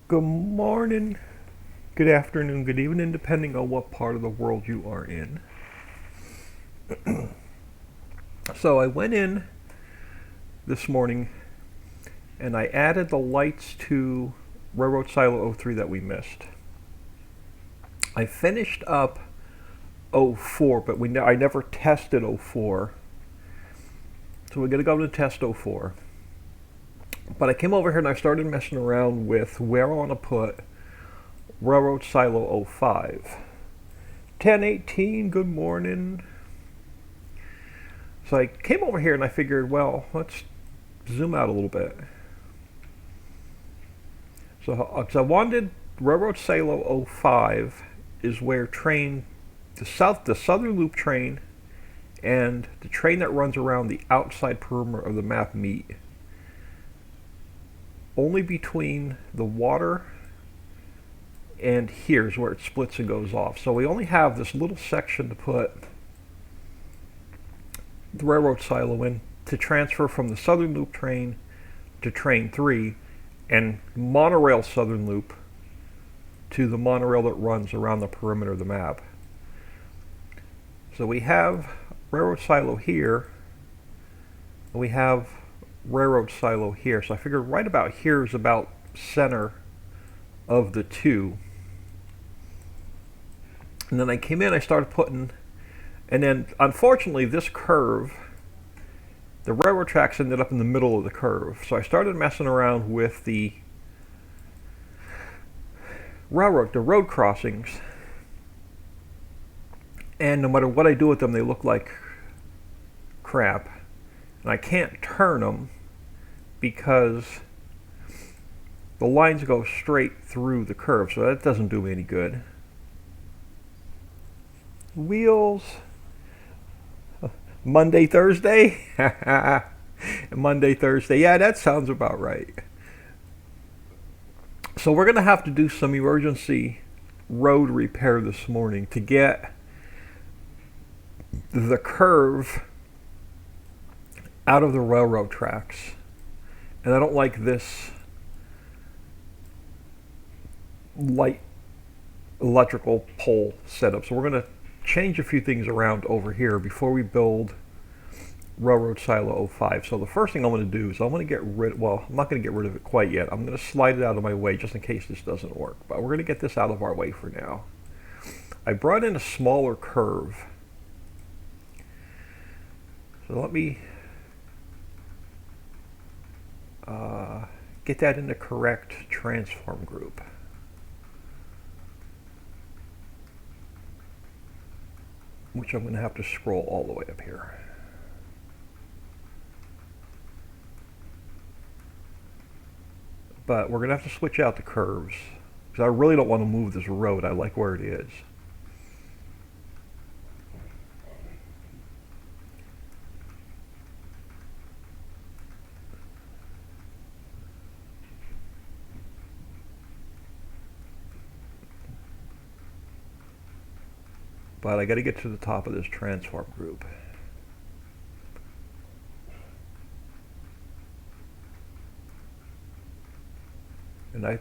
Good morning, good afternoon, good evening, depending on what part of the world you are in. So I went in this morning and I added the lights to Railroad Silo '03 that we missed. I finished up '04, but I never tested '04. So we're going to go to test '04. But I came over here and I started messing around with where I want to put Railroad Silo '05. 1018, good morning. So I came over here and I figured, well, let's zoom out a little bit. So I wanted Railroad Silo '05 is where the southern loop train and the train that runs around the outside perimeter of the map meet. Only between the water and here's where it splits and goes off. So we only have this little section to put the railroad silo in to transfer from the southern loop train to train 3 and monorail southern loop to the monorail that runs around the perimeter of the map. So we have railroad silo here, and we have railroad silo here. So I figured right about here is about center of the two. And then I came in, I started putting, and then unfortunately this curve, the railroad tracks ended up in the middle of the curve. So I started messing around with the road crossings. And no matter what I do with them, they look like crap. And I can't turn them because the lines go straight through the curve. So that doesn't do me any good. Wheels. Monday, Thursday? Monday, Thursday. Yeah, that sounds about right. So we're going to have to do some emergency road repair this morning to get the curve out of the railroad tracks. And I don't like this light electrical pole setup. So we're going to change a few things around over here before we build Railroad Silo '05. So the first thing I'm going to do is I'm going to I'm not going to get rid of it quite yet. I'm going to slide it out of my way just in case this doesn't work. But we're going to get this out of our way for now. I brought in a smaller curve. So let me get that in the correct transform group. Which I'm going to have to scroll all the way up here. But we're going to have to switch out the curves because I really don't want to move this road. I like where it is. But I got to get to the top of this transform group. And I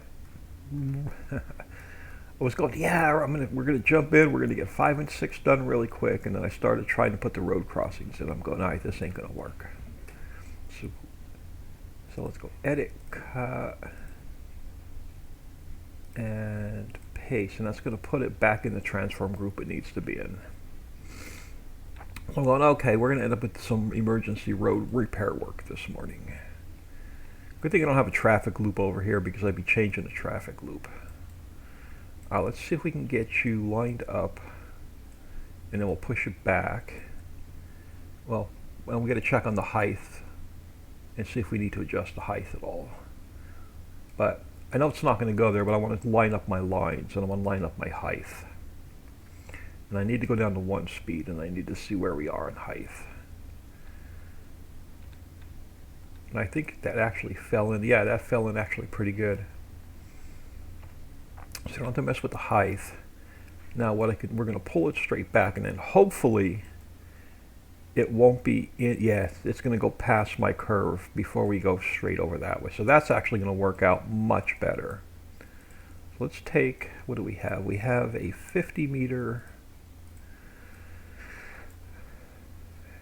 was going, yeah, we're gonna jump in. We're gonna get 5 and 6 done really quick. And then I started trying to put the road crossings in. I'm going, all right, this ain't gonna work. So let's go edit, cut, and paste, and that's going to put it back in the transform group it needs to be in. So I'm going, okay, we're going to end up with some emergency road repair work this morning. Good thing I don't have a traffic loop over here because I'd be changing the traffic loop. Let's see if we can get you lined up, and then we'll push it back. Well, we got to check on the height and see if we need to adjust the height at all. But I know it's not going to go there, but I want to line up my lines, and I want to line up my height. And I need to go down to 1 speed, and I need to see where we are in height. And I think that actually fell in. Yeah, that fell in actually pretty good. So I don't have to mess with the height. Now we're going to pull it straight back, and then hopefully it won't be in, yeah, it's going to go past my curve before we go straight over that way. So that's actually going to work out much better. So let's take, what do we have? We have a 50 meter,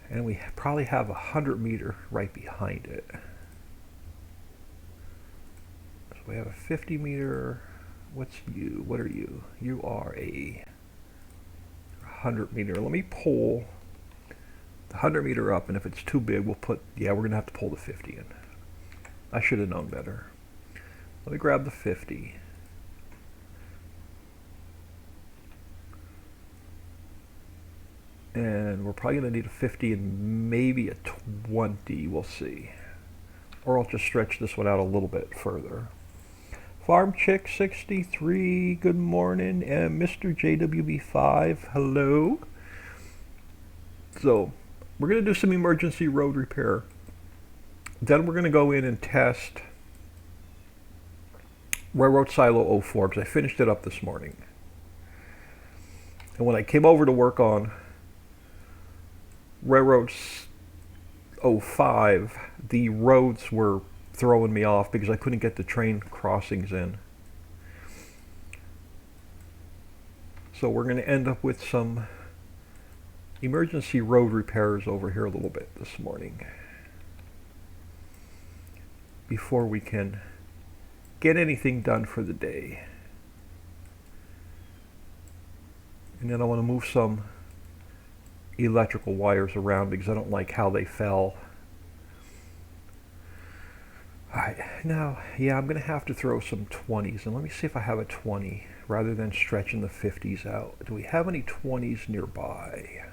and we probably have a 100 meter right behind it. So we have a 50 meter, what's you? What are you? You are a 100 meter. Let me pull the 100 meter up, and if it's too big, we'll put, yeah, we're going to have to pull the 50 in. I should have known better. Let me grab the 50. And we're probably going to need a 50 and maybe a 20, we'll see. Or I'll just stretch this one out a little bit further. Farm Chick 63, good morning. And Mr. JWB5, hello. So, we're going to do some emergency road repair. Then we're going to go in and test Railroad Silo 04, because I finished it up this morning. And when I came over to work on Railroad 05, the roads were throwing me off because I couldn't get the train crossings in. So we're going to end up with some emergency road repairs over here a little bit this morning before we can get anything done for the day. And then I want to move some electrical wires around because I don't like how they fell. Alright, now, yeah, I'm going to have to throw some 20s, and let me see if I have a 20 rather than stretching the 50s out. Do we have any 20s nearby?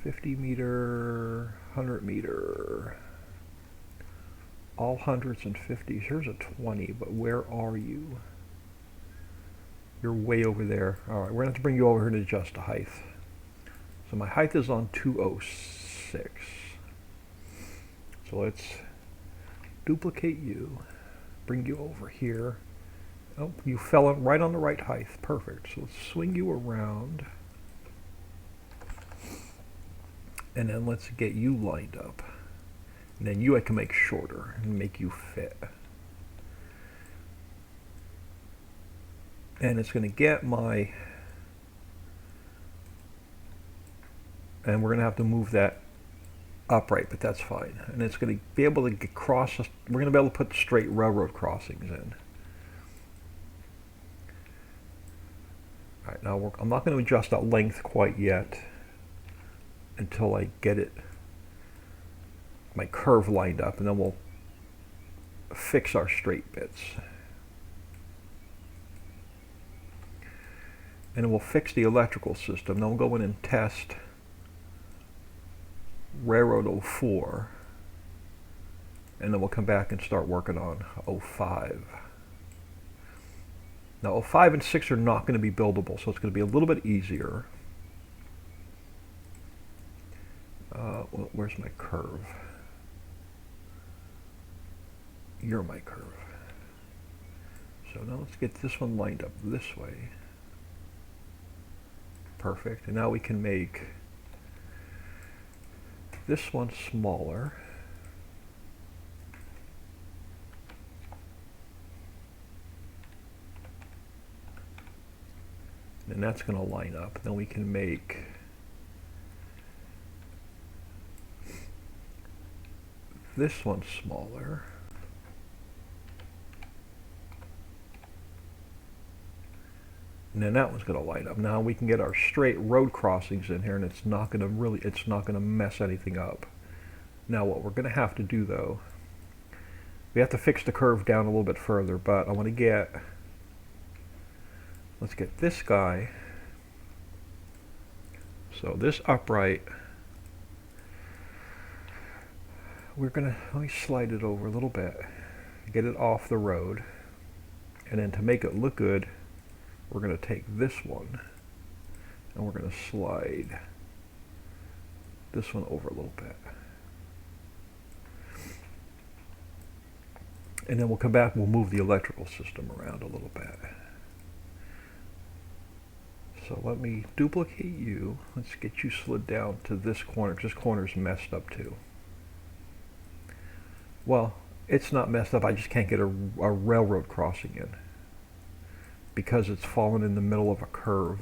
50 meter, 100 meter, all hundreds and 50s. Here's a 20, but where are you? You're way over there. Alright, we're going to have to bring you over here to adjust the height. So my height is on 206. So let's duplicate you, bring you over here. Oh, you fell right on the right height. Perfect. So let's swing you around. And then let's get you lined up. And then you I can make shorter and make you fit. And it's going to get my... And we're going to have to move that upright, but that's fine. And it's going to be able to get cross. We're going to be able to put straight railroad crossings in. All right, now I'm not going to adjust that length quite yet until I get it, my curve lined up, and then we'll fix our straight bits. And then we'll fix the electrical system. Then we'll go in and test Railroad 04, and then we'll come back and start working on 05. Now 05 and 6 are not going to be buildable, so it's going to be a little bit easier. Well, where's my curve? You're my curve. So now let's get this one lined up this way. Perfect. And now we can make this one smaller. And that's going to line up. Then we can make this one smaller. And then that one's going to light up. Now we can get our straight road crossings in here, and it's not going to mess anything up. Now what we're going to have to do, though, we have to fix the curve down a little bit further, but I want to get, let's get this guy. So this upright, we're going to, let me slide it over a little bit, get it off the road, and then to make it look good, we're going to take this one and we're going to slide this one over a little bit. And then we'll come back and we'll move the electrical system around a little bit. So let me duplicate you. Let's get you slid down to this corner, because this corner's messed up too. Well, it's not messed up, I just can't get a railroad crossing in. because it's fallen in the middle of a curve.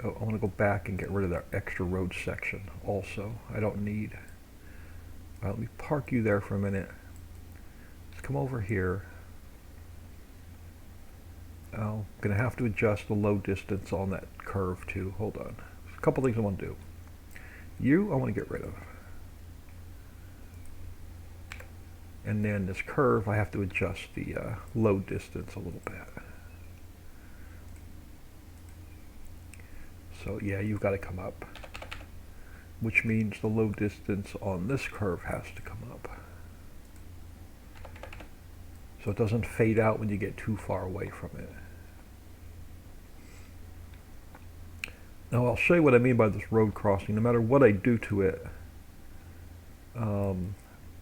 Oh, I want to go back and get rid of that extra road section also. I don't need. Let me park you there for a minute. Let's come over here. I'm going to have to adjust the load distance on that curve too. Hold on. There's a couple things I want to do. You, I want to get rid of. And then this curve, I have to adjust the load distance a little bit. So yeah, you've got to come up, which means the load distance on this curve has to come up. So it doesn't fade out when you get too far away from it. Now I'll show you what I mean by this road crossing. No matter what I do to it,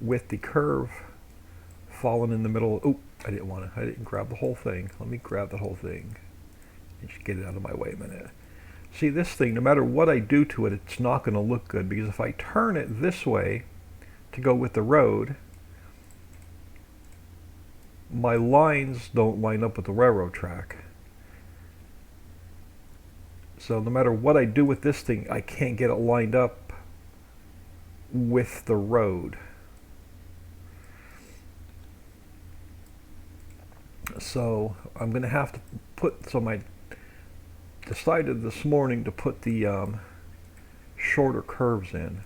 with the curve falling in the middle, oh, I didn't grab the whole thing. Let me grab the whole thing and just get it out of my way a minute. See, this thing, no matter what I do to it, it's not going to look good, because if I turn it this way to go with the road, my lines don't line up with the railroad track. So no matter what I do with this thing, I can't get it lined up with the road. So I'm going to have to put, so I decided this morning to put the shorter curves in.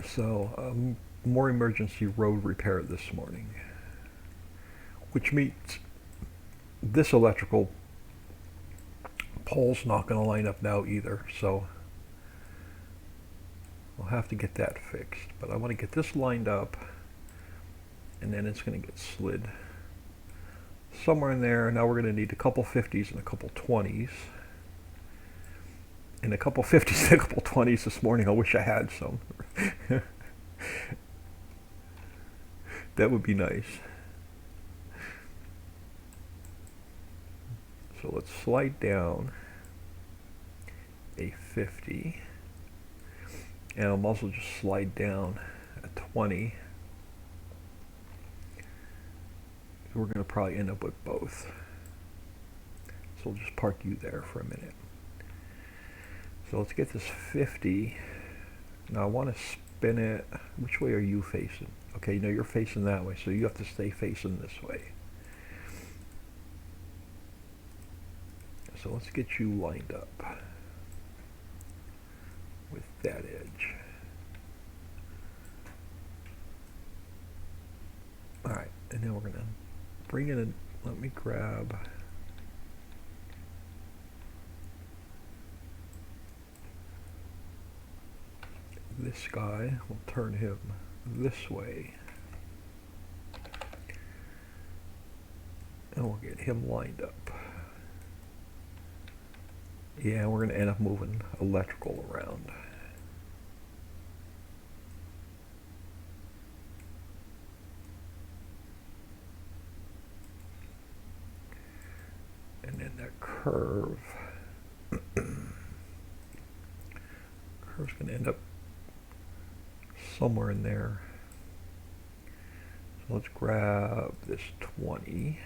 So more emergency road repair this morning, which means this electrical pole's not going to line up now either, so we'll have to get that fixed. But I want to get this lined up, and then it's going to get slid somewhere in there. Now we're going to need a couple 50s and a couple 20s. And a couple 50s and a couple 20s this morning. I wish I had some. That would be nice. So let's slide down a 50. And I'll also just slide down a 20. We're going to probably end up with both. So we'll just park you there for a minute. So let's get this 50. Now I want to spin it. Which way are you facing? Okay, you know you're facing that way, so you have to stay facing this way. So let's get you lined up with that edge. Alright, and then we're going to bring it in. Let me grab this guy. We'll turn him this way. And we'll get him lined up. Yeah, we're going to end up moving electrical around. And then that curve, curve's going to end up somewhere in there. So let's grab this 20.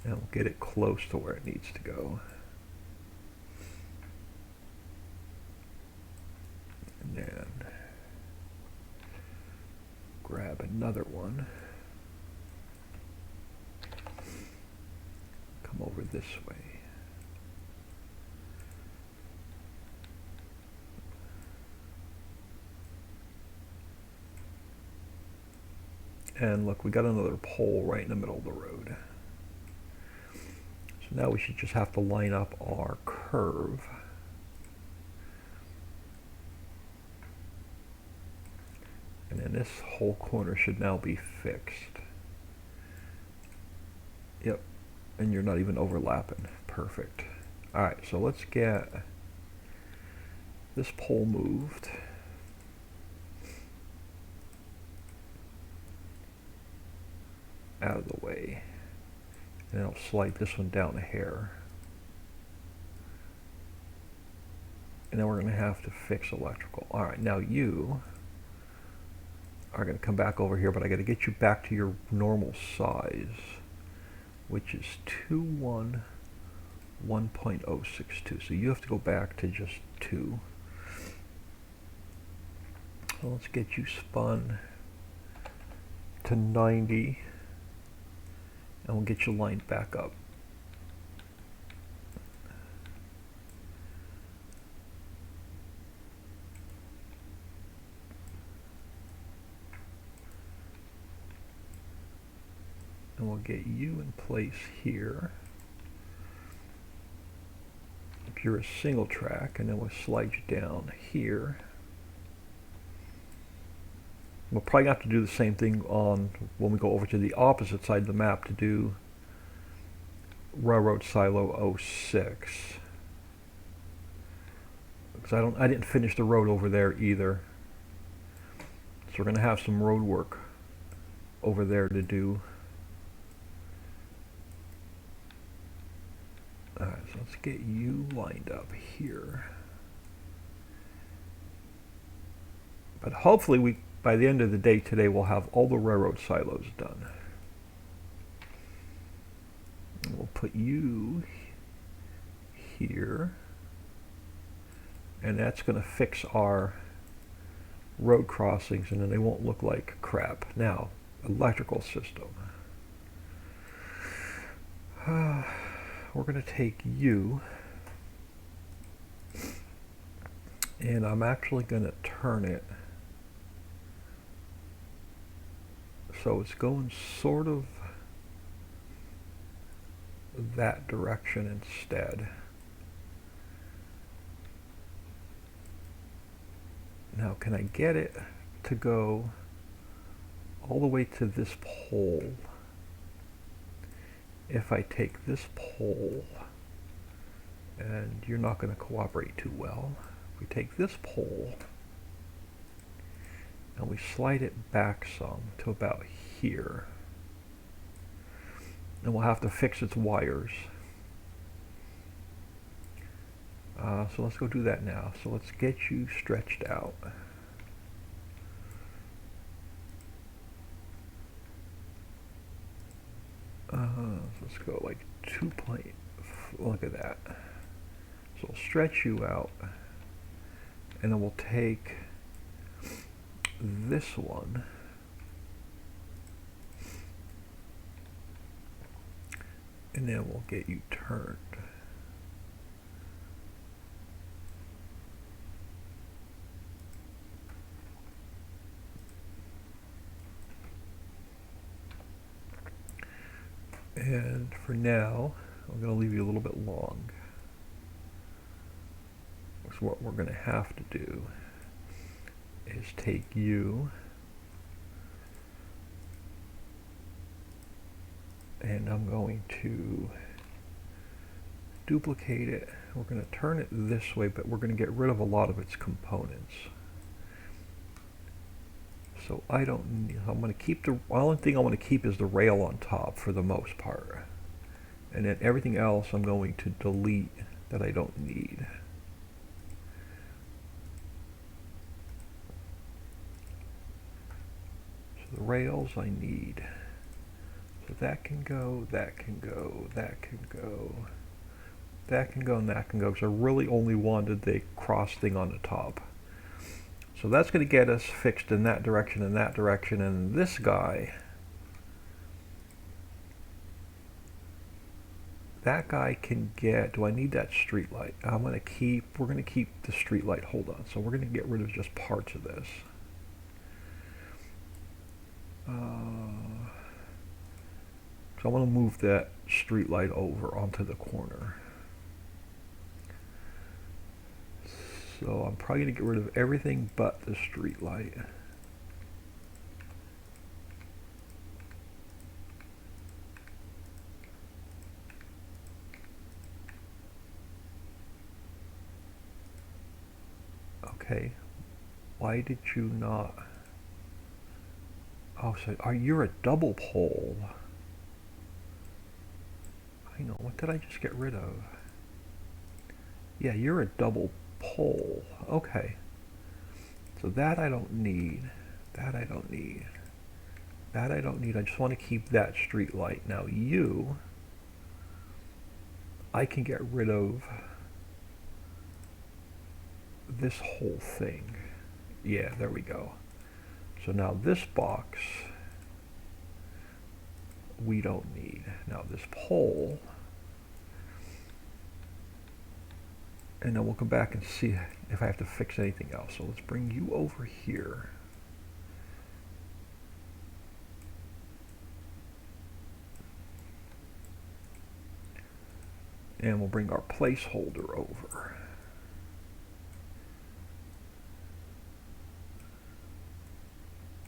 And we'll get it close to where it needs to go. And then grab another one. Come over this way. And look, we got another pole right in the middle of the road. So now we should just have to line up our curve. And then this whole corner should now be fixed. Yep, and you're not even overlapping. Perfect. Alright, so let's get This pole moved. Out of the way. And I'll slide this one down a hair. And then we're going to have to fix electrical. All right, now you are going to come back over here, but I got to get you back to your normal size, which is 211.062. So you have to go back to just 2. So let's get you spun to 90, and we'll get you lined back up. And we'll get you in place here. If you're a single track, and then we'll slide you down here. We'll probably have to do the same thing on when we go over to the opposite side of the map to do Railroad Silo 06. Because I didn't finish the road over there either. So we're going to have some road work over there to do. Alright, so let's get you lined up here. But hopefully by the end of the day today, we'll have all the railroad silos done. And we'll put you here. And that's going to fix our road crossings, and then they won't look like crap. Now, electrical system. We're going to take you, and I'm actually going to turn it so it's going sort of that direction instead. Now, can I get it to go all the way to this pole? If I take this pole, and you're not going to cooperate too well, we take this pole and we slide it back some to about here, and we'll have to fix its wires. So let's go do that now. So let's get you stretched out. Let's go like 2 point. Look at that. So we'll stretch you out, and then we'll take this one and then we'll get you turned. And for now, I'm going to leave you a little bit long. So what we're going to have to do is take you and I'm going to duplicate it. We're going to turn it this way, but we're going to get rid of a lot of its components. So I don't need, I'm going to keep the only thing I want to keep is the rail on top for the most part. And then everything else I'm going to delete that I don't need. So the rails I need. So that can go, that can go, that can go, that can go, and that can go. Because I really only wanted the cross thing on the top. So that's going to get us fixed in that direction and that direction. And this guy, that guy can get, do I need that street light? I'm going to keep, we're going to keep the street light. Hold on. So we're going to get rid of just parts of this. So I want to move that street light over onto the corner. So I'm probably going to get rid of everything but the street light. Okay, why did you not? Oh, so you're a double pole. I know, what did I just get rid of? Yeah, you're a double pole. Okay. So that I don't need. That I don't need. That I don't need. I just want to keep that street light. Now you, I can get rid of this whole thing. Yeah, there we go. So now this box we don't need. Now this pole, and then we'll come back and see if I have to fix anything else. So let's bring you over here. And we'll bring our placeholder over.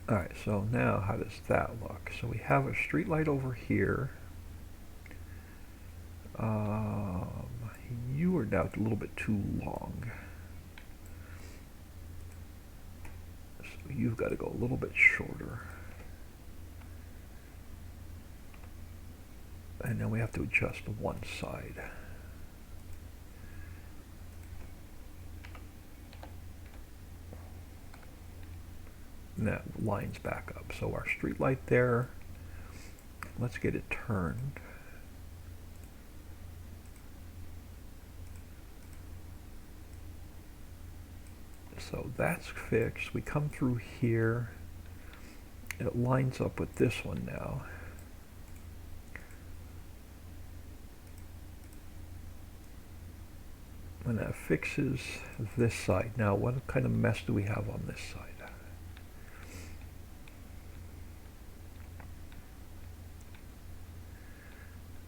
Alright, so now how does that look? So we have a street light over here. You are now a little bit too long. So you've got to go a little bit shorter. And then we have to adjust to one side. And that lines back up. So our street light there, let's get it turned. So that's fixed. We come through here. It lines up with this one now. And that fixes this side. Now, what kind of mess do we have on this side?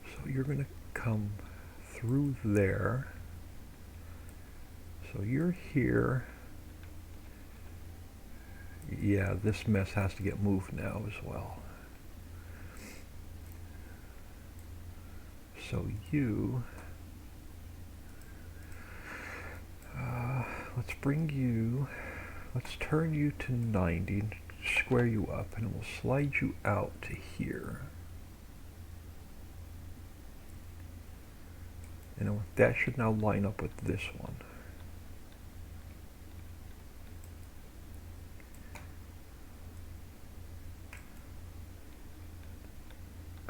So you're going to come through there. So you're here. Yeah, this mess has to get moved now as well. So you, let's bring you, let's turn you to 90, square you up, and we'll slide you out to here. And that should now line up with this one.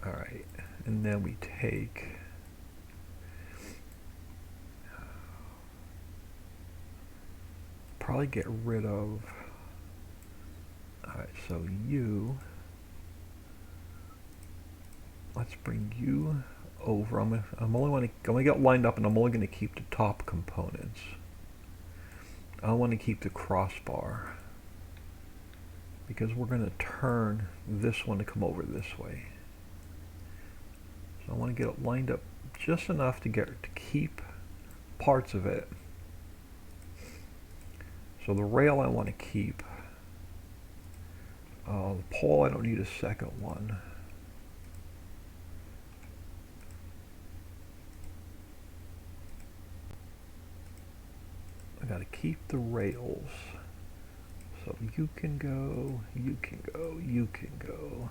Alright, and then we take probably get rid of, alright, so you, let's bring you over. I'm gonna get lined up, and I'm only gonna keep the top components. I want to keep the crossbar because we're gonna turn this one to come over this way. So I want to get it lined up just enough to keep parts of it. So the rail I want to keep. The pole, I don't need a second one. I got to keep the rails. So you can go, you can go, you can go.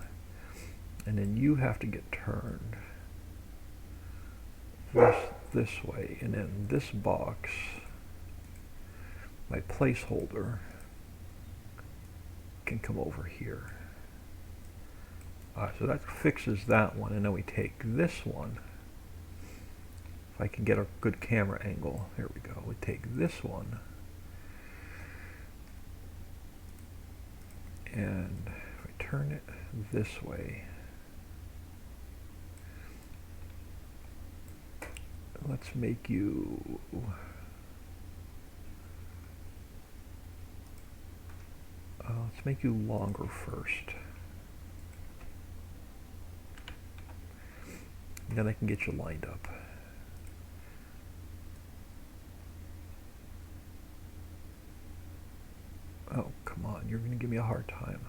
And then you have to get turned this way. And then this box, my placeholder, can come over here. Alright, so that fixes that one, and then we take this one. If I can get a good camera angle, here we go. We take this one, and if I turn it this way, let's make you, let's make you longer first. And then I can get you lined up. Oh, come on, you're going to give me a hard time.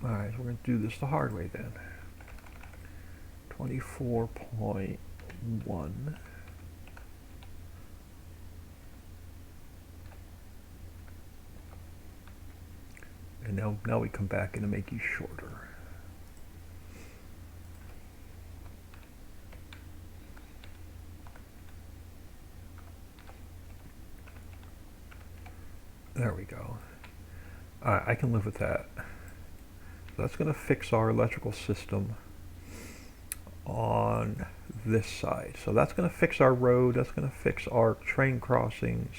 Alright, so we're going to do this the hard way then. 24.1. And now we come back in and make you shorter. There we go. Alright, I can live with that. So that's going to fix our electrical system on this side. So that's going to fix our road, that's going to fix our train crossings,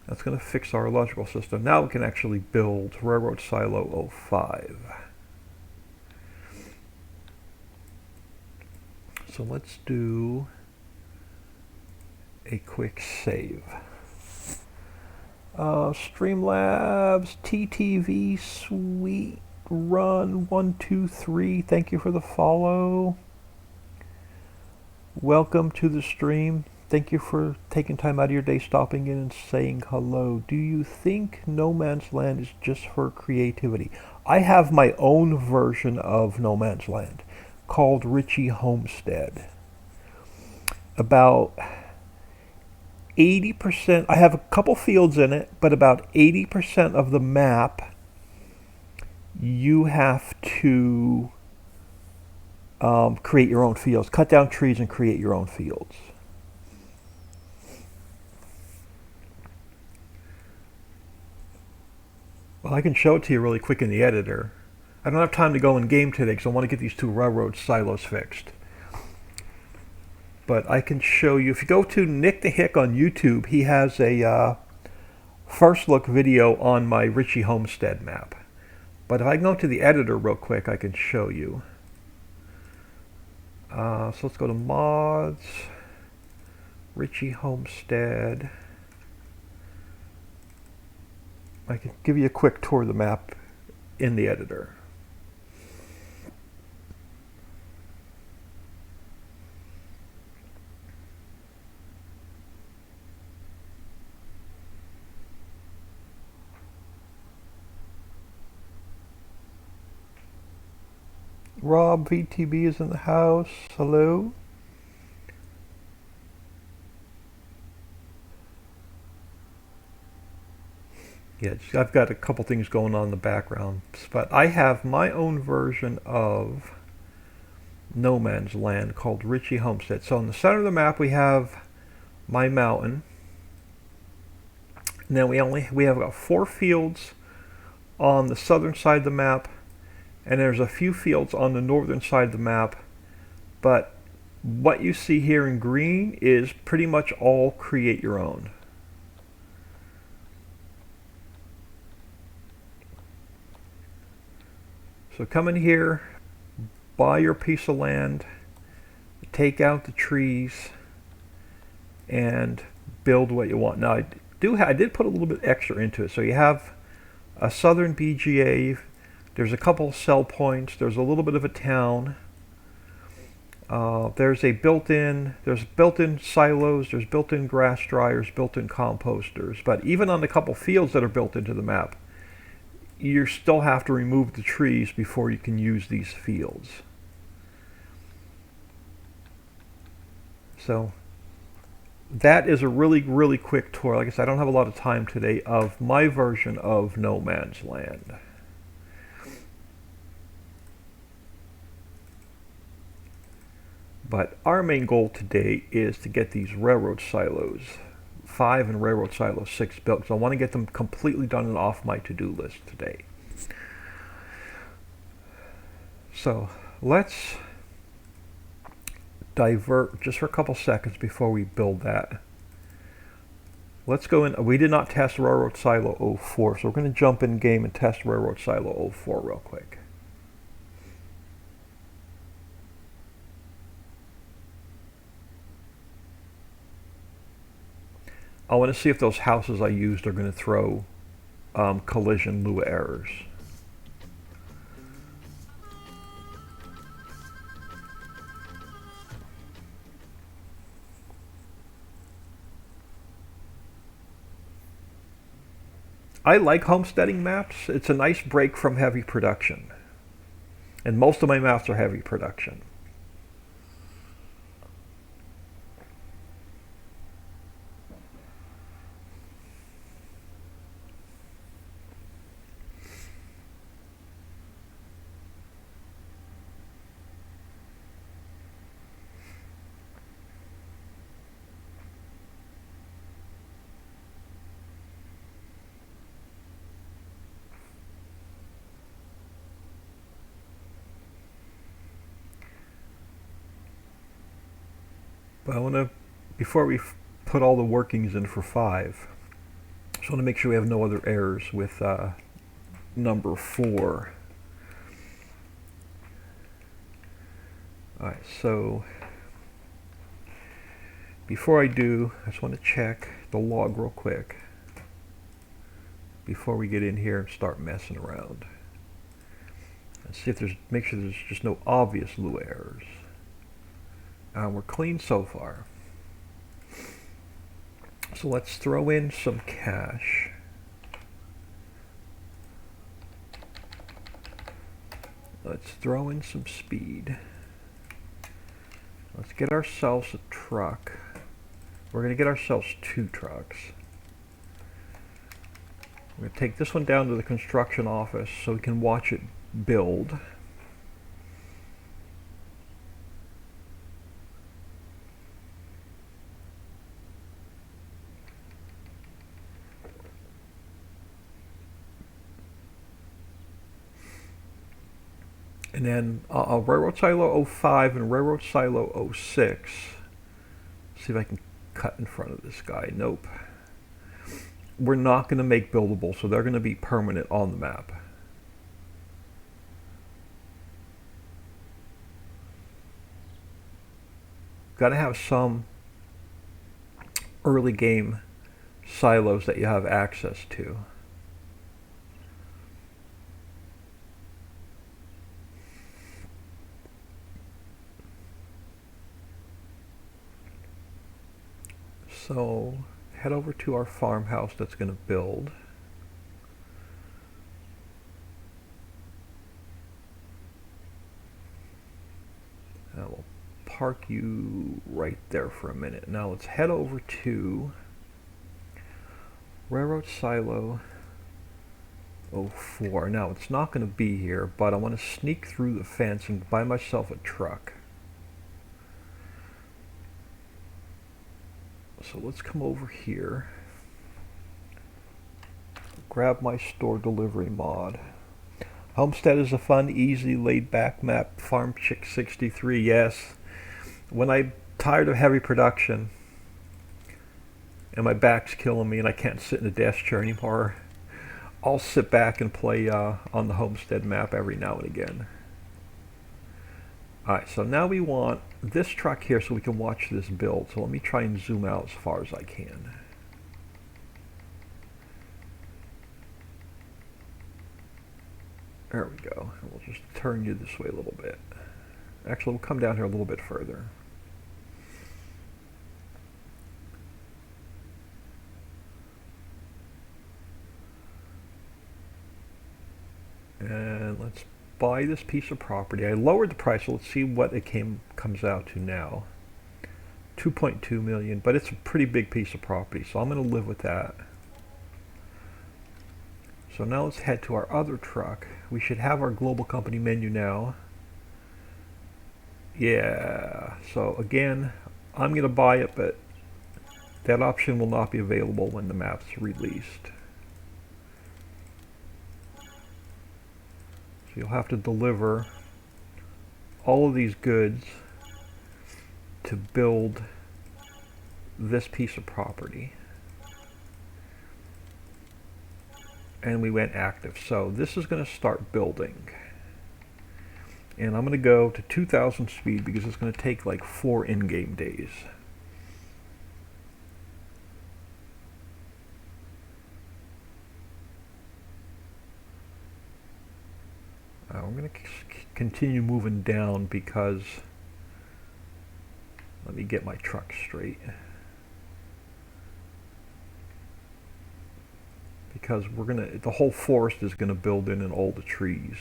that's going to fix our electrical system. Now we can actually build Railroad Silo 05. So let's do a quick save. Streamlabs, TTV, Sweet Run 123, thank you for the follow. Welcome to the stream. Thank you for taking time out of your day, stopping in and saying hello. Do you think No Man's Land is just for creativity? I have my own version of No Man's Land called Richie Homestead. About 80%, I have a couple fields in it, but about 80% of the map you have to create your own fields. Cut down trees and create your own fields. Well, I can show it to you really quick in the editor. I don't have time to go in game today because I want to get these two railroad silos fixed. But I can show you, if you go to Nick the Hick on YouTube, he has a first look video on my Richie Homestead map. But if I go to the editor real quick, I can show you. So let's go to mods, Richie Homestead. I can give you a quick tour of the map in the editor. Rob VTB is in the house. Hello. Yeah, I've got a couple things going on in the background, but I have my own version of No Man's Land called Richie Homestead. So in the center of the map we have my mountain, and then we have about 4 fields on the southern side of the map, and there's a few fields on the northern side of the map, but what you see here in green is pretty much all create your own. So come in here, buy your piece of land, take out the trees, and build what you want. Now I did put a little bit extra into it. So you have a southern BGA, there's a couple cell points, there's a little bit of a town, there's built-in silos, there's built-in grass dryers, built-in composters. But even on the couple fields that are built into the map, you still have to remove the trees before you can use these fields. So that is a really, really quick tour. Like I said, I don't have a lot of time today of my version of No Man's Land. But our main goal today is to get these railroad silos 5 and railroad silo 6 built. So I want to get them completely done and off my to-do list today. So let's divert just for a couple seconds before we build that. Let's go in. We did not test railroad silo 04, so we're going to jump in game and test railroad silo 04 real quick. I want to see if those houses I used are going to throw collision Lua errors. I like homesteading maps. It's a nice break from heavy production. And most of my maps are heavy production. But I want to, before we put all the workings in for 5, just want to make sure we have no other errors with number 4. Alright, so before I do, I just want to check the log real quick before we get in here and start messing around. And see if there's, make sure there's just no obvious Lua errors. We're clean so far. So let's throw in some cash. Let's throw in some speed. Let's get ourselves a truck. We're going to get ourselves 2 trucks. We're going to take this one down to the construction office so we can watch it build. And then Railroad Silo 05 and Railroad Silo 06. See if I can cut in front of this guy. Nope. We're not going to make buildable, so they're going to be permanent on the map. Got to have some early game silos that you have access to. So head over to our farmhouse that's going to build. And we'll park you right there for a minute. Now let's head over to Railroad Silo 04. Now it's not going to be here, but I want to sneak through the fence and buy myself a truck. So let's come over here, grab my store delivery mod. Homestead is a fun, easy, laid-back map. Farm Chick 63, yes. When I'm tired of heavy production and my back's killing me and I can't sit in a desk chair anymore, I'll sit back and play on the Homestead map every now and again. Alright, so now we want this truck here so we can watch this build. So let me try and zoom out as far as I can. There we go. And we'll just turn you this way a little bit. Actually, we'll come down here a little bit further. And let's buy this piece of property. I lowered the price, so let's see what it comes out to now. 2.2 million, but it's a pretty big piece of property, so I'm going to live with that. So now let's head to our other truck. We should have our global company menu now. Yeah, so again, I'm going to buy it, but that option will not be available when the map's released. So you'll have to deliver all of these goods to build this piece of property. And we went active. So this is going to start building. And I'm going to go to 2,000 speed because it's going to take like 4 in-game days. I'm going to continue moving down because, let me get my truck straight. Because we're going to, the whole forest is going to build in and all the trees.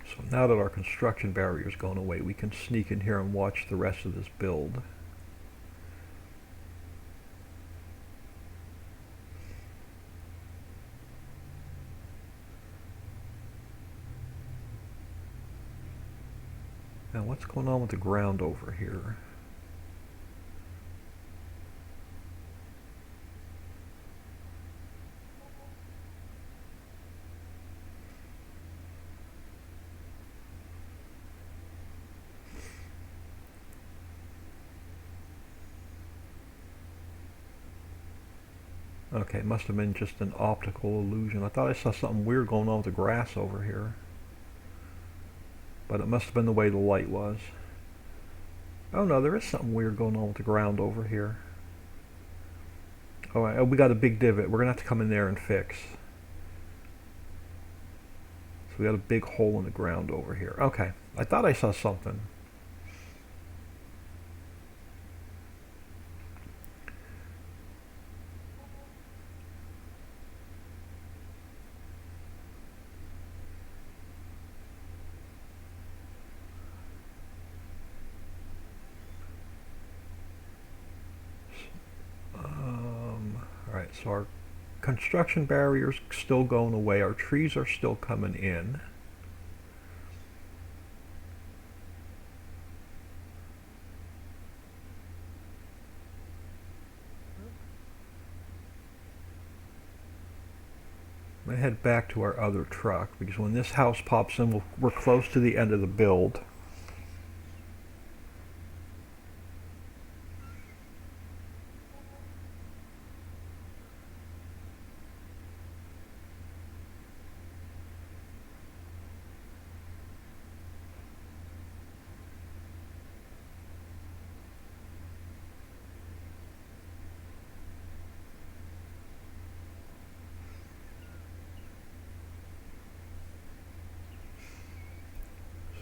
So now that our construction barrier is going away, we can sneak in here and watch the rest of this build. Now what's going on with the ground over here? Okay, it must have been just an optical illusion. I thought I saw something weird going on with the grass over here. But it must have been the way the light was. Oh no, there is something weird going on with the ground over here. Alright, oh, we got a big divot. We're going to have to come in there and fix. So we got a big hole in the ground over here. Okay, I thought I saw something. Alright, so our construction barrier's still going away. Our trees are still coming in. I'm going to head back to our other truck because when this house pops in, we're close to the end of the build.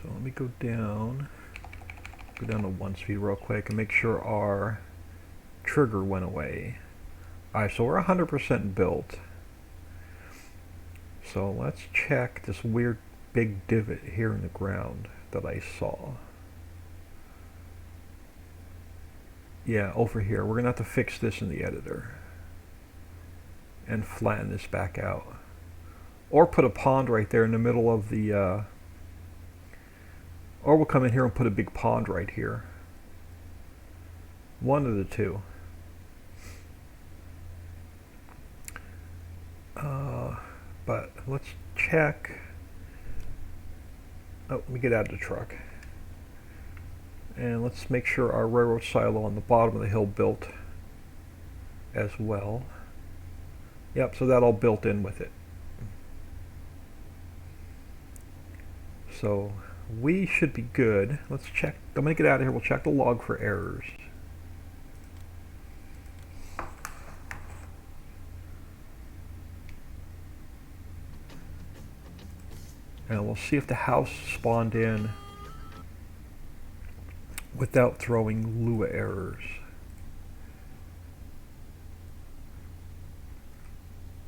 So let me go down to 1 speed real quick and make sure our trigger went away. Alright, so we're 100% built. So let's check this weird big divot here in the ground that I saw. Yeah, over here. We're going to have to fix this in the editor. And flatten this back out. Or put a pond right there in the middle of the... Or we'll come in here and put a big pond right here. One of the two. But let's check. Oh, let me get out of the truck. And let's make sure our railroad silo on the bottom of the hill built as well. Yep, so that all built in with it. So we should be good. Let's check. I'm going to get out of here. We'll check the log for errors. And we'll see if the house spawned in without throwing Lua errors.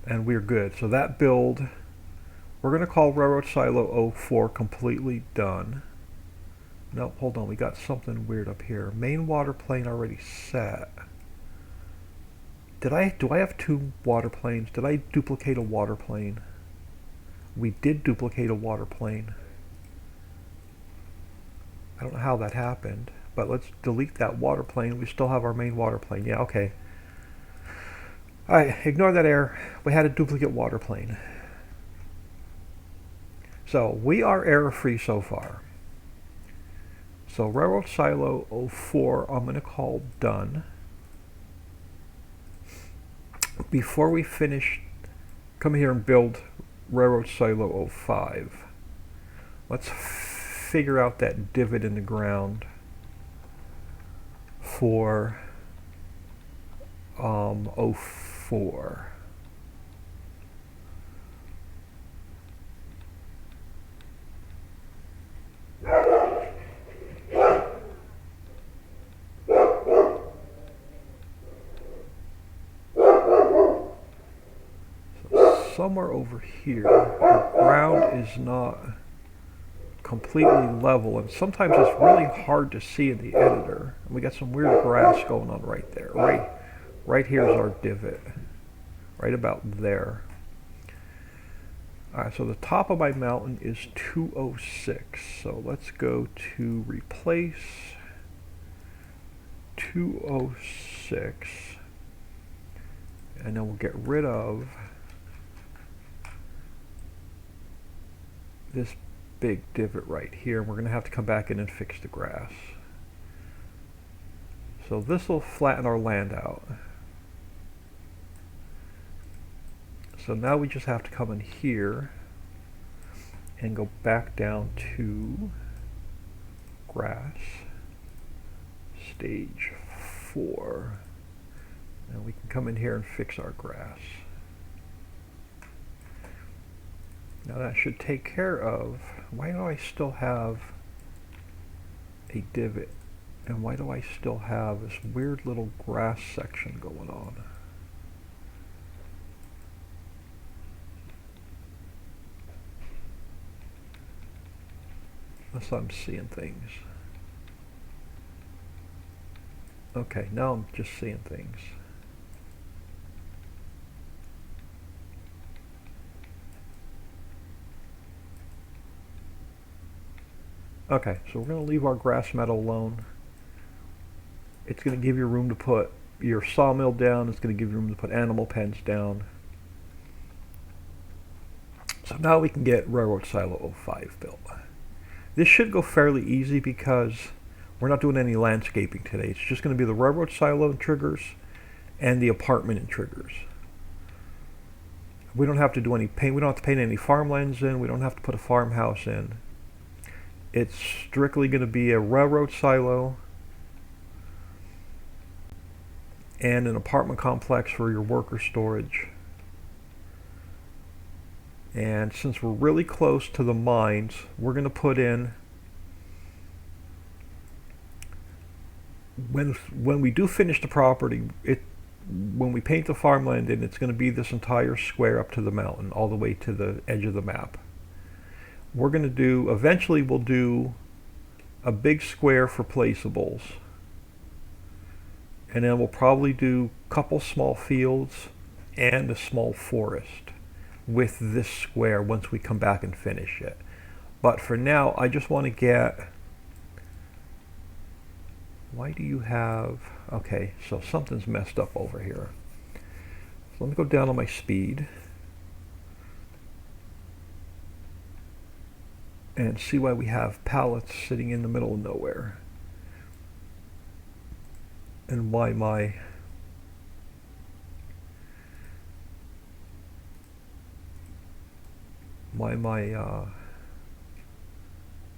And we're good. So that build, we're going to call Railroad Silo 04 completely done. No, hold on. We got something weird up here. Main water plane already set. Do I have 2 water planes? Did I duplicate a water plane? We did duplicate a water plane. I don't know how that happened, but let's delete that water plane. We still have our main water plane. Yeah, okay. Alright, ignore that error. We had a duplicate water plane. So we are error-free so far. So Railroad Silo 04, I'm going to call done. Before we finish, come here and build Railroad Silo 05. Let's figure out that divot in the ground for 04. Somewhere over here, the ground is not completely level, and sometimes it's really hard to see in the editor. And we got some weird grass going on right there. Right here's our divot, right about there. Alright, so the top of my mountain is 206. So let's go to replace 206. And then we'll get rid of this big divot right here. We're going to have to come back in and fix the grass. So this will flatten our land out. So now we just have to come in here and go back down to grass, stage 4. And we can come in here and fix our grass. Now that should take care of, why do I still have a divot? And why do I still have this weird little grass section going on? Unless I'm seeing things. Okay, now I'm just seeing things. Okay, so we're going to leave our grass meadow alone. It's going to give you room to put your sawmill down. It's going to give you room to put animal pens down. So now we can get Railroad Silo 05 built. This should go fairly easy because we're not doing any landscaping today. It's just going to be the railroad silo and triggers and the apartment and triggers. We don't have to do any paint. We don't have to paint any farmlands in. We don't have to put a farmhouse in. It's strictly going to be a railroad silo and an apartment complex for your worker storage. And since we're really close to the mines, we're going to put in, when we do finish the property, when we paint the farmland in, it's going to be this entire square up to the mountain, all the way to the edge of the map. We're going to do, eventually we'll do a big square for placeables. And then we'll probably do a couple small fields and a small forest with this square once we come back and finish it. But for now, I just want to get, why do you have, okay, so something's messed up over here. So let me go down on my speed and see why we have pallets sitting in the middle of nowhere. And why my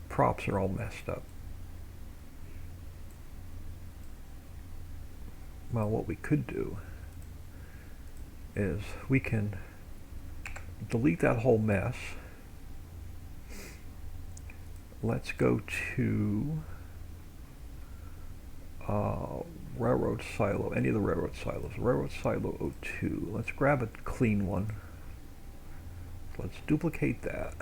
props are all messed up. Well, what we could do is we can delete that whole mess. Let's go to railroad silo, any of the railroad silos. Railroad silo 02. Let's grab a clean one. Let's duplicate that.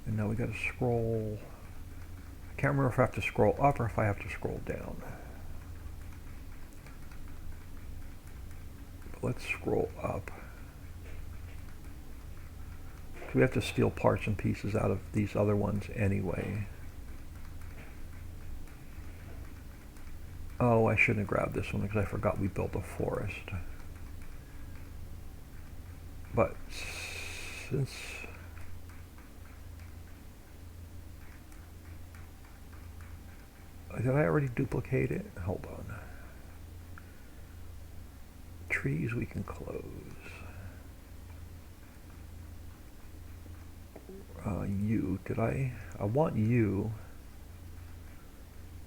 And now we got to scroll. I can't remember if I have to scroll up or if I have to scroll down. But let's scroll up. We have to steal parts and pieces out of these other ones anyway. Oh, I shouldn't have grabbed this one because I forgot we built a forest. But since did I already duplicate it? Hold on. Trees we can close. You, did I want you,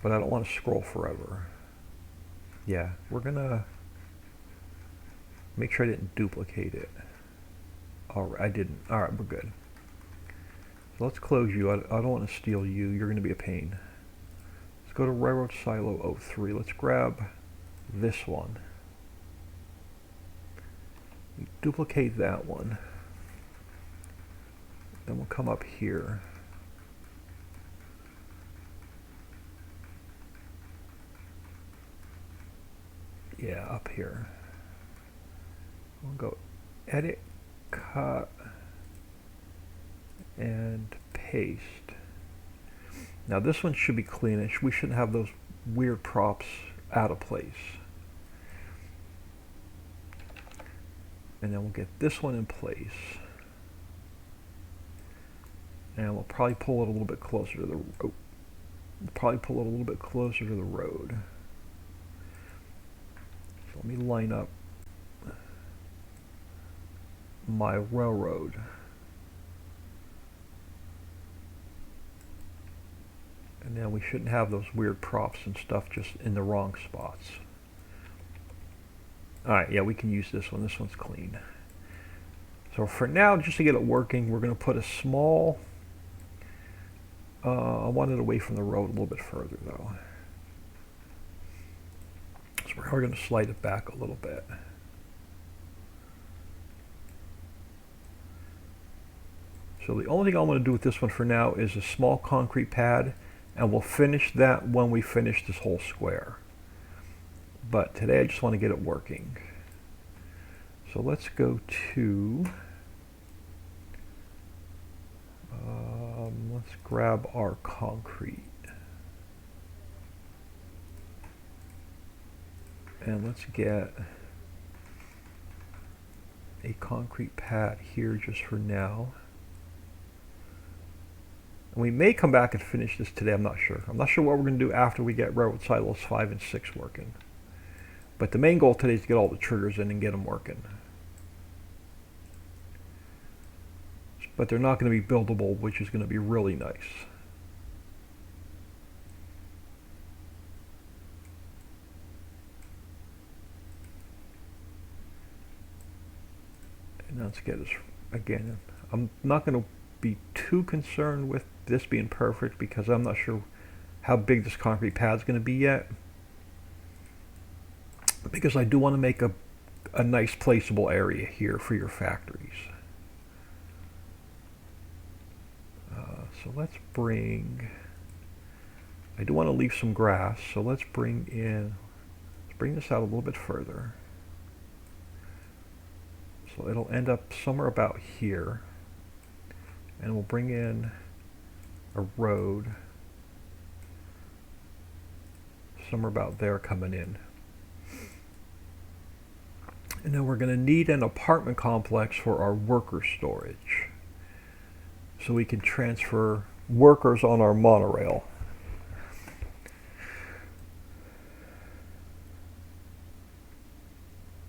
but I don't want to scroll forever. Yeah, we're gonna make sure I didn't duplicate it. Alright, I didn't. Alright, we're good. So let's close you. I don't want to steal you. You're gonna be a pain. Let's go to Railroad Silo 03. Let's grab this one. We duplicate that one. Then we'll come up here. Yeah, up here. We'll go edit, cut, and paste. Now this one should be cleanish. We shouldn't have those weird props out of place. And then we'll get this one in place. And we'll probably pull it a little bit closer to the road. So let me line up my railroad. And then we shouldn't have those weird props and stuff just in the wrong spots. Alright, yeah, we can use this one. This one's clean. So for now, just to get it working, we're going to put a small... I want it away from the road a little bit further, though. So we're going to slide it back a little bit. So the only thing I want to do with this one for now is a small concrete pad, and we'll finish that when we finish this whole square. But today I just want to get it working. So let's go to, let's grab our concrete. And let's get a concrete pad here just for now. And we may come back and finish this today, I'm not sure. I'm not sure what we're going to do after we get railroad silos 5 and 6 working. But the main goal today is to get all the triggers in and get them working. But they're not going to be buildable, which is going to be really nice. And let's get us, again, I'm not going to be too concerned with this being perfect because I'm not sure how big this concrete pad is going to be yet. Because I do want to make a nice placeable area here for your factories. So let's bring, I do want to leave some grass, so let's bring this out a little bit further. So it'll end up somewhere about here. And we'll bring in a road somewhere about there coming in. And then we're going to need an apartment complex for our worker storage, so we can transfer workers on our monorail.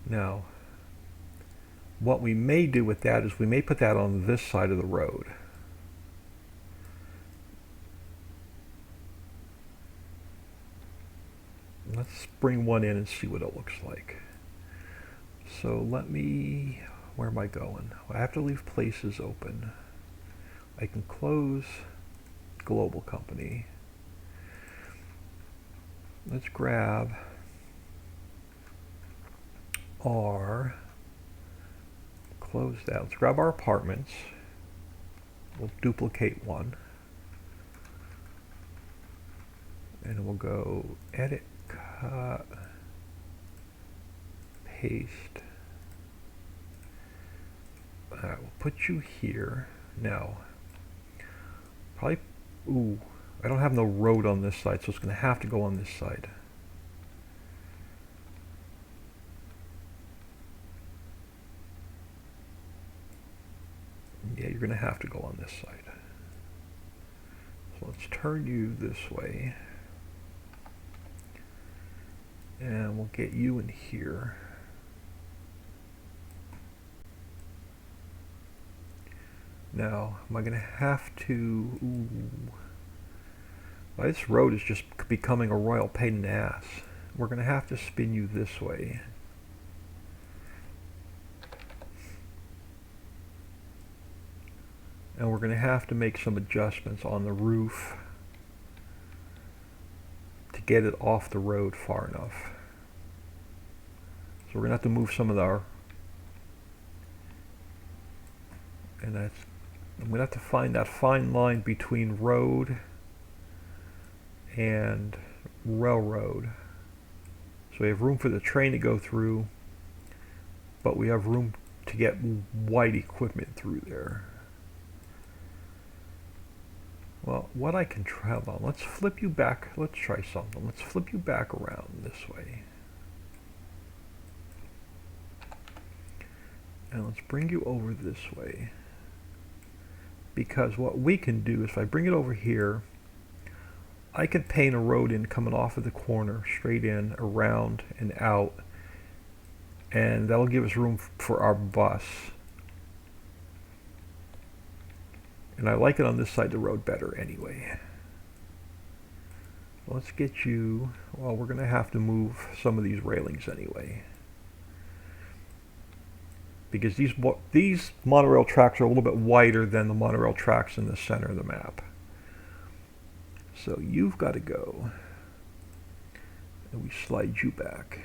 Now, what we may do with that is we may put that on this side of the road. Let's bring one in and see what it looks like. So let me, where am I going? Well, I have to leave places open. I can close global company. Let's grab our, close that. Let's grab our apartments. We'll duplicate one. And we'll go edit, cut, paste. Alright, we'll put you here. Now, probably, ooh, I don't have no road on this side, so it's going to have to go on this side. Yeah, you're going to have to go on this side. So let's turn you this way. And we'll get you in here. Now, am I going to have to... Ooh. Well, this road is just becoming a royal pain in the ass. We're going to have to spin you this way. And we're going to have to make some adjustments on the roof to get it off the road far enough. So we're going to have to move some of our... And that's... I'm going to have to find that fine line between road and railroad. So we have room for the train to go through, but we have room to get white equipment through there. Well, what I can try, hold on, let's flip you back. Let's try something. Let's flip you back around this way. And let's bring you over this way. Because what we can do is if I bring it over here, I can paint a road in coming off of the corner, straight in, around, and out. And that'll give us room for our bus. And I like it on this side of the road better anyway. Let's get you, well, we're going to have to move some of these railings anyway. Because these monorail tracks are a little bit wider than the monorail tracks in the center of the map. So you've got to go. And we slide you back.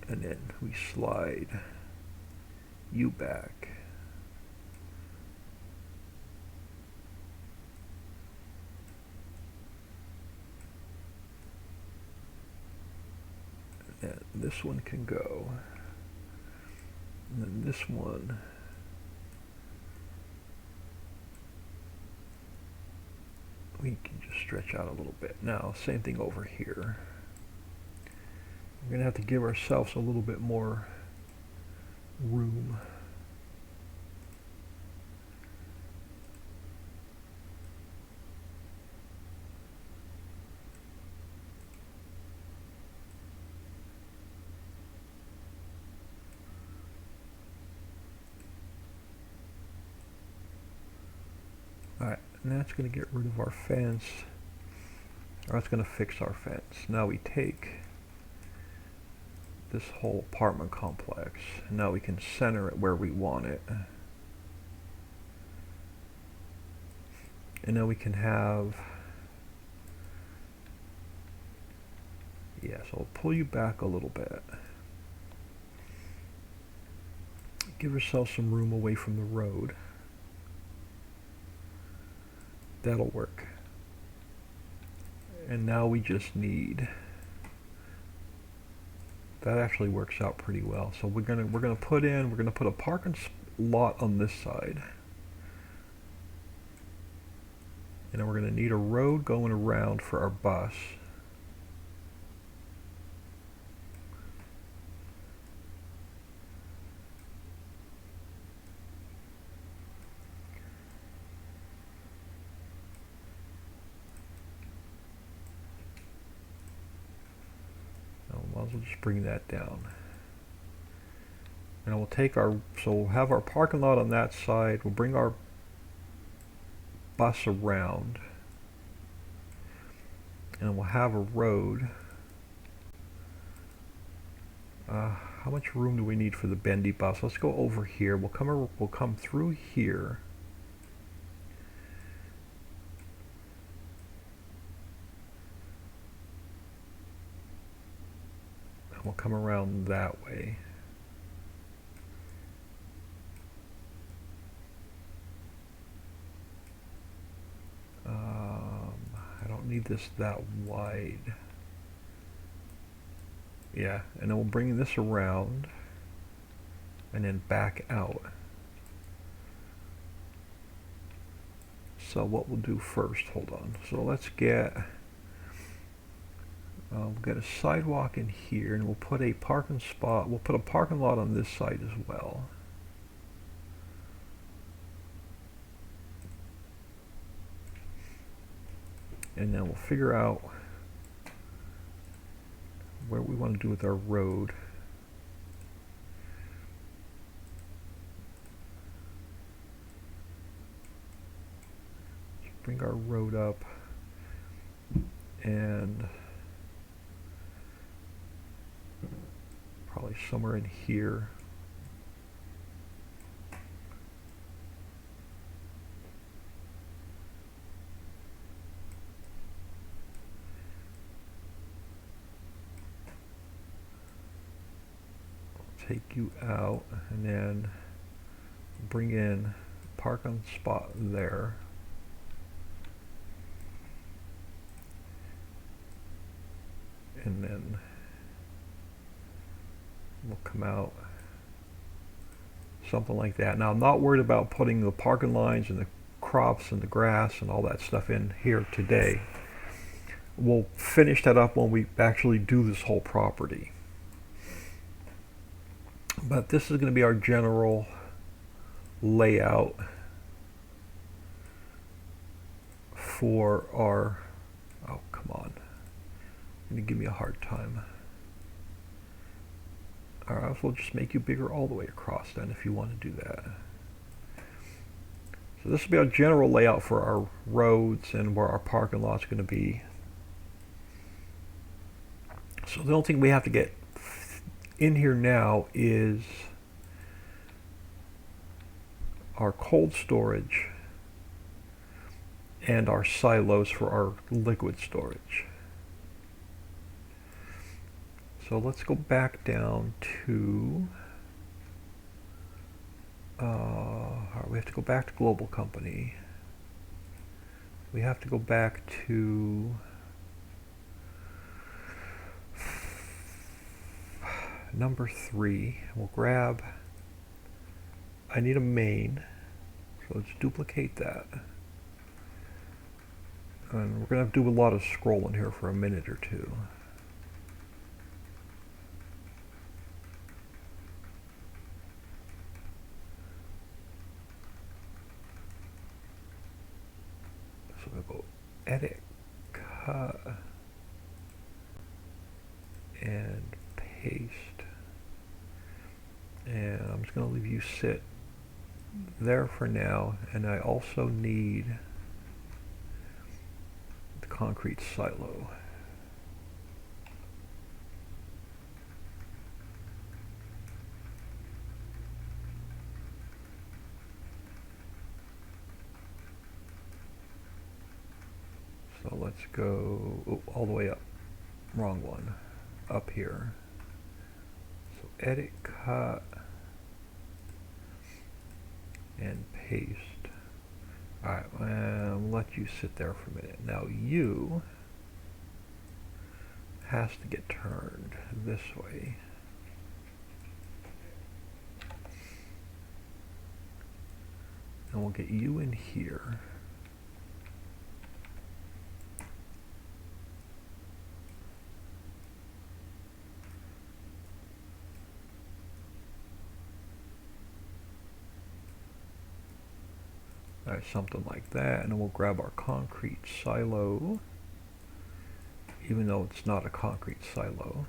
And then we slide you back. And this one can go. And then this one. We can just stretch out a little bit. Now, same thing over here. We're going to have to give ourselves a little bit more room. Alright, and that's going to get rid of our fence. Or that's going to fix our fence. Now we take this whole apartment complex. And now we can center it where we want it. And now we can have, yeah, so I'll pull you back a little bit. Give yourself some room away from the road. That'll work. And now we just need, that actually works out pretty well. So we're gonna put a parking lot on this side. And then we're gonna need a road going around for our bus. Might as well just bring that down. And we'll take our, so we'll have our parking lot on that side. We'll bring our bus around. And we'll have a road. How much room do we need for the bendy bus? Let's go over here. We'll come through here. We'll come around that way. I don't need this that wide. Yeah, and then we'll bring this around and then back out. So what we'll do first, hold on. So let's get, we'll get a sidewalk in here, and we'll put a parking spot. We'll put a parking lot on this side as well. And then we'll figure out where we want to do with our road. Just bring our road up and probably somewhere in here. Take you out and then bring in a parking spot there. And then will come out something like that. Now I'm not worried about putting the parking lines and the crops and the grass and all that stuff in here today. We'll finish that up when we actually do this whole property. But this is going to be our general layout for our, oh come on, you're going to give me a hard time. Alright, we'll just make you bigger all the way across then if you want to do that. So this will be our general layout for our roads and where our parking lot's going to be. So the only thing we have to get in here now is our cold storage and our silos for our liquid storage. So let's go back down to, we have to go back to Global Company. We have to go back to number 3. We'll grab, I need a main, so let's duplicate that. And we're going to have to do a lot of scrolling here for a minute or two. So we'll go edit, cut, and paste. And I'm just going to leave you sit there for now. And I also need the concrete silo. So let's go all the way up. Wrong one. Up here. So edit, cut, and paste. Alright, I'll let you sit there for a minute. Now you has to get turned this way. And we'll get you in here. Alright, something like that, and then we'll grab our concrete silo, even though it's not a concrete silo.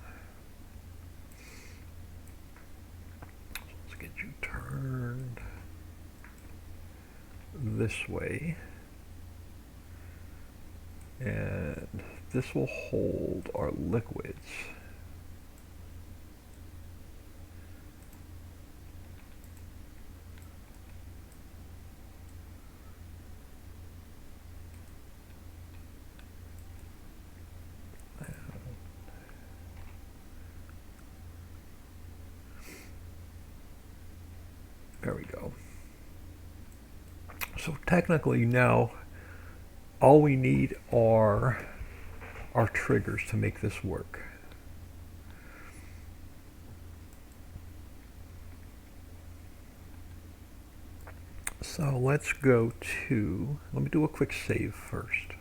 So let's get you turned this way, and this will hold our liquids. There we go. So technically now all we need are our triggers to make this work. So let's go to, let me do a quick save first.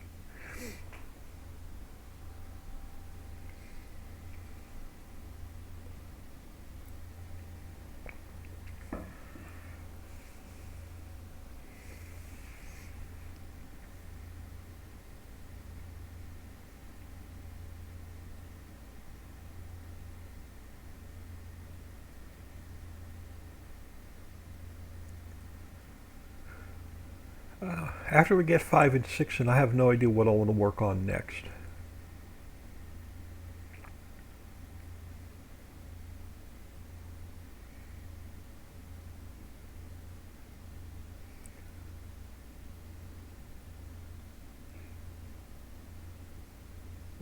After we get 5 and 6, and I have no idea what I want to work on next.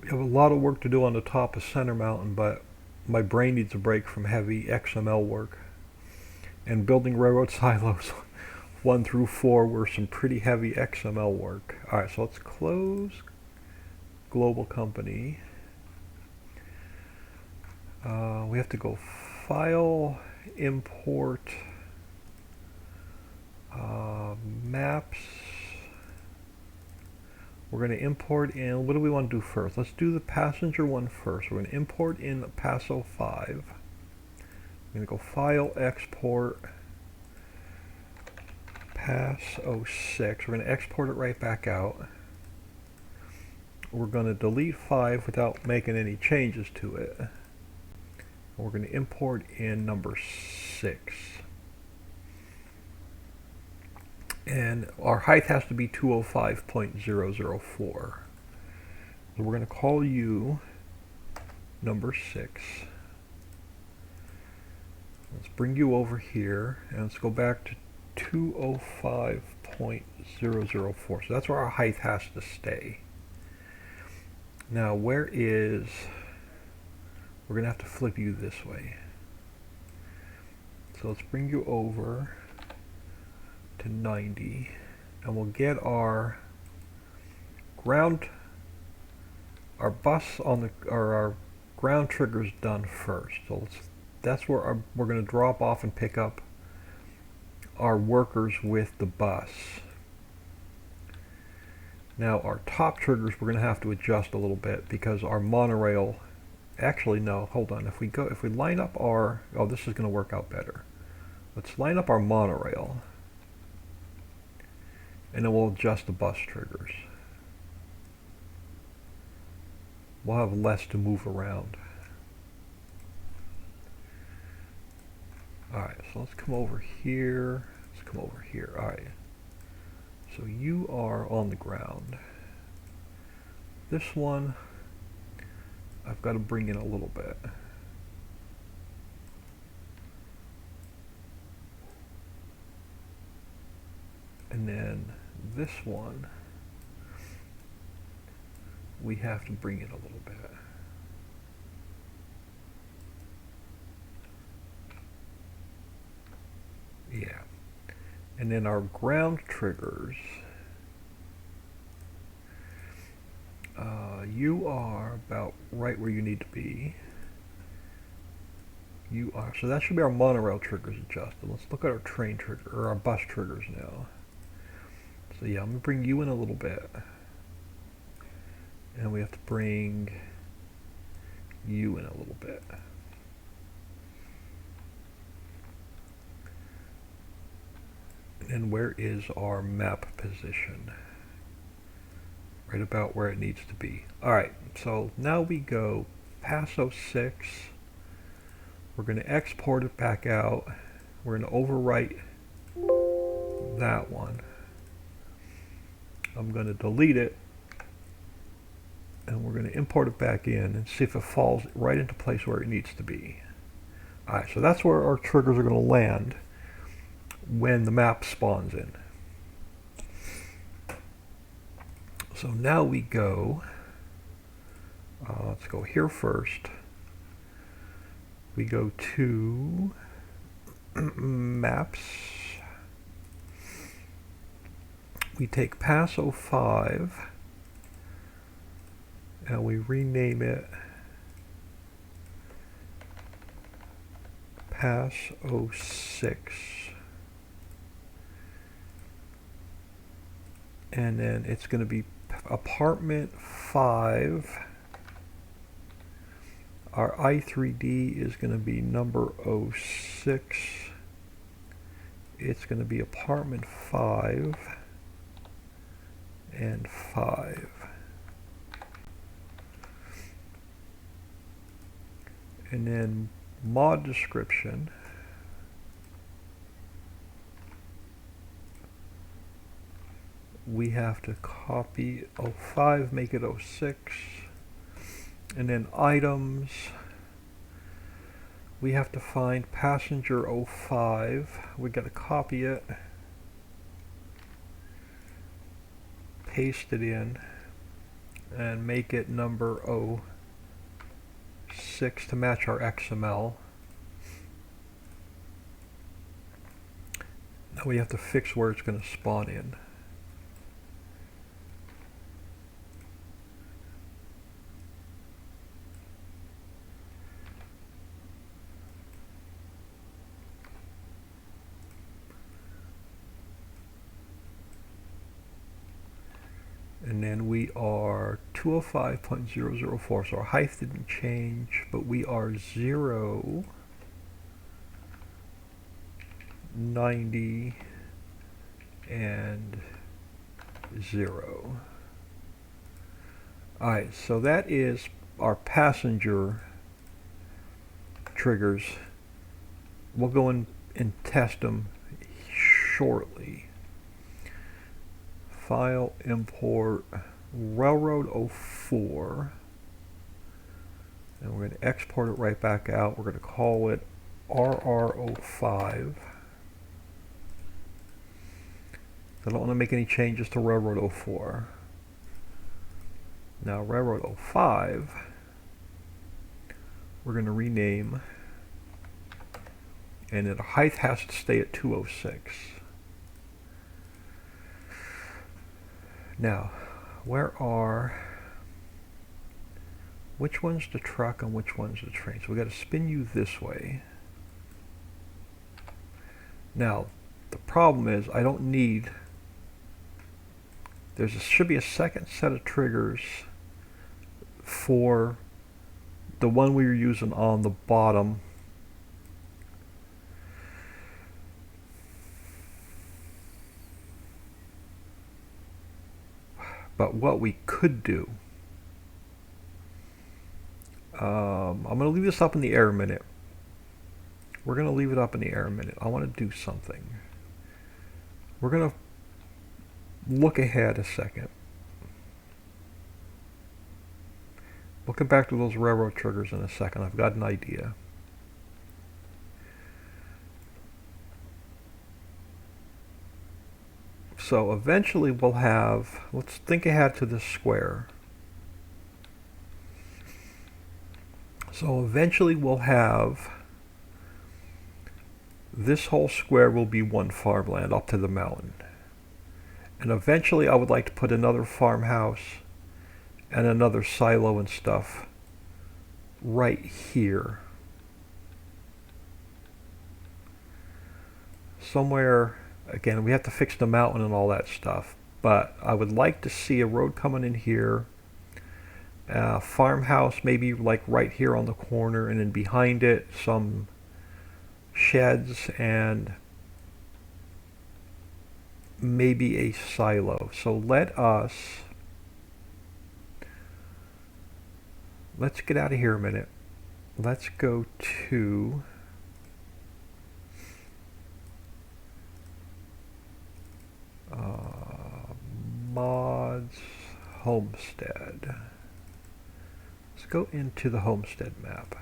We have a lot of work to do on the top of Center Mountain, but my brain needs a break from heavy XML work. And building railroad silos 1 through 4 were some pretty heavy XML work. Alright, so let's close Global Company. We have to go file, import, maps. We're going to import in, what do we want to do first? Let's do the passenger one first. We're going to import in Passo 5. I'm going to go File, Export, Passo 6. We're going to export it right back out. We're going to delete 5 without making any changes to it. We're going to import in number 6. And our height has to be 205.004. So we're going to call you number 6. Let's bring you over here and let's go back to 205.004. So that's where our height has to stay. Now we're going to have to flip you this way. So let's bring you over to 90 and we'll get our bus on our ground triggers done first. So that's where we're going to drop off and pick up our workers with the bus. Now our top triggers we're going to have to adjust a little bit because our monorail, actually no, hold on, if we line up our, oh, this is going to work out better. Let's line up our monorail and then we'll adjust the bus triggers. We'll have less to move around. Alright, so let's come over here. Let's come over here. Alright. So you are on the ground. This one, I've got to bring in a little bit. And then this one, we have to bring in a little bit. Yeah. And then our ground triggers, you are about right where you need to be. You are, so that should be our monorail triggers adjusted. Let's look at our train trigger, or our bus triggers now. So yeah, I'm going to bring you in a little bit. And we have to bring you in a little bit. And where is our map position? Right about where it needs to be. Alright, so now we go Passo 6. We're going to export it back out. We're going to overwrite that one. I'm going to delete it. And we're going to import it back in and see if it falls right into place where it needs to be. Alright, so that's where our triggers are going to land when the map spawns in. So now we go, let's go here first. We go to maps. We take Passo 5 and we rename it Passo 6. And then it's going to be apartment 5. Our I3D is going to be number 06. It's going to be apartment 5 and 5. And then mod description. We have to copy 05, make it 06, and then items, we have to find passenger 05, we got to copy it, paste it in, and make it number 06 to match our XML. Now we have to fix where it's going to spawn in. And then we are 205.004, so our height didn't change, but we are 0, 90, and 0. Alright, so that is our passenger triggers. We'll go in and test them shortly. File, import, Railroad 04. And we're going to export it right back out. We're going to call it RR05. I don't want to make any changes to Railroad 04. Now Railroad 05, we're going to rename, and the height has to stay at 206. Now, which one's the truck and which one's the train? So we got to spin you this way. Now, the problem is I don't need, should be a second set of triggers for the one we were using on the bottom. But what we could do, I'm going to leave this up in the air a minute. We're going to leave it up in the air a minute. I want to do something. We're going to look ahead a second. We'll come back to those railroad triggers in a second. I've got an idea. So eventually we'll have, let's think ahead to this square. So eventually we'll have, this whole square will be one farmland up to the mountain. And eventually I would like to put another farmhouse and another silo and stuff right here. Somewhere, again, we have to fix the mountain and all that stuff, but I would like to see a road coming in here, farmhouse maybe like right here on the corner, and then behind it some sheds and maybe a silo. So let's get out of here a minute. Let's go to mods homestead. Let's go into the homestead map.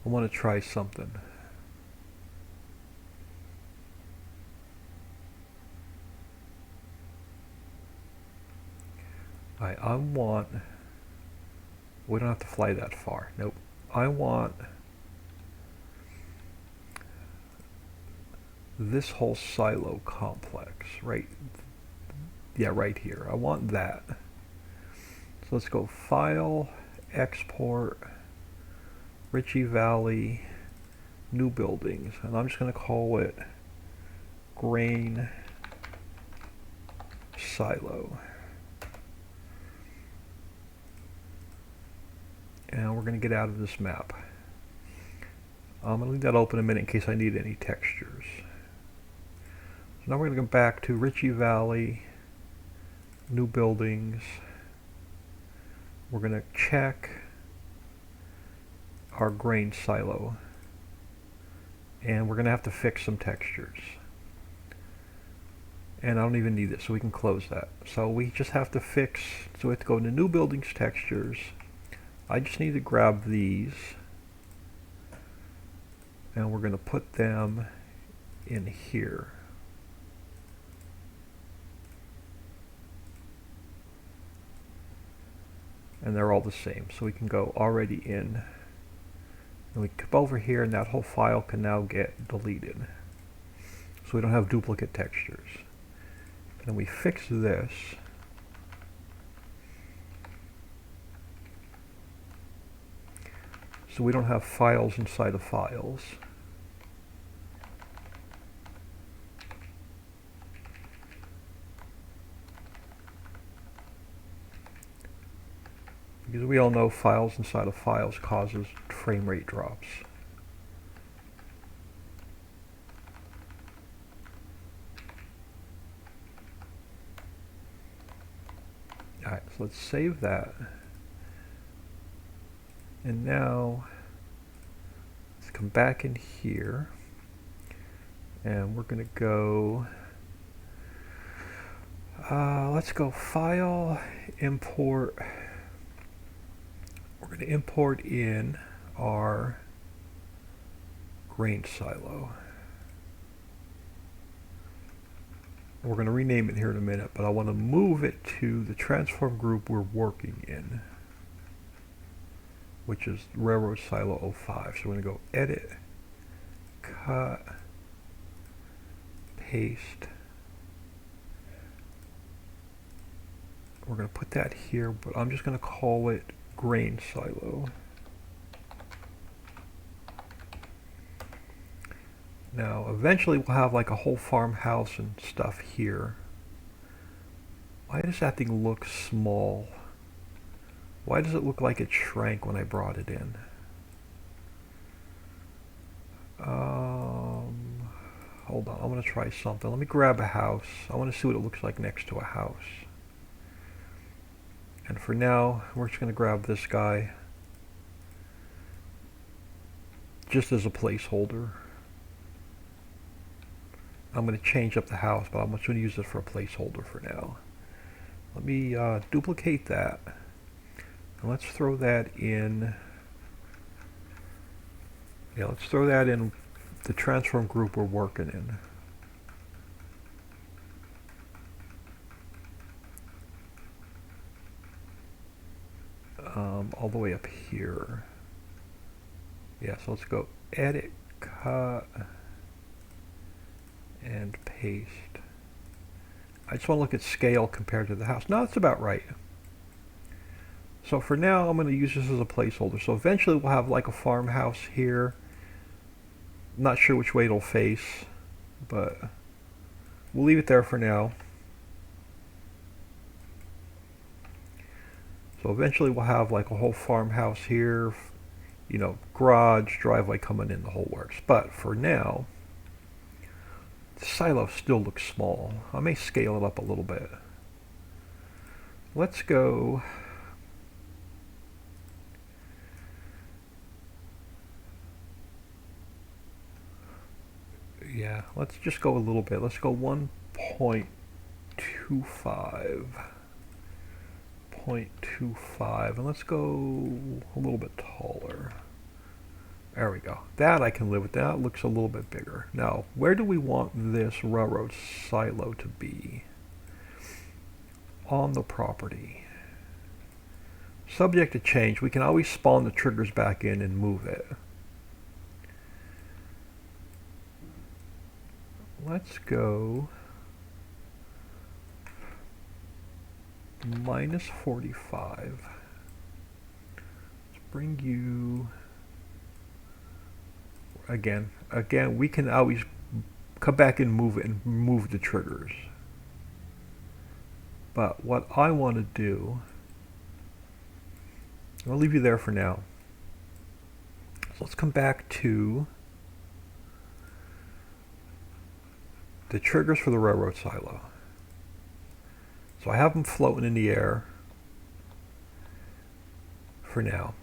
I want to try something. I want, we don't have to fly that far. Nope. I want this whole silo complex, right? Yeah, right here. I want that. So let's go File, Export, Ritchie Valley, New Buildings. And I'm just going to call it Grain Silo. And we're going to get out of this map. I'm going to leave that open a minute in case I need any textures. So now we're going to go back to Ritchie Valley, New Buildings. We're going to check our grain silo. And we're going to have to fix some textures. And I don't even need this, so we can close that. So we just have to fix, so we have to go into New Buildings Textures. I just need to grab these, and we're going to put them in here. And they're all the same, so we can go already in. And we come over here, and that whole file can now get deleted. So we don't have duplicate textures. And we fix this. So we don't have files inside of files. Because we all know files inside of files causes frame rate drops. Alright, so let's save that. And now, let's come back in here. And we're going to go, let's go File, Import. We're going to import in our grain silo. We're going to rename it here in a minute, but I want to move it to the transform group we're working in, which is Railroad Silo 05. So we're going to go Edit, Cut, Paste. We're going to put that here, but I'm just going to call it Grain Silo. Now, eventually we'll have like a whole farmhouse and stuff here. Why does that thing look small? Why does it look like it shrank when I brought it in? Hold on, I'm going to try something. Let me grab a house. I want to see what it looks like next to a house. And for now, we're just going to grab this guy just as a placeholder. I'm going to change up the house, but I'm just going to use it for a placeholder for now. Let me duplicate that. And let's throw that in. Yeah, let's throw that in the transform group we're working in. All the way up here. Yeah, so let's go Edit, Cut, and Paste. I just want to look at scale compared to the house. No, that's about right. So for now, I'm going to use this as a placeholder. So eventually we'll have like a farmhouse here. Not sure which way it'll face, but we'll leave it there for now. So eventually we'll have like a whole farmhouse here, you know, garage, driveway coming in, the whole works. But for now, the silo still looks small. I may scale it up a little bit. Let's go. Yeah, let's just go a little bit. Let's go 1.25. 0.25, and let's go a little bit taller. There we go. That I can live with. That looks a little bit bigger. Now, where do we want this railroad silo to be? On the property. Subject to change. We can always spawn the triggers back in and move it. Let's go minus 45. Let's bring you again. We can always come back and move it and move the triggers. But what I want to do, I'll leave you there for now. So let's come back to the triggers for the railroad silo. So I have them floating in the air for now.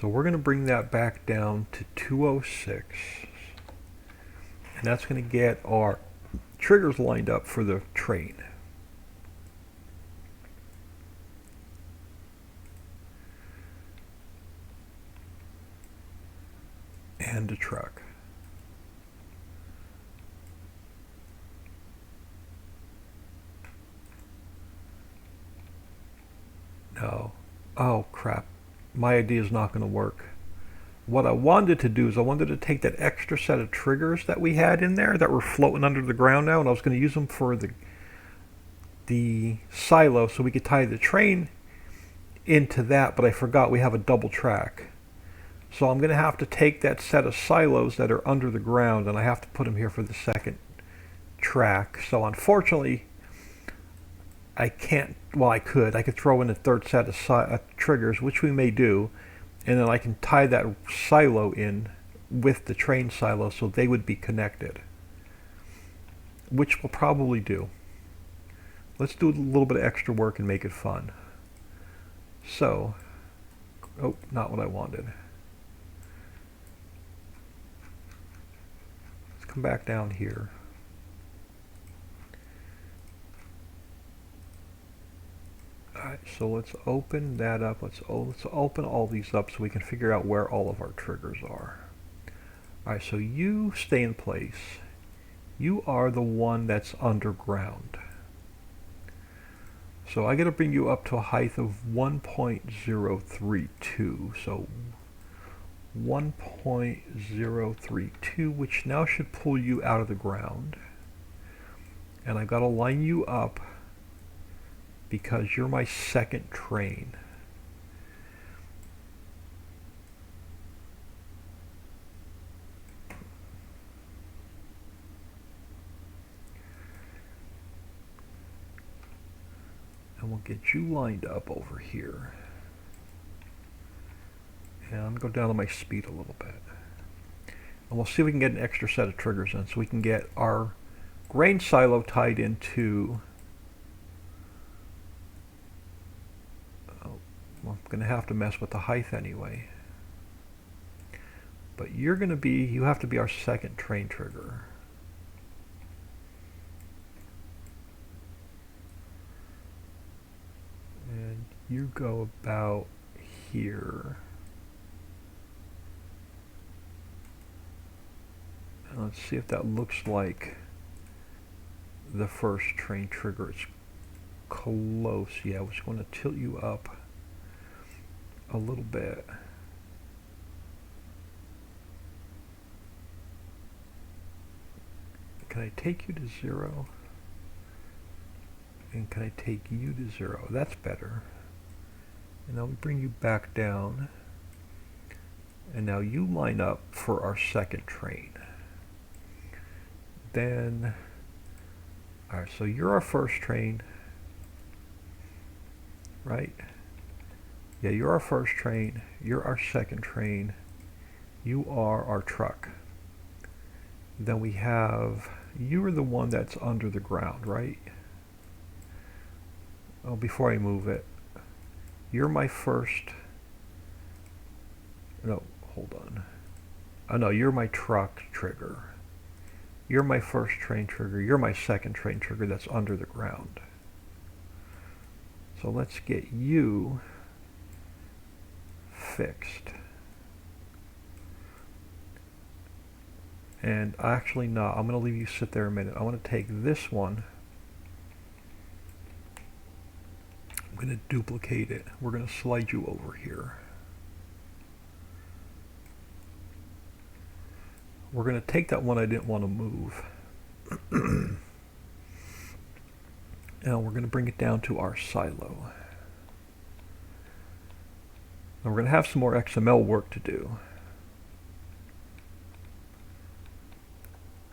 So we're going to bring that back down to 206. And that's going to get our triggers lined up for the train. And the truck. No. Oh crap. My idea is not going to work. What I wanted to do is I wanted to take that extra set of triggers that we had in there that were floating under the ground now, and I was going to use them for the silo so we could tie the train into that, but I forgot we have a double track. So I'm going to have to take that set of silos that are under the ground, and I have to put them here for the second track. So unfortunately, I can't, well, I could throw in a third set of triggers, which we may do, and then I can tie that silo in with the train silo so they would be connected, which we'll probably do. Let's do a little bit of extra work and make it fun. So, oh, not what I wanted. Let's come back down here. Alright, so let's open that up. Let's open all these up so we can figure out where all of our triggers are. Alright, so you stay in place. You are the one that's underground. So I got to bring you up to a height of 1.032. So 1.032, which now should pull you out of the ground. And I've got to line you up because you're my second train. And we'll get you lined up over here. And I'm going to go down to my speed a little bit. And we'll see if we can get an extra set of triggers in so we can get our grain silo tied into... I'm going to have to mess with the height anyway. But you have to be our second train trigger. And you go about here. And let's see if that looks like the first train trigger. It's close. Yeah, I was going to tilt you up a little bit. Can I take you to 0? And can I take you to 0? That's better. And now we bring you back down. And now you line up for our second train. Then, alright, so you're our first train, right? Yeah, you're our first train, you're our second train, you are our truck. Then we have, you are the one that's under the ground, right? Oh, before I move it, you're my first, no, hold on. Oh no, you're my truck trigger. You're my first train trigger, you're my second train trigger that's under the ground. So let's get you fixed. And actually no, I'm going to leave you sit there a minute. I want to take this one. I'm going to duplicate it. We're going to slide you over here. We're going to take that one I didn't want to move. Now we're going to bring it down to our silo. Now we're going to have some more XML work to do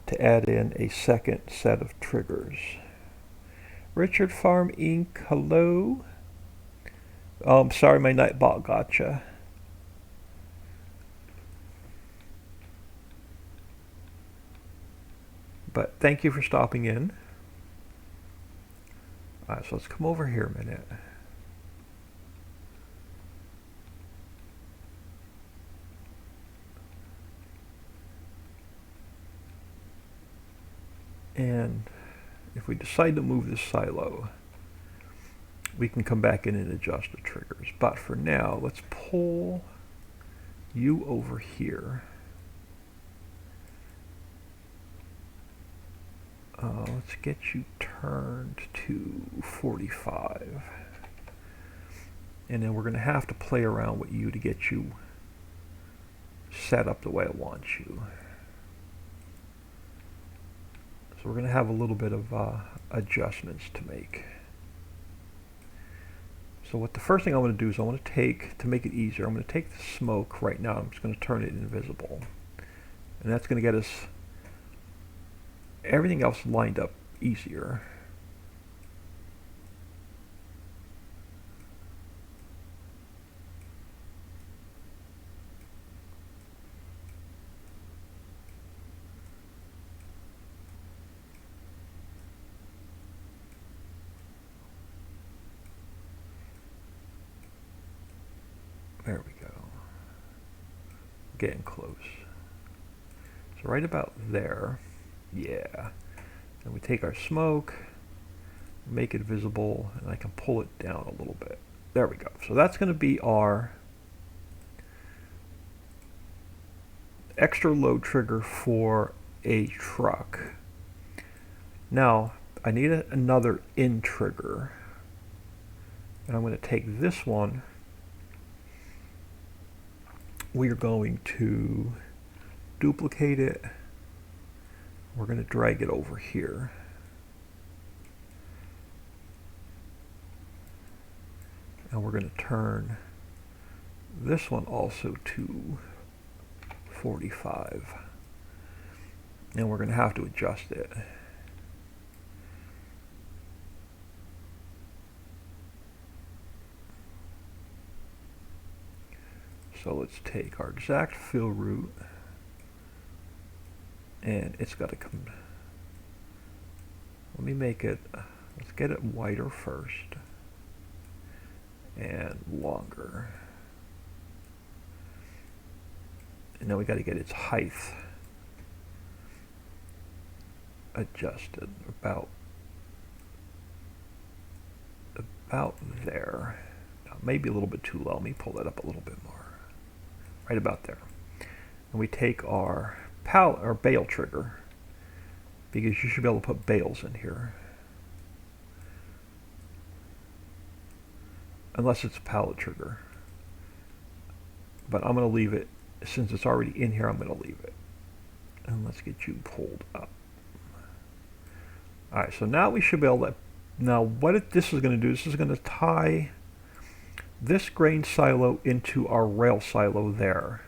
to add in a second set of triggers. Richard Farm Inc. Hello. Oh, I'm sorry my Nightbot gotcha. But thank you for stopping in. Alright, so let's come over here a minute. And if we decide to move this silo, we can come back in and adjust the triggers. But for now, let's pull you over here. Let's get you turned to 45. And then we're going to have to play around with you to get you set up the way I want you. So we're going to have a little bit of adjustments to make. So what the first thing I want to do is I want to take, to make it easier, I'm going to take the smoke right now. I'm just going to turn it invisible. And that's going to get us everything else lined up easier. There we go. Getting close. So right about there. Yeah. And we take our smoke, make it visible, and I can pull it down a little bit. There we go. So that's going to be our extra load trigger for a truck. Now, I need another in trigger. And I'm going to take this one. We are going to duplicate it. We're going to drag it over here. And we're going to turn this one also to 45. And we're going to have to adjust it. So let's take our exact fill route, and it's got to come, let me make it, let's get it wider first, and longer. And now we got to get its height adjusted about there. Now, maybe a little bit too low. Let me pull that up a little bit more. Right about there. And we take our bail trigger, because you should be able to put bails in here. Unless it's a pallet trigger. But I'm going to leave it, since it's already in here, I'm going to leave it. And let's get you pulled up. Alright, so now we should be able to, now what this is going to do, this is going to tie this grain silo into our rail silo there.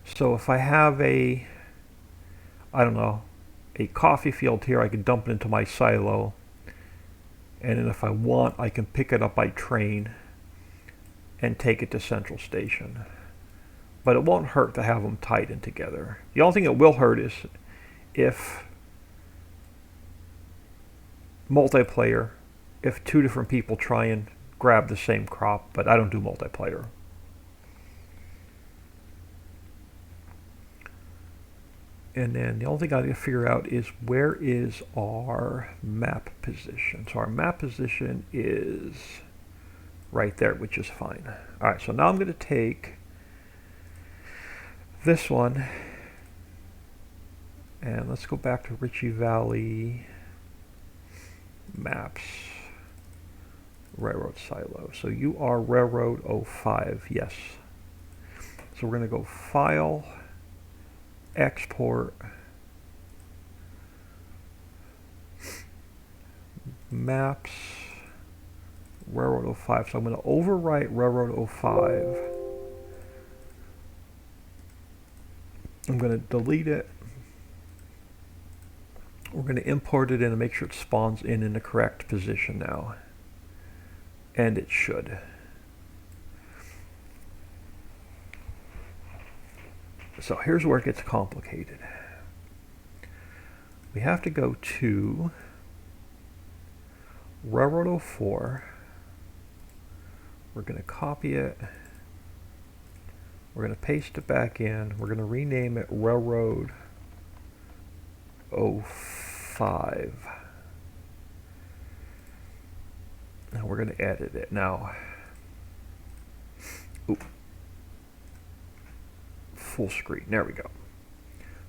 So if I have I don't know, a coffee field here, I can dump it into my silo, and then if I want, I can pick it up by train and take it to Central Station. But it won't hurt to have them tied in together. The only thing that will hurt is if multiplayer, if two different people try and grab the same crop, but I don't do multiplayer. And then the only thing I need to figure out is where is our map position. So our map position is right there, which is fine. All right, so now I'm going to take this one, and let's go back to Ritchie Valley maps. Railroad silo. So you are Railroad 05, yes. So we're going to go File, Export, Maps, Railroad 05. So I'm going to overwrite Railroad 05. I'm going to delete it. We're going to import it in and make sure it spawns in the correct position now. And it should. So here's where it gets complicated. We have to go to Railroad 04. We're going to copy it. We're going to paste it back in. We're going to rename it Railroad 05. Now we're going to edit it. Now, full screen. There we go.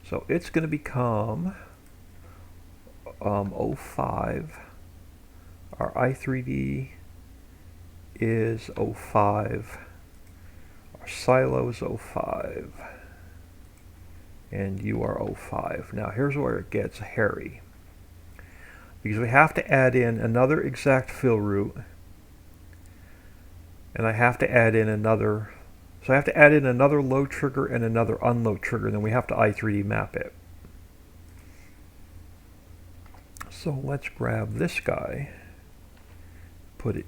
So it's going to become 05. Our I3D is 05. Our silo is 05. And you are 05. Now here's where it gets hairy, because we have to add in another exact fill route And I have to add in another, so I have to add in another load trigger and another unload trigger, and then we have to i3D map it. So let's grab this guy, put it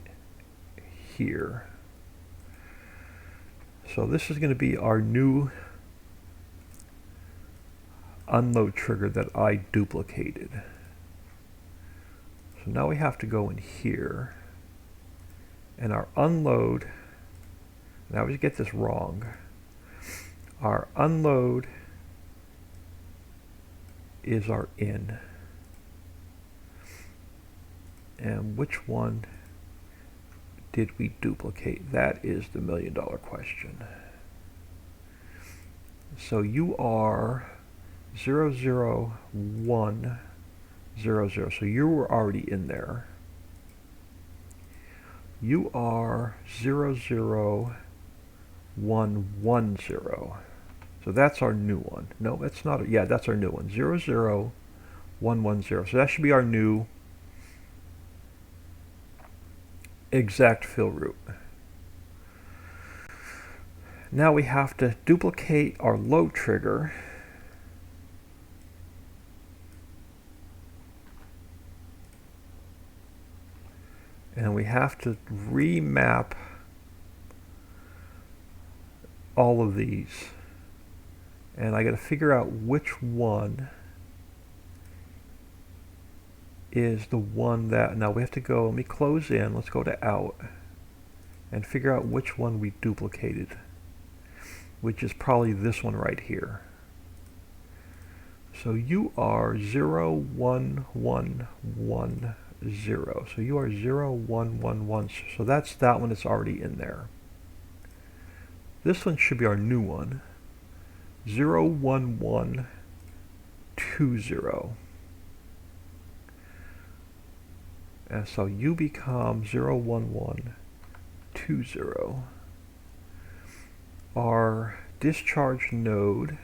here. So this is going to be our new unload trigger that I duplicated. So now we have to go in here, and our unload, and I always get this wrong, our unload is our in. And which one did we duplicate? That is the million-dollar question. So you are 00100. So you were already in there. You are 00110. So that's our new one. No, that's not. Yeah, that's our new one. 00110. So that should be our new exact fill route. Now we have to duplicate our load trigger. And we have to remap all of these. And I got to figure out which one is the one that, now we have to go, let me close in, let's go to out, and figure out which one we duplicated, which is probably this one right here. So you are 01110. So you are 0111. So that's that one that's already in there. This one should be our new one. 01120. And so you become 01120. Our discharge node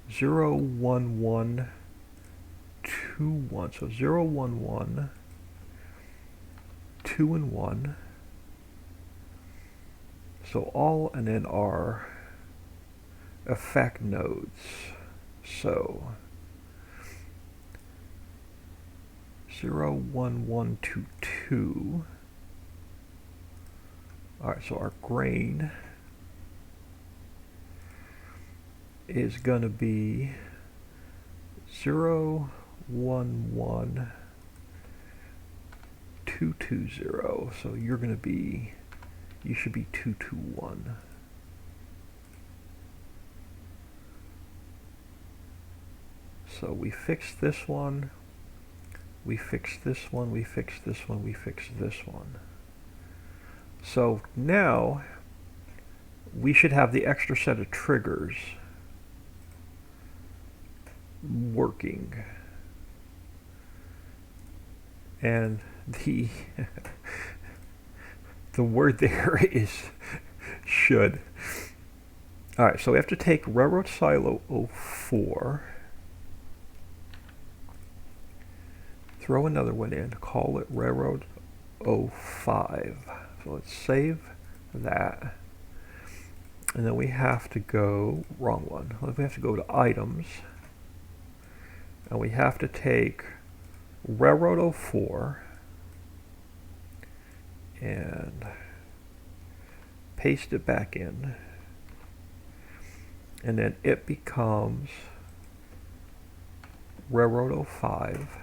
01121. So 011 2 and 1. So all, and then our effect nodes. So 01122. Alright, so our grain is going to be 011220. So you're going to be, you should be 221. So we fixed this one, we fixed this one, we fixed this one, we fixed this one. So now we should have the extra set of triggers working. And the the word there is should. Alright, so we have to take Railroad Silo 04, throw another one in, call it Railroad 05. So let's save that. And then we have to go, wrong one, we have to go to items. And we have to take Railroad 04 and paste it back in. And then it becomes Railroad 05.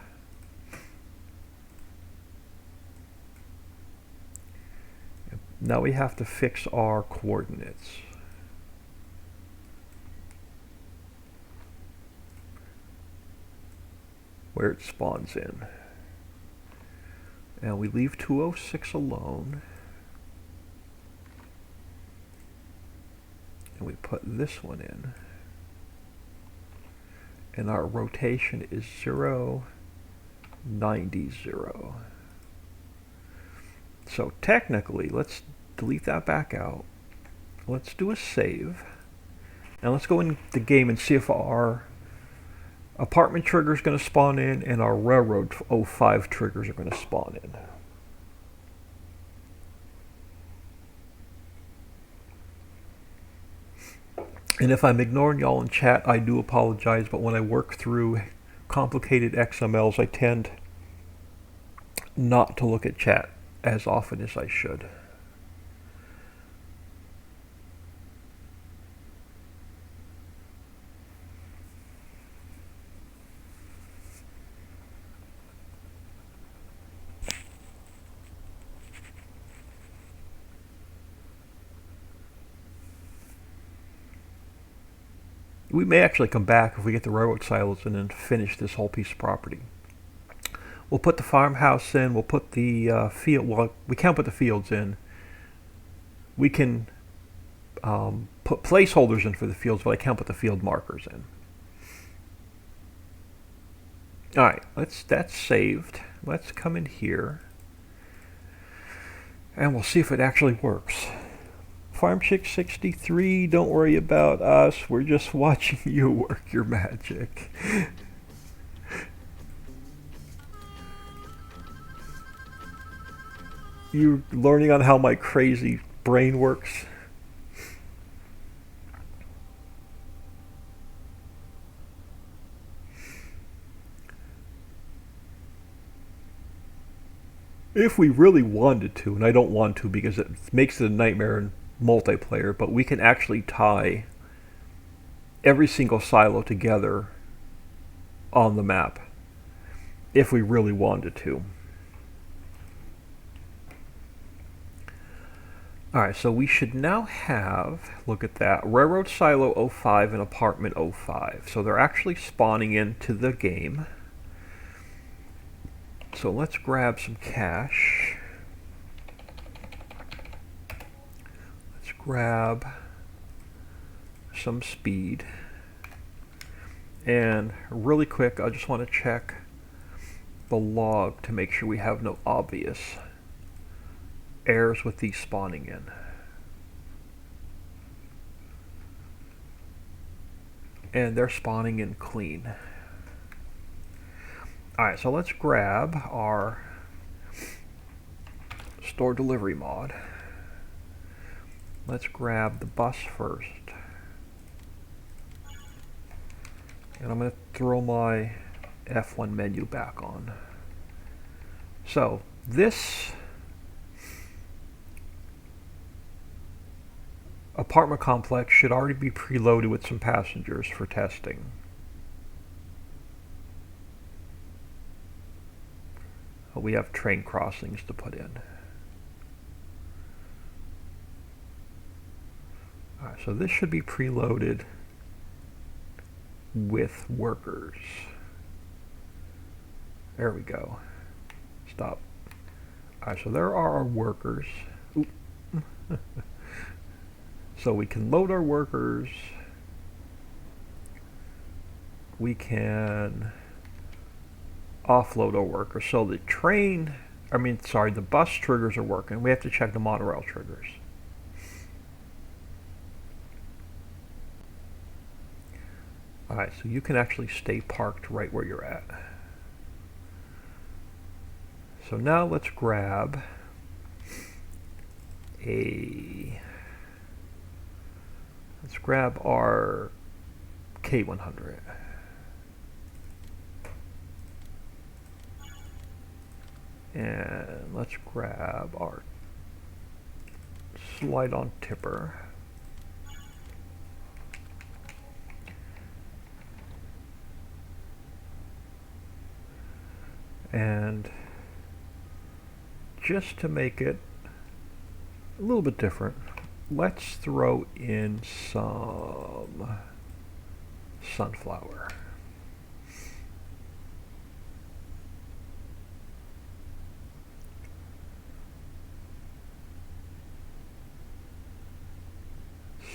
Now we have to fix our coordinates. Where it spawns in. And we leave 206 alone. And we put this one in. And our rotation is 090. So technically, let's delete that back out. Let's do a save. And let's go in the game and see if our apartment trigger is going to spawn in and our Railroad 05 triggers are going to spawn in. And if I'm ignoring y'all in chat, I do apologize, but when I work through complicated XMLs, I tend not to look at chat as often as I should. We may actually come back if we get the railroad silos and then finish this whole piece of property. We'll put the farmhouse in. We'll put the field. Well, we can't put the fields in. We can put placeholders in for the fields, but I can't put the field markers in. All right, that's saved. Let's come in here, and we'll see if it actually works. Farm Chick 63, don't worry about us. We're just watching you work your magic. You're learning on how my crazy brain works. If we really wanted to, and I don't want to because it makes it a nightmare in multiplayer, but we can actually tie every single silo together on the map if we really wanted to. Alright, so we should now have, look at that, Railroad Silo 05 and Apartment 05. So they're actually spawning into the game. So let's grab some cash. Let's grab some speed. And really quick, I just want to check the log to make sure we have no obvious errors with these spawning in. And they're spawning in clean. Alright, so let's grab our store delivery mod. Let's grab the bus first. And I'm going to throw my F1 menu back on. So this apartment complex should already be preloaded with some passengers for testing. We have train crossings to put in. Alright, so this should be preloaded with workers. There we go. Stop. Alright, so there are our workers. So we can load our workers. We can offload our workers. So the the bus triggers are working. We have to check the monorail triggers. Alright, so you can actually stay parked right where you're at. So now let's grab our K100. And let's grab our slide-on tipper. And just to make it a little bit different, let's throw in some sunflower.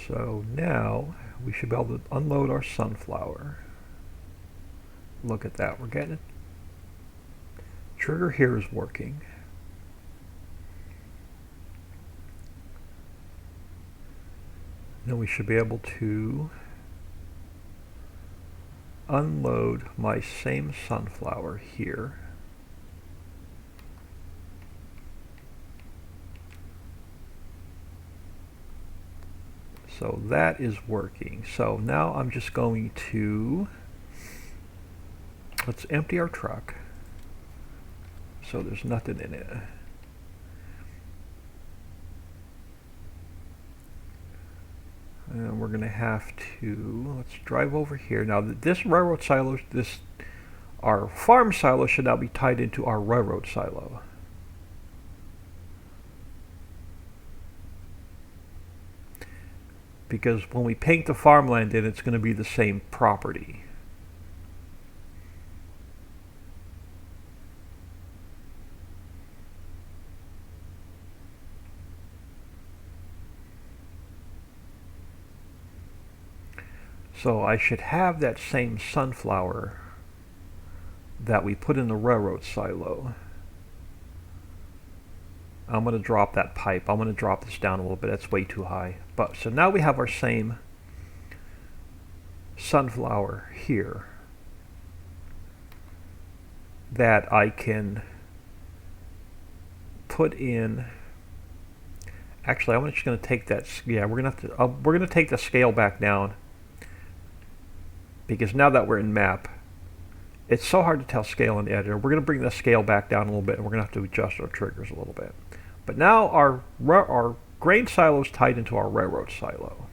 So now we should be able to unload our sunflower. Look at that, we're getting it. Trigger here is working. Then we should be able to unload my same sunflower here. So that is working. So now I'm just going to, let's empty our truck so there's nothing in it. And we're going to have to, let's drive over here. Now this railroad silo, our farm silo should now be tied into our railroad silo. Because when we paint the farmland in, it's going to be the same property. So I should have that same sunflower that we put in the railroad silo. I'm going to drop that pipe. I'm going to drop this down a little bit. That's way too high. But so now we have our same sunflower here that I can put in. Actually, I'm just going to take that. Yeah, we're going to take the scale back down, because now that we're in map, it's so hard to tell scale in the editor. We're going to bring the scale back down a little bit, and we're going to have to adjust our triggers a little bit. But now our grain silo is tied into our railroad silo.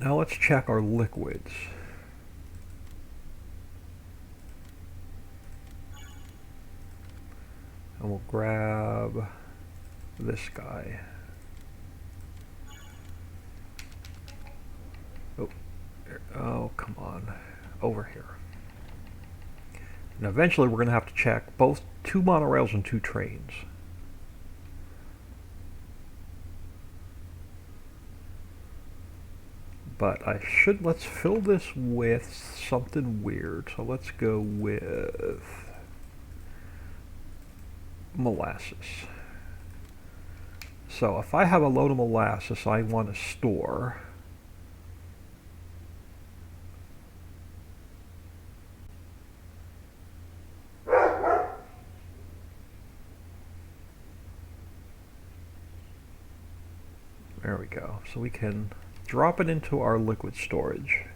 Now let's check our liquids. And we'll grab this guy. Oh, come on. Over here. And eventually we're going to have to check both 2 monorails and 2 trains. But let's fill this with something weird. So let's go with molasses. So if I have a load of molasses I want to store, there we go. So we can drop it into our liquid storage.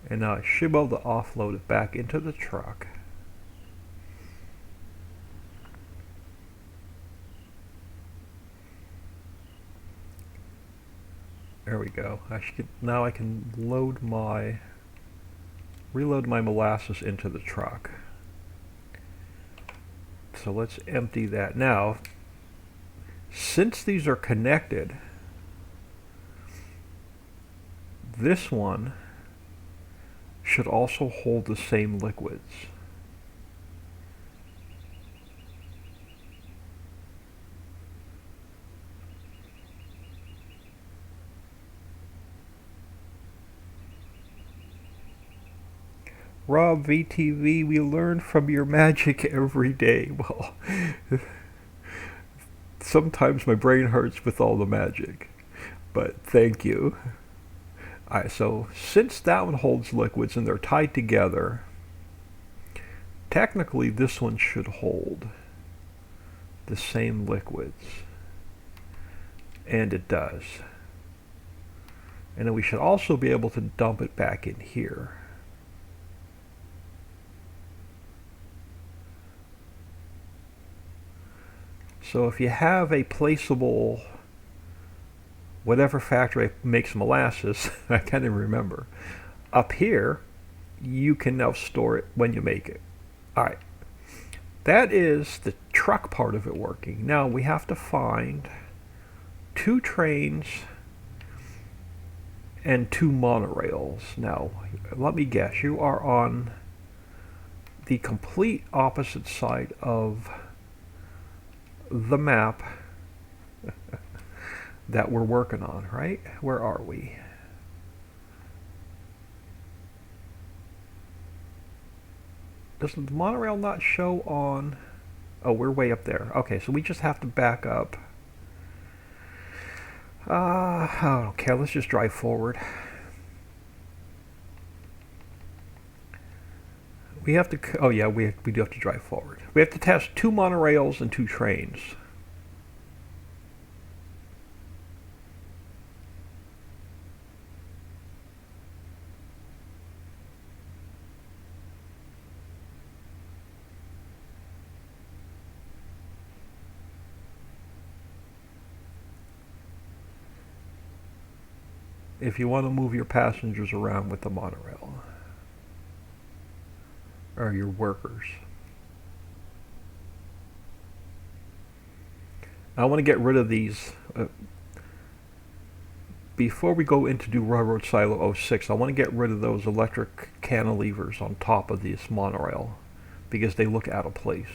And now I should be able to offload it back into the truck. There we go. Now I can reload my molasses into the truck. So let's empty that. Now, since these are connected, this one should also hold the same liquids. Rob VTV, we learn from your magic every day. Well, sometimes my brain hurts with all the magic, but thank you. Alright, so since that one holds liquids and they're tied together, technically this one should hold the same liquids. And it does. And then we should also be able to dump it back in here. So if you have a placeable, whatever factory makes molasses, I can't even remember, up here, you can now store it when you make it. Alright, that is the truck part of it working. Now we have to find 2 trains and 2 monorails. Now, let me guess, you are on the complete opposite side of the map that we're working on, right? Where are we? Does the monorail not show on? Oh, we're way up there. Okay, so we just have to back up. I don't care. Let's just drive forward. We have to. Oh yeah, we do have to drive forward. We have to test 2 monorails and 2 trains. If you want to move your passengers around with the monorail, or your workers. I want to get rid of these. Before we go into do Railroad Silo '06, I want to get rid of those electric cantilevers on top of this monorail because they look out of place.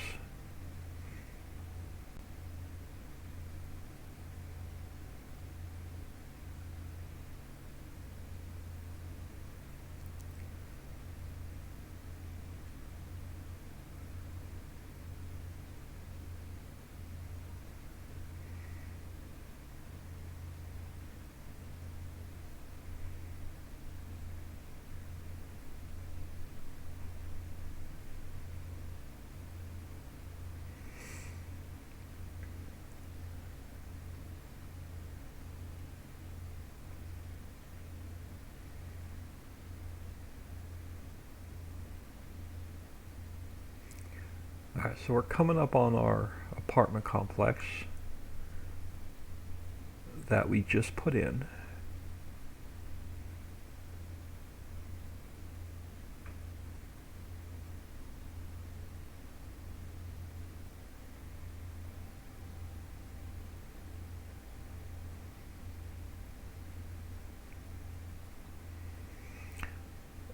Alright, so we're coming up on our apartment complex that we just put in.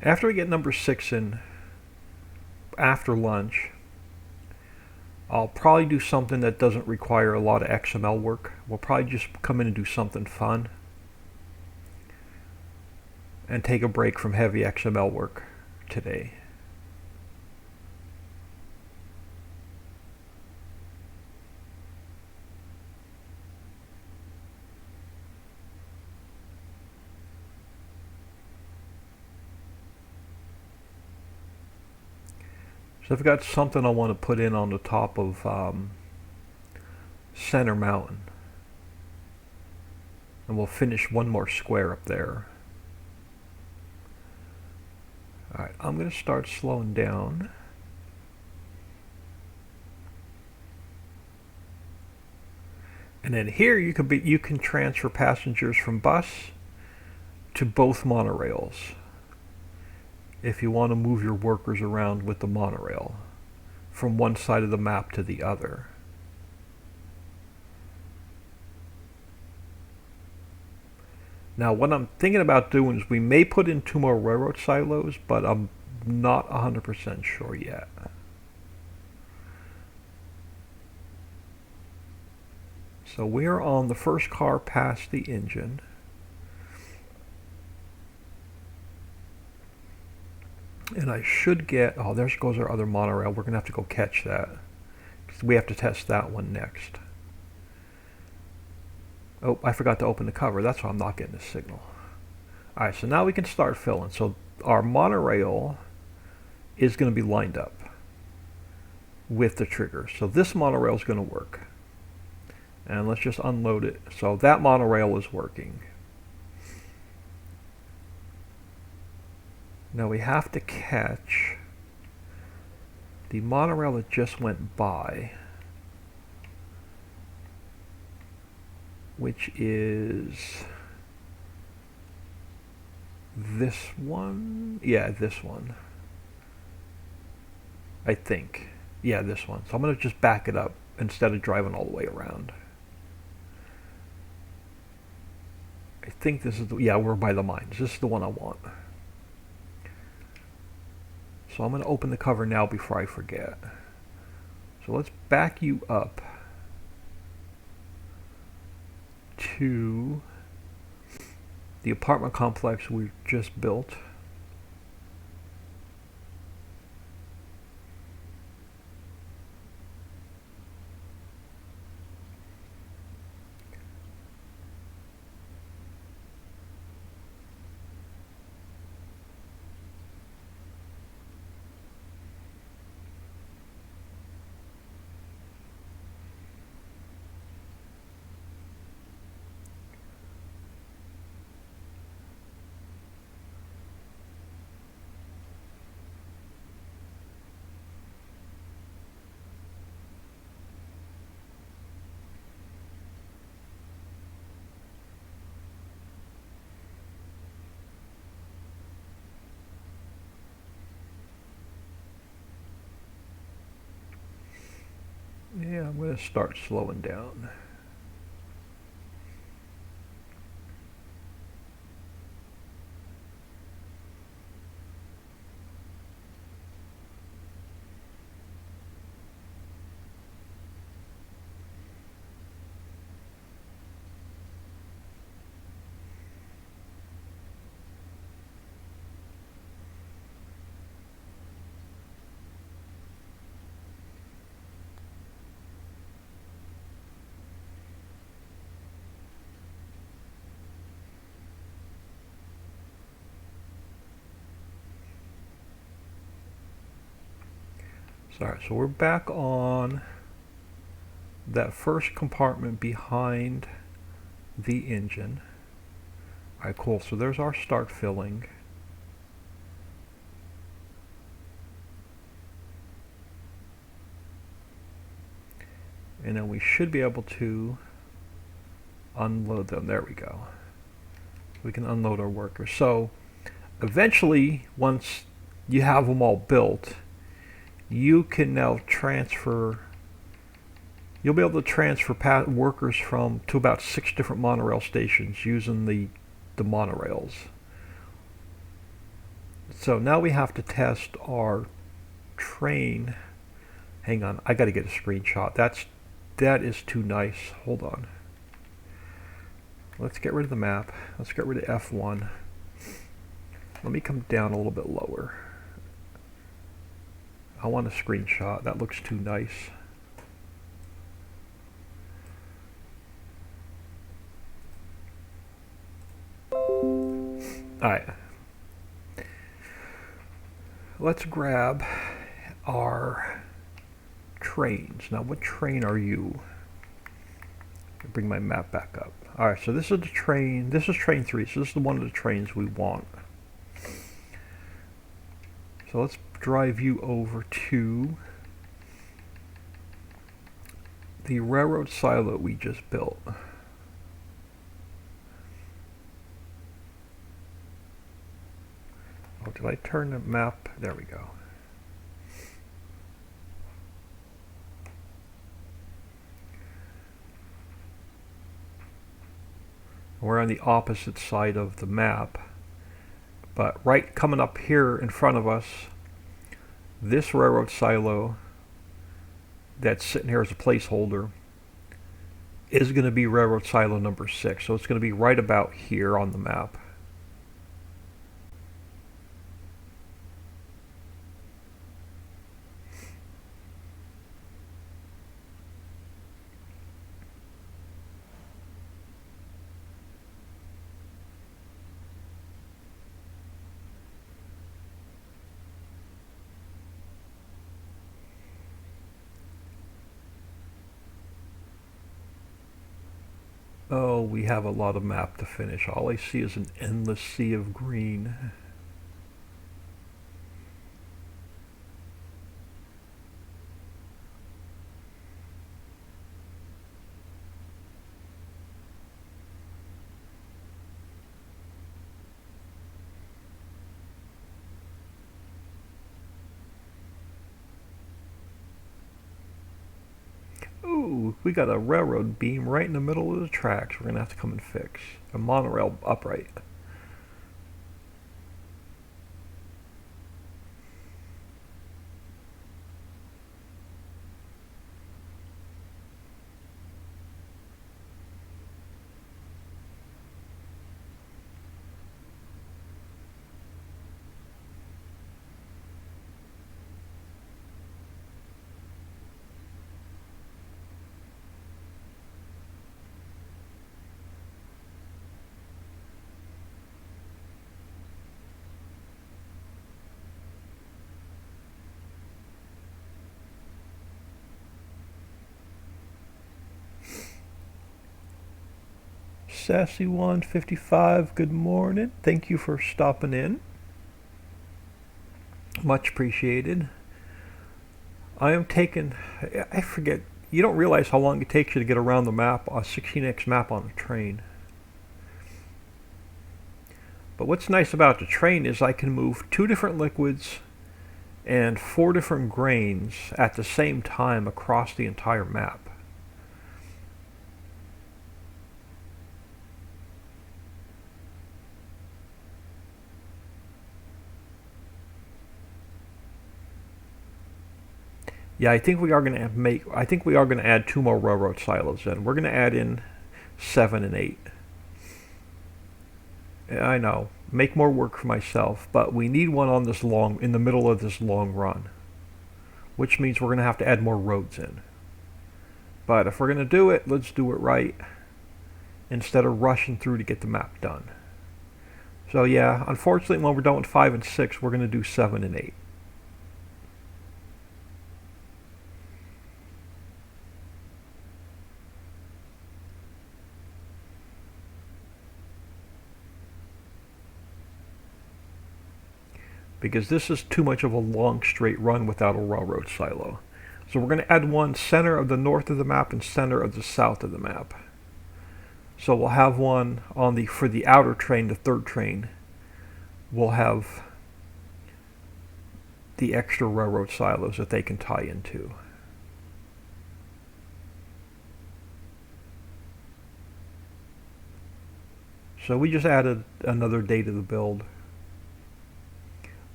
After we get number 6 in, after lunch, I'll probably do something that doesn't require a lot of XML work. We'll probably just come in and do something fun and take a break from heavy XML work today. So I've got something I want to put in on the top of Center Mountain. And we'll finish one more square up there. Alright, I'm going to start slowing down. And then here you can transfer passengers from bus to both monorails if you want to move your workers around with the monorail from one side of the map to the other. Now what I'm thinking about doing is we may put in 2 more railroad silos, but I'm not 100% sure yet. So we're on the first car past the engine. And I should get, oh, there goes our other monorail. We're going to have to go catch that, because we have to test that one next. Oh, I forgot to open the cover. That's why I'm not getting the signal. Alright, so now we can start filling. So our monorail is going to be lined up with the trigger. So this monorail is going to work. And let's just unload it. So that monorail is working. Now we have to catch the monorail that just went by, which is this one. Yeah, this one. I think. Yeah, this one. So I'm going to just back it up instead of driving all the way around. I think this is the, yeah, we're by the mines. This is the one I want. So I'm going to open the cover now before I forget. So let's back you up to the apartment complex we just built. Yeah, I'm going to start slowing down. Alright, so we're back on that first compartment behind the engine. Alright, cool. So there's our start filling. And then we should be able to unload them. There we go. We can unload our workers. So eventually, once you have them all built, you can now transfer, you'll be able to transfer workers to about 6 different monorail stations using the monorails. So now we have to test our train. Hang on, I gotta get a screenshot. That is too nice. Hold on. Let's get rid of the map. Let's get rid of F1. Let me come down a little bit lower. I want a screenshot. That looks too nice. Alright. Let's grab our trains. Now, what train are you? Bring my map back up. Alright, so this is the train. This is train 3. So this is one of the trains we want. So let's drive you over to the railroad silo we just built. Oh, did I turn the map? There we go. We're on the opposite side of the map. But right coming up here in front of us, this railroad silo that's sitting here as a placeholder is going to be railroad silo number 6. So it's going to be right about here on the map. Oh, we have a lot of map to finish. All I see is an endless sea of green. Ooh, we got a railroad beam right in the middle of the tracks we're going to have to come and fix. A monorail upright. Sassy 155, good morning. Thank you for stopping in. Much appreciated. I am taking, I forget, you don't realize how long it takes you to get around the map, a 16x map on a train. But what's nice about the train is I can move 2 different liquids and 4 different grains at the same time across the entire map. Yeah, I think we are going to add 2 more railroad silos in. We're going to add in 7 and 8. I know, make more work for myself, but we need one on this in the middle of this long run, which means we're going to have to add more roads in. But if we're going to do it, let's do it right instead of rushing through to get the map done. So yeah, unfortunately, when we're done with 5 and 6, we're going to do 7 and 8. Because this is too much of a long straight run without a railroad silo. So we're going to add one center of the north of the map and center of the south of the map. So we'll have one on for the outer train, the third train. We'll have the extra railroad silos that they can tie into. So we just added another day to the build,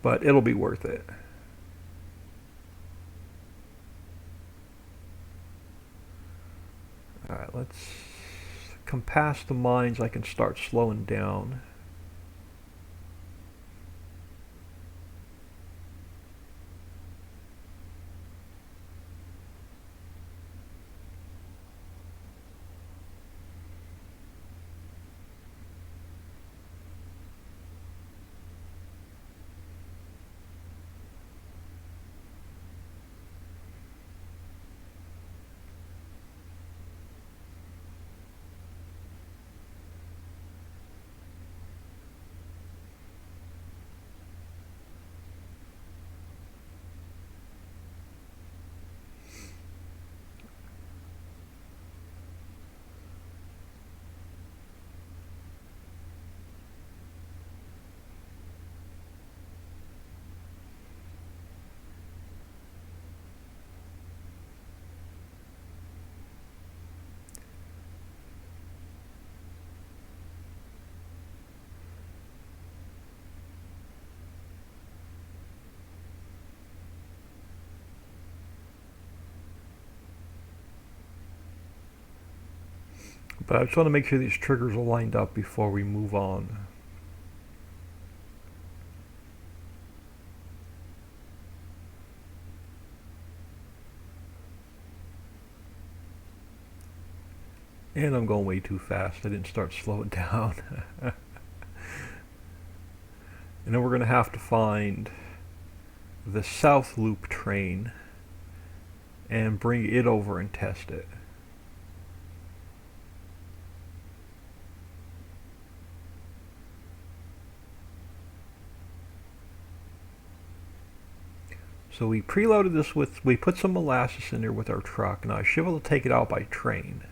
but it'll be worth it. Alright, let's compass the mines. I can start slowing down. But I just want to make sure these triggers are lined up before we move on. And I'm going way too fast. I didn't start slowing down. And then we're going to have to find the South Loop train and bring it over and test it. So we preloaded this we put some molasses in there with our truck. Now I should be able to take it out by train.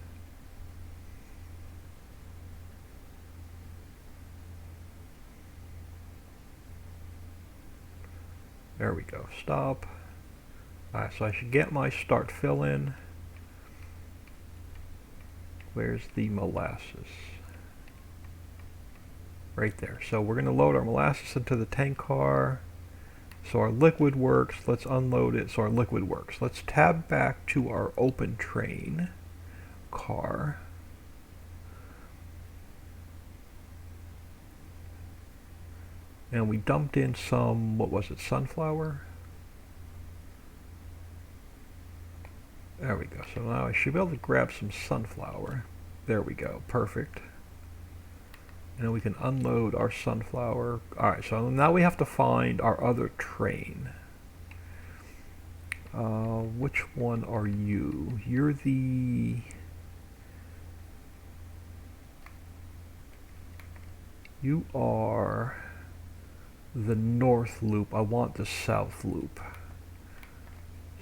There we go, stop. Alright, so I should get my start fill in. Where's the molasses? Right there. So we're going to load our molasses into the tank car. So our liquid works. Let's unload it so our liquid works. Let's tab back to our open train car. And we dumped in some, what was it, sunflower? There we go. So now I should be able to grab some sunflower. There we go. Perfect. And then we can unload our sunflower. Alright, so now we have to find our other train. Which one are you? You're the... You are the north loop. I want the south loop.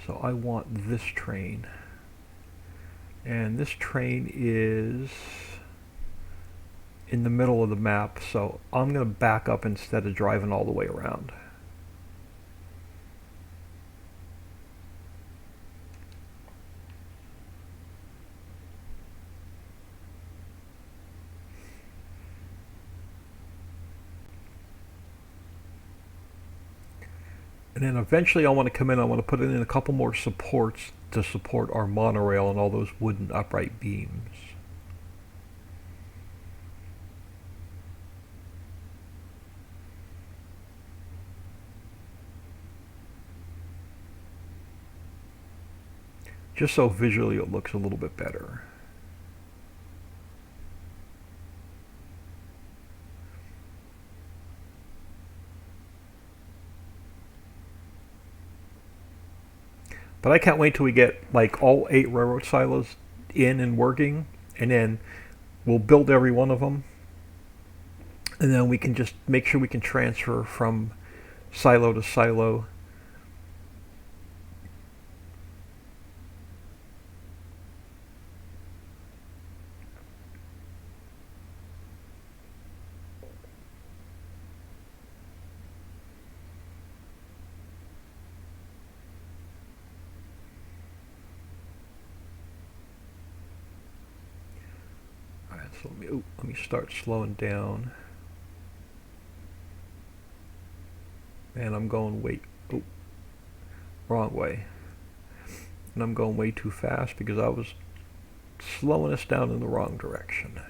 So I want this train. And this train is in the middle of the map, so I'm going to back up instead of driving all the way around. And then eventually I want to come in, I want to put in a couple more supports to support our monorail and all those wooden upright beams. Just so visually it looks a little bit better. But I can't wait till we get like all 8 railroad silos in and working, and then we'll build every one of them, and then we can just make sure we can transfer from silo to silo. So let me start slowing down. And I'm going wrong way. And I'm going way too fast because I was slowing us down in the wrong direction.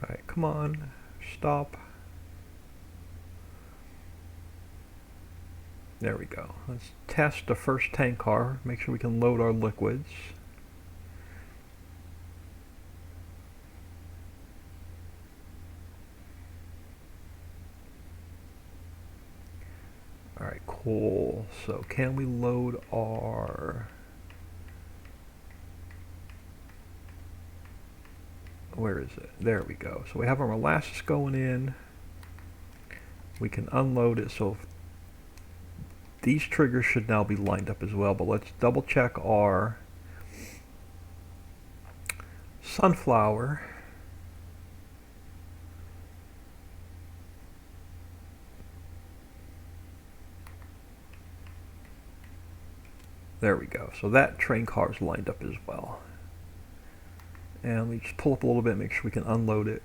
Alright, come on. Stop. There we go. Let's test the first tank car. Make sure we can load our liquids. Alright, cool. So can we load our... Where is it? There we go. So we have our molasses going in. We can unload it. So these triggers should now be lined up as well. But let's double check our sunflower. There we go. So that train car is lined up as well. And let me just pull up a little bit, make sure we can unload it.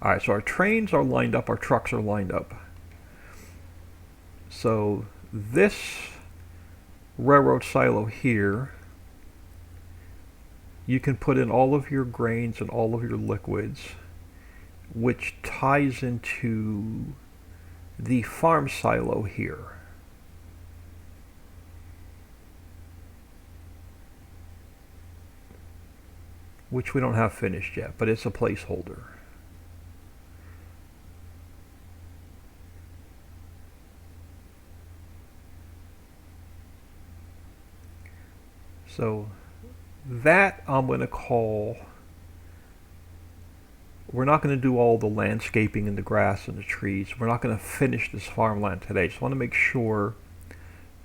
Alright, so our trains are lined up, our trucks are lined up. So this railroad silo here, you can put in all of your grains and all of your liquids, which ties into the farm silo here. Which we don't have finished yet, but it's a placeholder. So that I'm going to call, we're not going to do all the landscaping and the grass and the trees. We're not going to finish this farmland today. Just want to make sure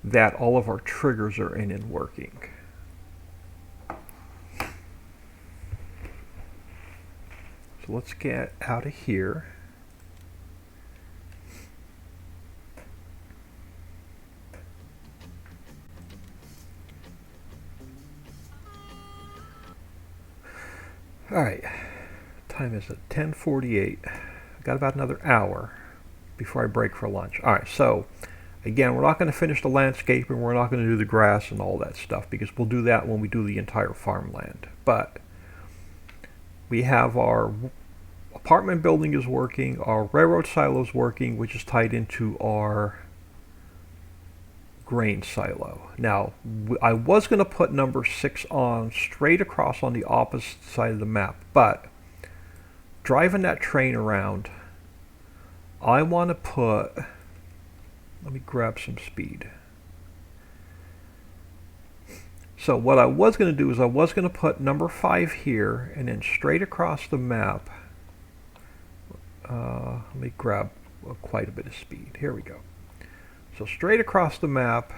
that all of our triggers are in and working. So let's get out of here. All right, time is at 10:48. Got about another hour before I break for lunch. All right, so again, we're not going to finish the landscaping. We're not going to do the grass and all that stuff because we'll do that when we do the entire farmland. But we have our apartment building is working, our railroad silo is working, which is tied into our grain silo. Now, I was going to put number 6 on straight across on the opposite side of the map, but driving that train around, I want to put, let me grab some speed. So what I was going to do is I was going to put number 5 here and then straight across the map. Let me grab quite a bit of speed. Here we go. So straight across the map.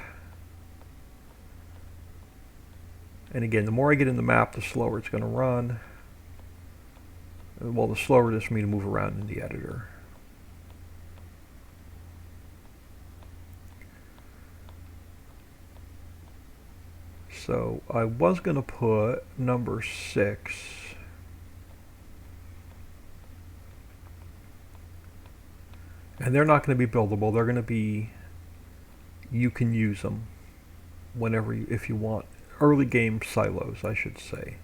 And again, the more I get in the map, the slower it's going to run. Well, the slower it is for me to move around in the editor. So I was going to put number 6. And they're not going to be buildable. They're going to be, you can use them whenever you, if you want. Early game silos, I should say.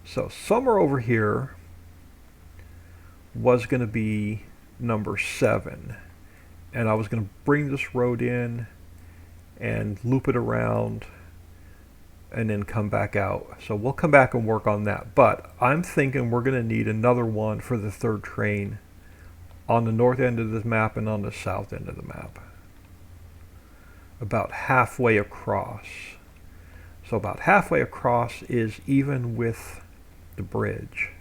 So somewhere over here was going to be number 7. And I was going to bring this road in and loop it around and then come back out. So we'll come back and work on that. But I'm thinking we're going to need another one for the third train on the north end of the map and on the south end of the map. About halfway across. So about halfway across is even with the bridge.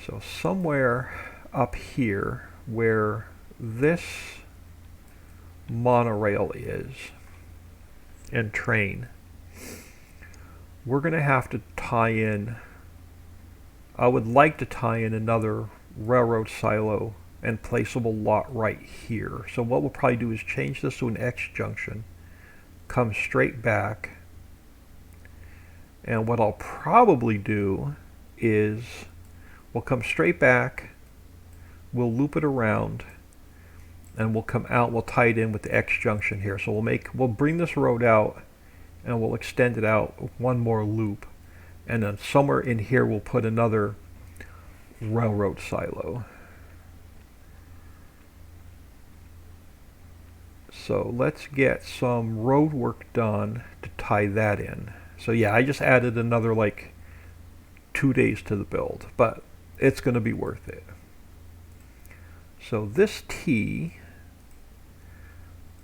So somewhere up here where this monorail is and train, we're going to have to tie in, I would like to tie in another railroad silo and placeable lot right here. So what we'll probably do is change this to an X junction, come straight back, and what I'll probably do is we'll come straight back, we'll loop it around, and we'll come out, we'll tie it in with the X junction here. So we'll bring this road out and we'll extend it out one more loop, and then somewhere in here we'll put another railroad silo. So let's get some road work done to tie that in. So yeah, I just added another like 2 days to the build, but it's going to be worth it. So this T,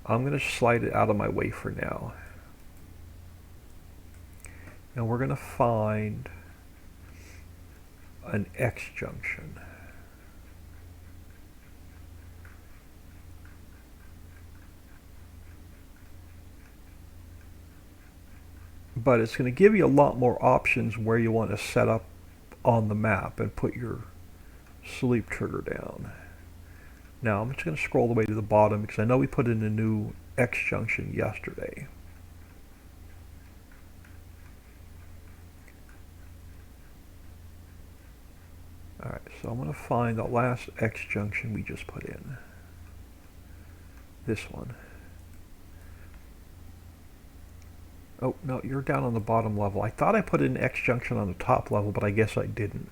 I'm going to slide it out of my way for now. And we're going to find an X junction. But it's going to give you a lot more options where you want to set up on the map and put your sleep trigger down. Now I'm just going to scroll the way to the bottom because I know we put in a new X junction yesterday. Alright, so I'm going to find the last X junction we just put in. This one. Oh, no, you're down on the bottom level. I thought I put an X junction on the top level, but I guess I didn't.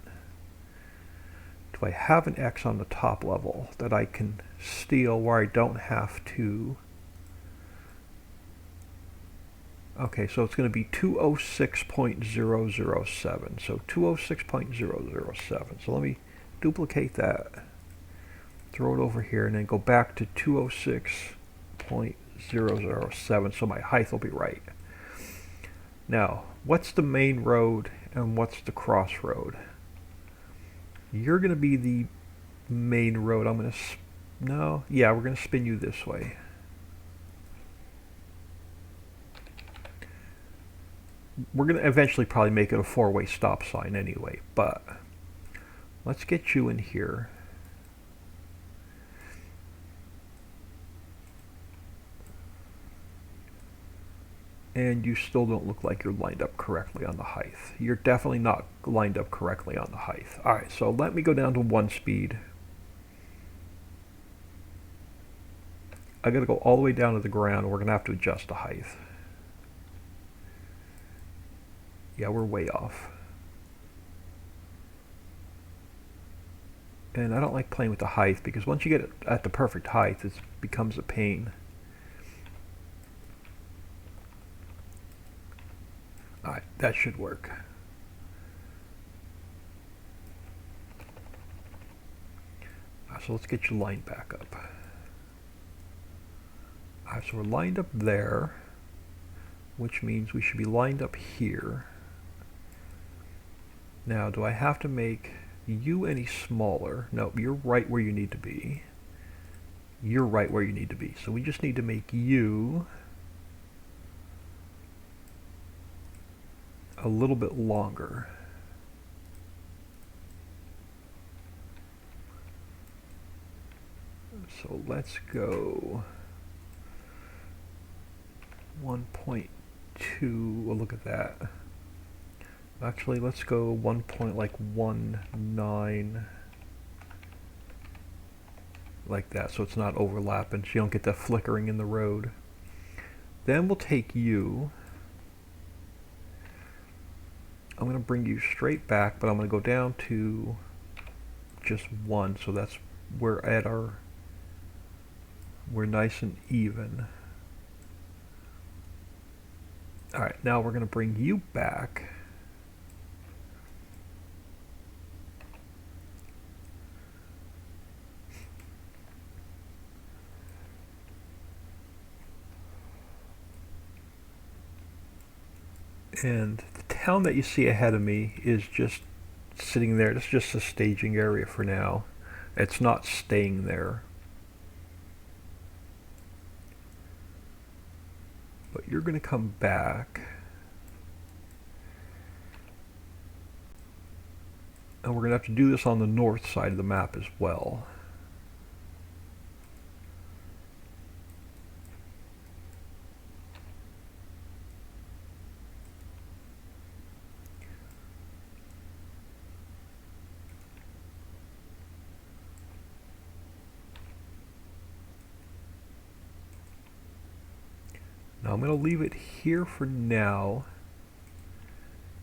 Do I have an X on the top level that I can steal where I don't have to? Okay, so it's going to be 206.007. So 206.007. So let me duplicate that. Throw it over here and then go back to 206.007 so my height will be right. Now, what's the main road and what's the crossroad? You're going to be the main road. I'm going to, no, yeah, we're going to spin you this way. We're going to eventually probably make it a 4-way stop sign anyway, but let's get you in here. And you still don't look like you're lined up correctly on the height. You're definitely not lined up correctly on the height. Alright, so let me go down to 1 speed. I gotta go all the way down to the ground, and we're gonna have to adjust the height. Yeah, we're way off. And I don't like playing with the height because once you get it at the perfect height, it becomes a pain. Alright, that should work. So let's get you lined back up. Alright, so we're lined up there, which means we should be lined up here. Now, do I have to make you any smaller? No, you're right where you need to be. You're right where you need to be. So we just need to make you a little bit longer. So let's go 1.2, well, look at that. Actually, let's go 1.19 like that, so it's not overlapping, so you don't get that flickering in the road. Then we'll take you. I'm going to bring you straight back, but I'm going to go down to just 1, so that's we're nice and even. Alright, now we're going to bring you back. And the town that you see ahead of me is just sitting there. It's just a staging area for now. It's not staying there. But you're going to come back. And we're going to have to do this on the north side of the map as well. Now I'm going to leave it here for now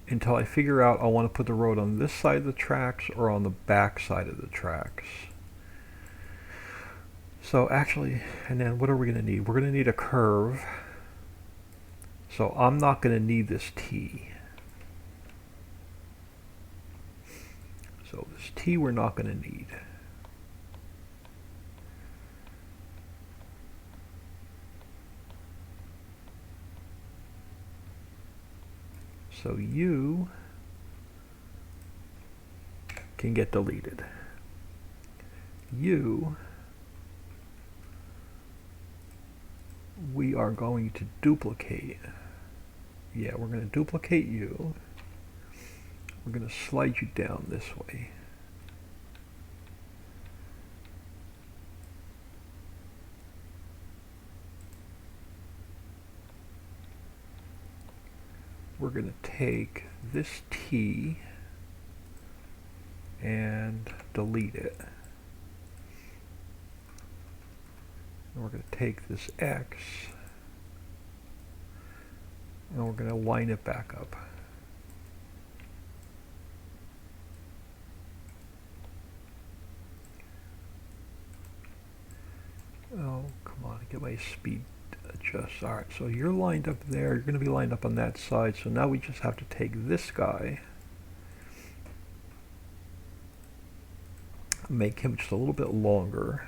until I figure out I want to put the road on this side of the tracks or on the back side of the tracks. So actually, and then what are we going to need? We're going to need a curve. So I'm not going to need this T. So this T we're not going to need. So you can get deleted. You, we are going to duplicate. Yeah, we're going to duplicate you. We're going to slide you down this way. We're going to take this T and delete it. And we're going to take this X and we're going to line it back up. Oh, come on, get my speed adjust. Alright, so you're lined up there, you're going to be lined up on that side, so now we just have to take this guy, make him just a little bit longer.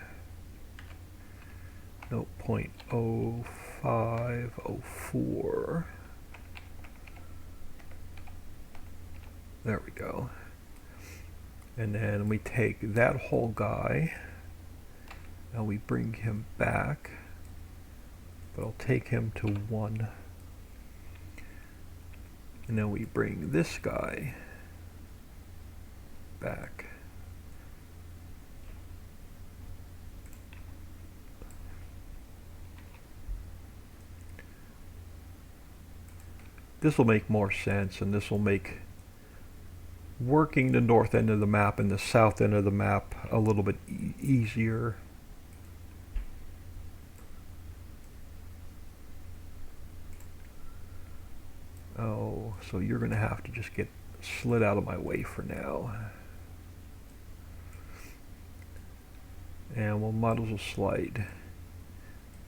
No, 0.0504. There we go. And then we take that whole guy and we bring him back, but I'll take him to 1. And then we bring this guy back. This will make more sense, and this will make working the north end of the map and the south end of the map a little bit easier. Oh, so you're going to have to just get slid out of my way for now. And we'll might as well slide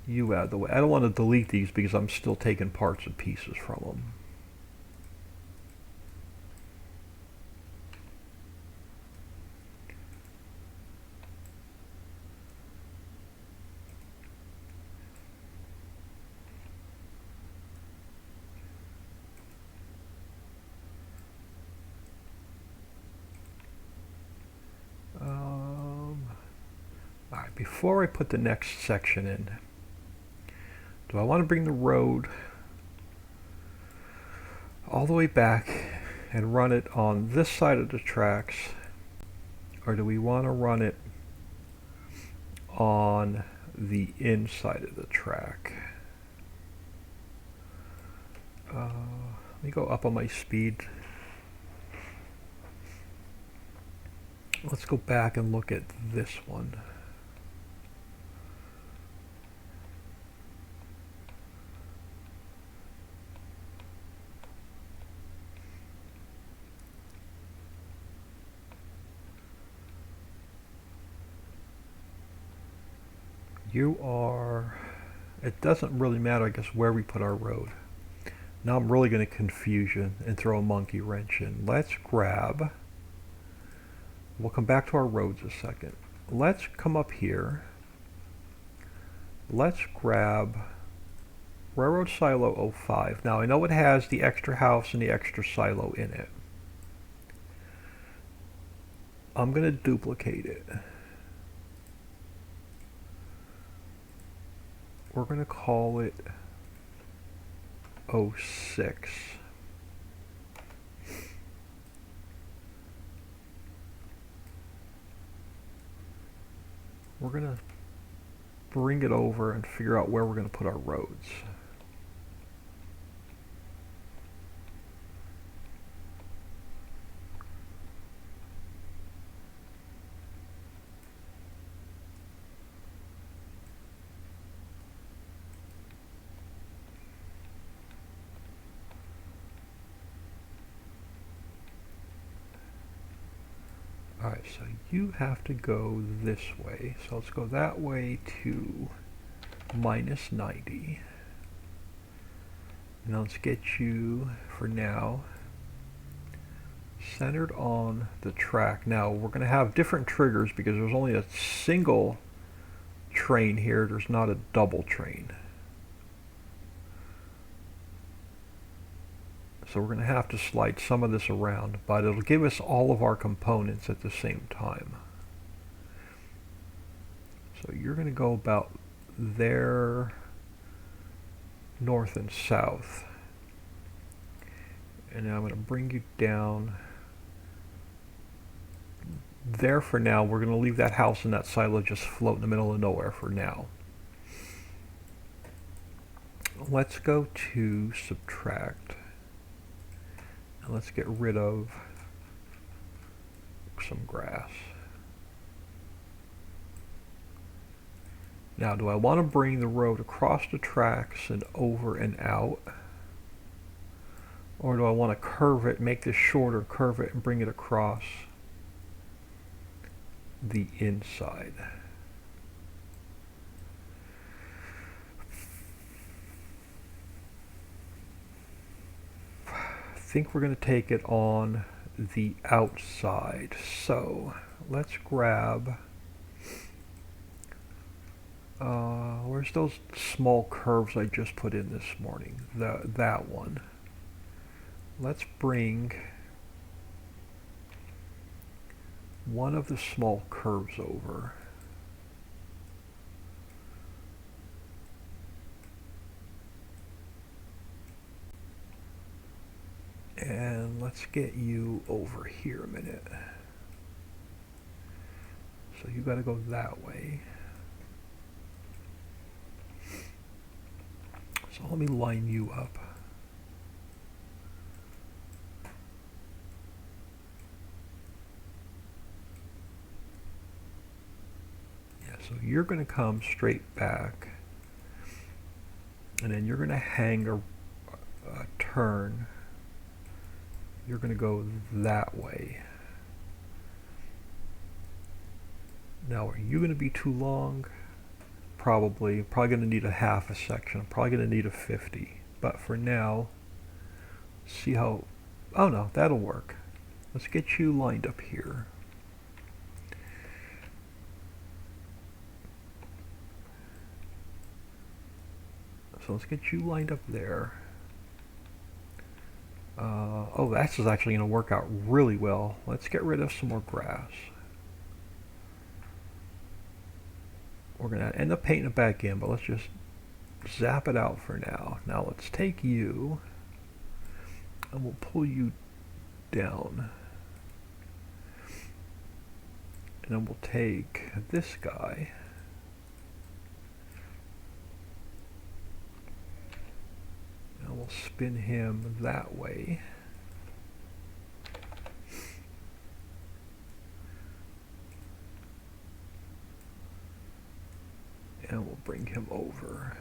you out of the way. I don't want to delete these because I'm still taking parts and pieces from them. Alright, before I put the next section in, do I want to bring the road all the way back and run it on this side of the tracks, or do we want to run it on the inside of the track? Let me go up on my speed. Let's go back and look at this one. You are, it doesn't really matter, I guess, where we put our road. Now I'm really going to confuse you and throw a monkey wrench in. Let's grab, we'll come back to our roads a second. Let's come up here. Let's grab Railroad Silo 05. Now I know it has the extra house and the extra silo in it. I'm going to duplicate it. We're going to call it 06. We're going to bring it over and figure out where we're going to put our roads. Alright, so you have to go this way. So let's go that way to minus 90. Now let's get you, for now, centered on the track. Now we're going to have different triggers because there's only a single train here. There's not a double train. So we're going to have to slide some of this around, but it'll give us all of our components at the same time. So you're going to go about there, north and south. And now I'm going to bring you down there for now. We're going to leave that house and that silo just float in the middle of nowhere for now. Let's go to subtract. And let's get rid of some grass. Now, do I want to bring the road across the tracks and over and out? Or do I want to curve it, make this shorter, curve it, and bring it across the inside? I think we're going to take it on the outside. So let's grab, where's those small curves I just put in this morning? That one. Let's bring one of the small curves over. And let's get you over here a minute. So you got to go that way. So let me line you up. Yeah, so you're going to come straight back. And then you're going to hang a turn. You're going to go that way. Now, are you going to be too long? Probably going to need a half a section. I'm probably going to need a 50. But for now, see how, oh no, that'll work. Let's get you lined up here. So let's get you lined up there. Oh, that's actually going to work out really well. Let's get rid of some more grass. We're going to end up painting it back in, but let's just zap it out for now. Now let's take you and we'll pull you down. And then we'll take this guy. And we'll spin him that way. And we'll bring him over.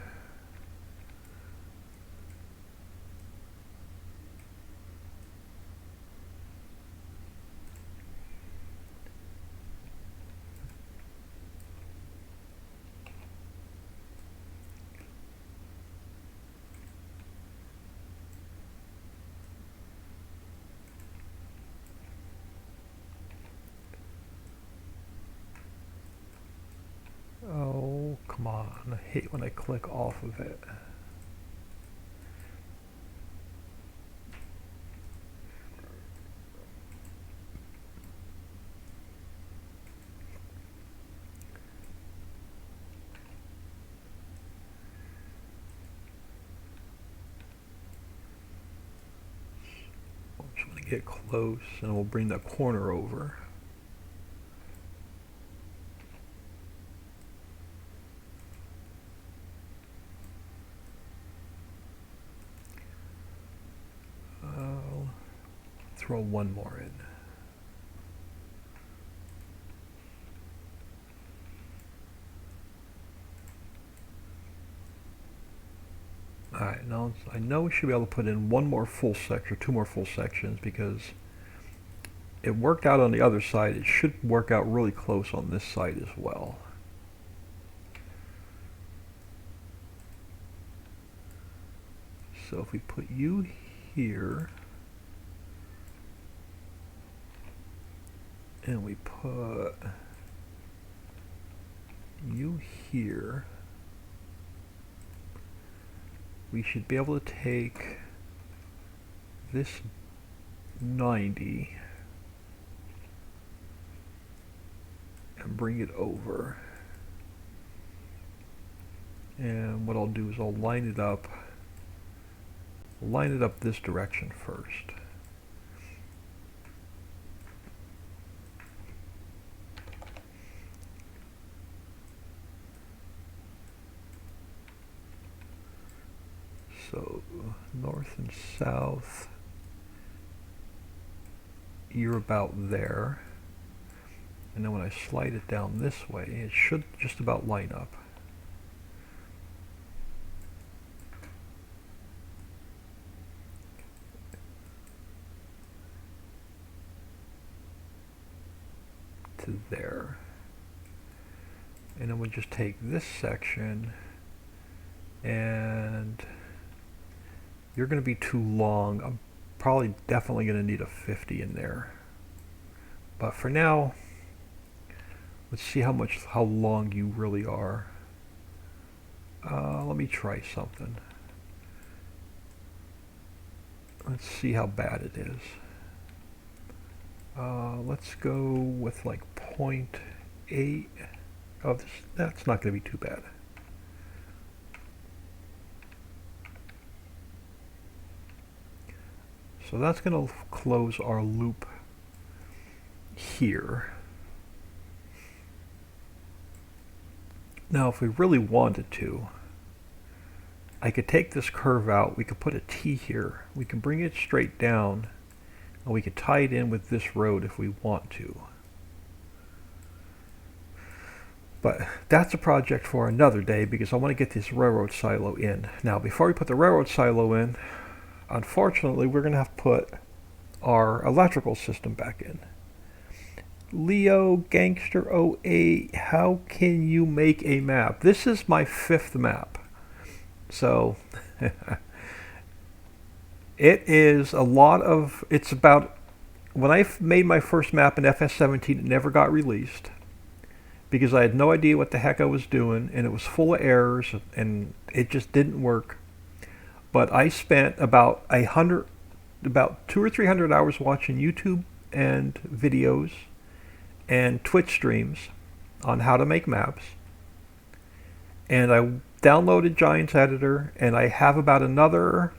Oh, come on. I hate when I click off of it. I'm just going to get close and we'll bring the corner over. Throw one more in. Alright, now I know we should be able to put in one more full section, two more full sections, because it worked out on the other side. It should work out really close on this side as well. So if we put you here, and we put you here, we should be able to take this 90 and bring it over. And what I'll do is I'll line it up this direction first. So north and south, you're about there. And then when I slide it down this way, it should just about line up. To there. And then we'll just take this section, and you're going to be too long. I'm probably definitely going to need a 50 in there. But for now, let's see how long you really are. Let me try something. Let's see how bad it is. Let's go with like 0.8. Oh, that's not going to be too bad. So that's going to close our loop here. Now, if we really wanted to, I could take this curve out. We could put a T here. We can bring it straight down, and we could tie it in with this road if we want to. But that's a project for another day, because I want to get this railroad silo in. Now, before we put the railroad silo in, unfortunately, we're going to have to put our electrical system back in. Leo Gangster 08, how can you make a map? This is my 5th map. So, it is a lot of, it's about, when I made my first map in FS17, it never got released, because I had no idea what the heck I was doing, and it was full of errors, and it just didn't work. But I spent about 200 or 300 hours watching YouTube and videos and Twitch streams on how to make maps. And I downloaded Giants Editor, and I have about another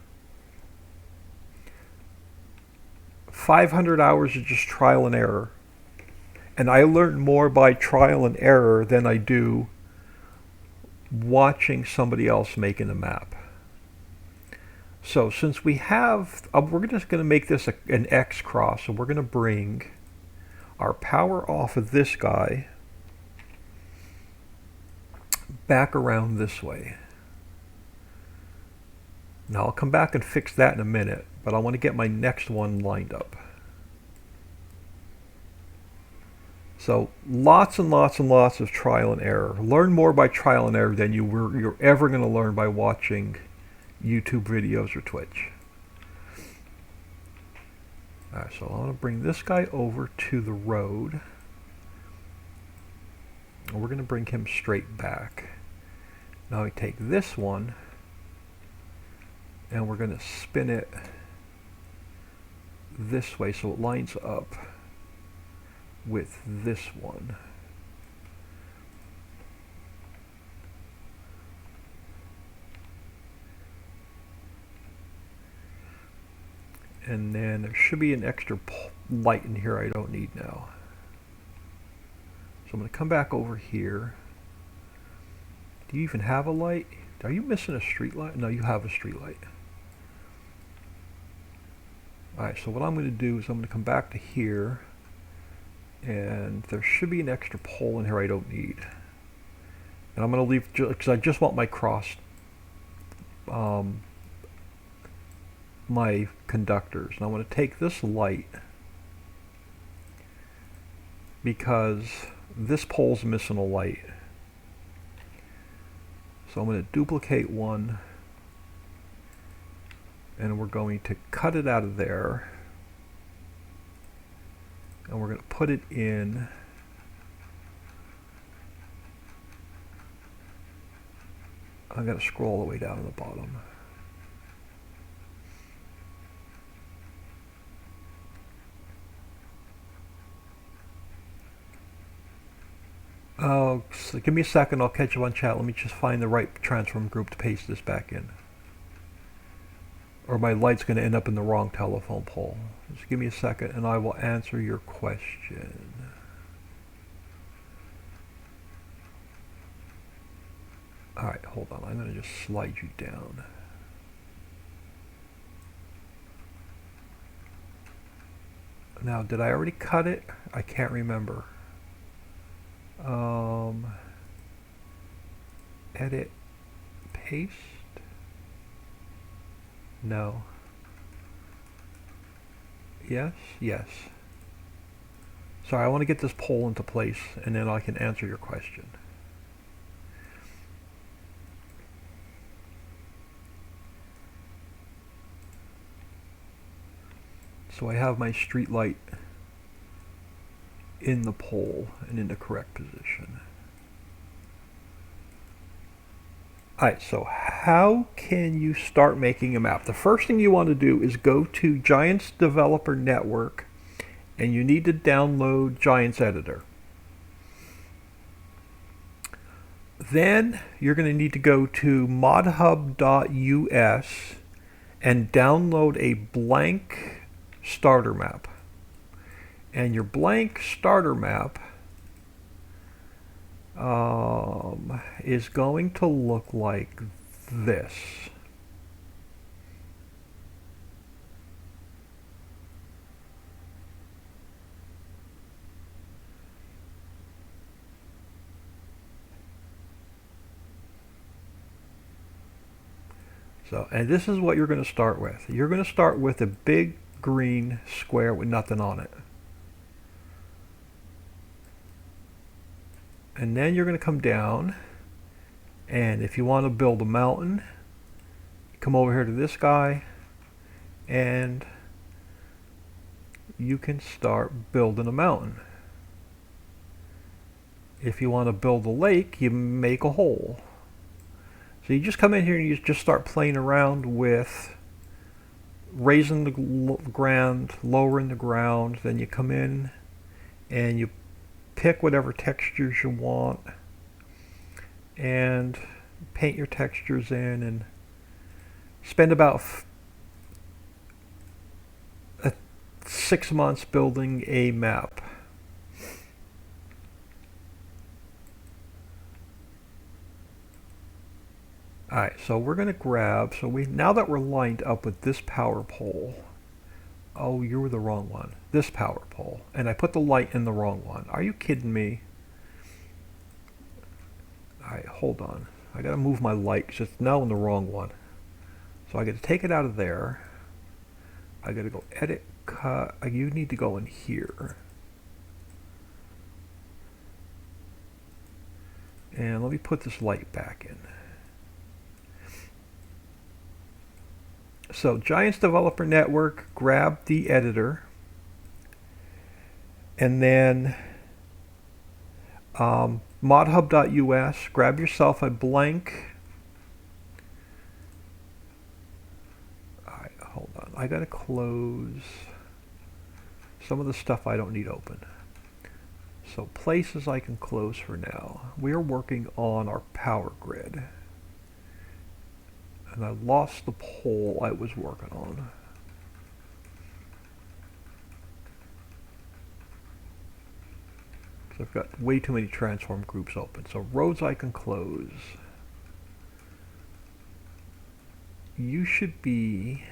500 hours of just trial and error. And I learned more by trial and error than I do watching somebody else making a map. So since we have, we're just going to make this an X cross. So we're going to bring our power off of this guy back around this way. Now I'll come back and fix that in a minute, but I want to get my next one lined up. So lots and lots and lots of trial and error. Learn more by trial and error than you're ever going to learn by watching YouTube videos or Twitch. Alright, so I want to bring this guy over to the road. And we're going to bring him straight back. Now we take this one and we're going to spin it this way so it lines up with this one. And then there should be an extra light in here I don't need now. So I'm going to come back over here. Do you even have a light? Are you missing a street light? No, you have a street light. Alright, so what I'm going to do is I'm going to come back to here. And there should be an extra pole in here I don't need. And I'm going to leave, because I just want my cross, my conductors. And I want to take this light because this pole's missing a light. So I'm going to duplicate one and we're going to cut it out of there and we're going to put it in I'm going to scroll all the way down to the bottom. Oh, so give me a second, I'll catch you on chat. Let me just find the right transform group to paste this back in. Or my light's going to end up in the wrong telephone pole. Just give me a second and I will answer your question. Alright, hold on. I'm going to just slide you down. Now, did I already cut it? I can't remember. Edit, paste. No. Yes, yes. Sorry, I want to get this poll into place and then I can answer your question. So I have my street light in the pole and in the correct position. Alright, so how can you start making a map? The first thing you want to do is go to Giants Developer Network and you need to download Giants Editor. Then you're going to need to go to modhub.us and download a blank starter map. And your blank starter map is going to look like this. So, and this is what you're going to start with. You're going to start with a big green square with nothing on it. And then you're going to come down, and if you want to build a mountain, come over here to this guy, and you can start building a mountain. If you want to build a lake, you make a hole. So you just come in here and you just start playing around with raising the ground, lowering the ground, then you come in and you pick whatever textures you want and paint your textures in and spend about 6 months building a map. Alright, so we're going to grab, now that we're lined up with this power pole, oh, you were the wrong one, this power pole, and I put the light in the wrong one. Are you kidding me? Alright, hold on. I got to move my light because it's now in the wrong one. So I got to take it out of there. I got to go edit, cut, you need to go in here. And let me put this light back in. So Giants Developer Network, grab the editor, and then modhub.us, grab yourself a blank. Alright, hold on. I gotta close some of the stuff I don't need open. So places I can close for now. We are working on our power grid. And I lost the pole I was working on. So I've got way too many transform groups open. So roads I can close. You should be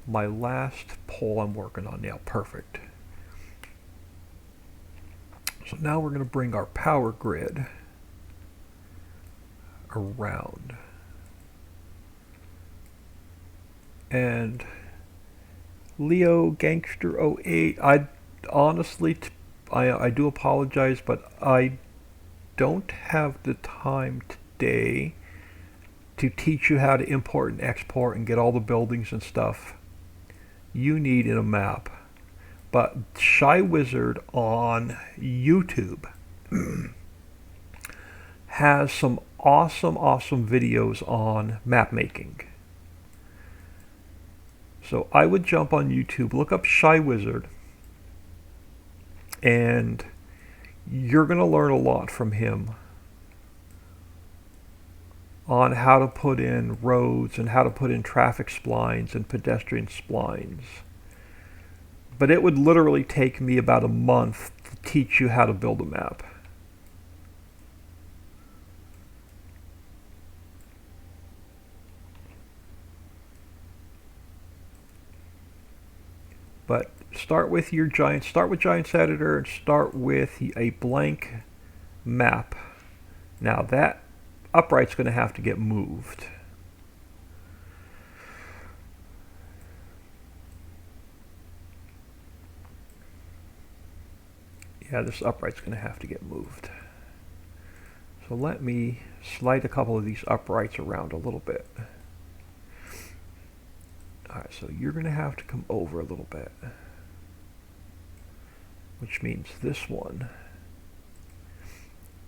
my last pole I'm working on now. Perfect. So now we're going to bring our power grid around. And Leo Gangster 08, I honestly, I do apologize, but I don't have the time today to teach you how to import and export and get all the buildings and stuff you need in a map. But Shy Wizard on YouTube has some awesome videos on map making. So I would jump on YouTube, look up Shy Wizard, and you're going to learn a lot from him on how to put in roads and how to put in traffic splines and pedestrian splines. But it would literally take me about a month to teach you how to build a map. But start with your Giants, start with Giants Editor and start with a blank map. Now that upright's going to have to get moved. Yeah, this upright's going to have to get moved. So let me slide a couple of these uprights around a little bit. Alright, so you're going to have to come over a little bit. Which means this one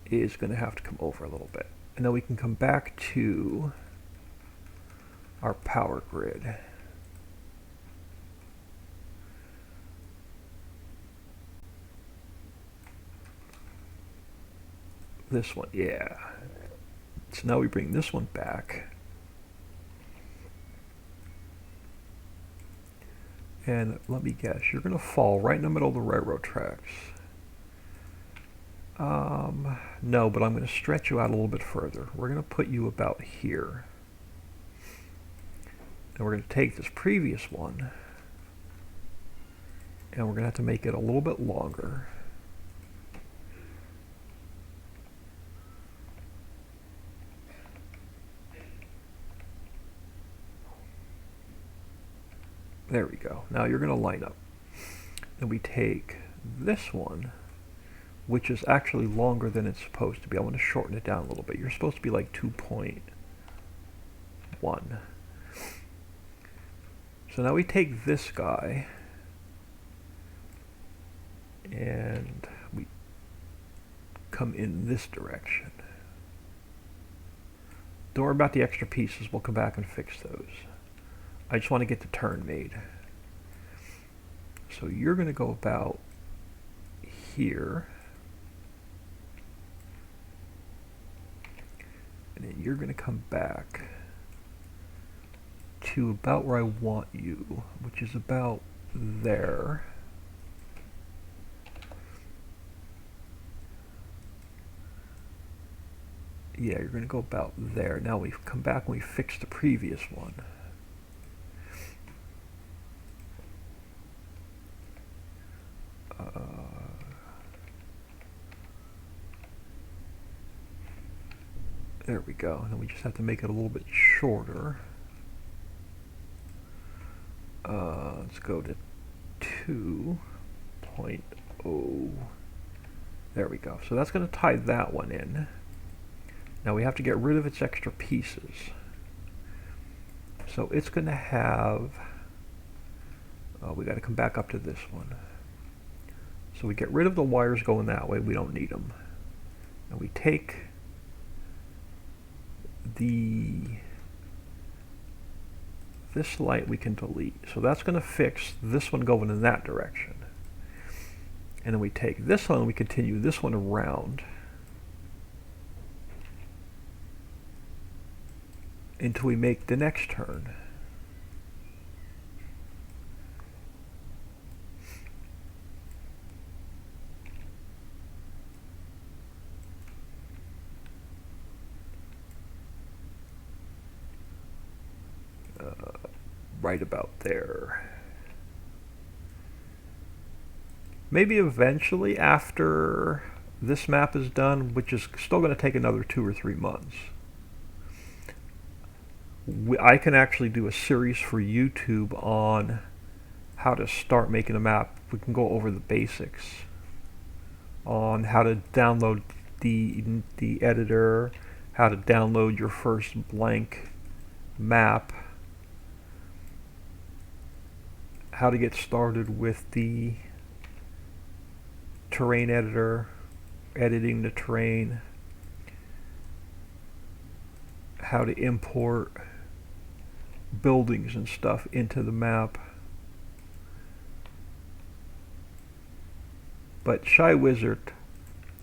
is going to have to come over a little bit. And then we can come back to our power grid. This one, yeah. So now we bring this one back. And let me guess, you're going to fall right in the middle of the railroad tracks. No, but I'm going to stretch you out a little bit further. We're going to put you about here. And we're going to take this previous one, and we're going to have to make it a little bit longer. There we go. Now you're going to line up. Then we take this one, which is actually longer than it's supposed to be. I want to shorten it down a little bit. You're supposed to be like 2.1. So now we take this guy and we come in this direction. Don't worry about the extra pieces. We'll come back and fix those. I just want to get the turn made. So you're going to go about here. And then you're going to come back to about where I want you, which is about there. Yeah, you're going to go about there. Now we come back and we fix the previous one. There we go. And then we just have to make it a little bit shorter. Let's go to 2.0. There we go. So that's going to tie that one in. Now we have to get rid of its extra pieces. So it's going to have, we got to come back up to this one. So we get rid of the wires going that way. We don't need them. And we take this light we can delete. So that's going to fix this one going in that direction. And then we take this one and we continue this one around until we make the next turn. Right about there. Maybe eventually after this map is done, which is still going to take another 2 or 3 months, I can actually do a series for YouTube on how to start making a map. We can go over the basics on how to download the editor, how to download your first blank map, how to get started with the terrain editor, editing the terrain, how to import buildings and stuff into the map. But Shy Wizard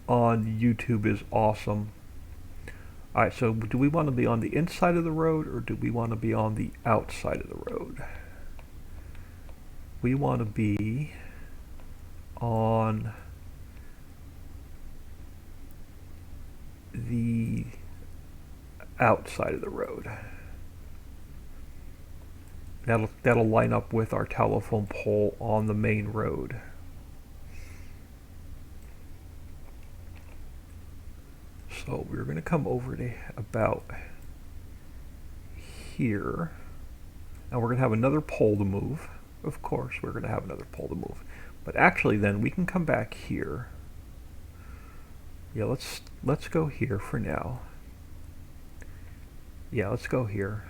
on YouTube is awesome. Alright, so do we want to be on the inside of the road or do we want to be on the outside of the road? We want to be on the outside of the road. That'll line up with our telephone pole on the main road. So we're going to come over to about here, and we're going to have another pole to move. Of course, we're going to have another pole to move. But actually, then we can come back here. Yeah, let's go here for now. Yeah, let's go here.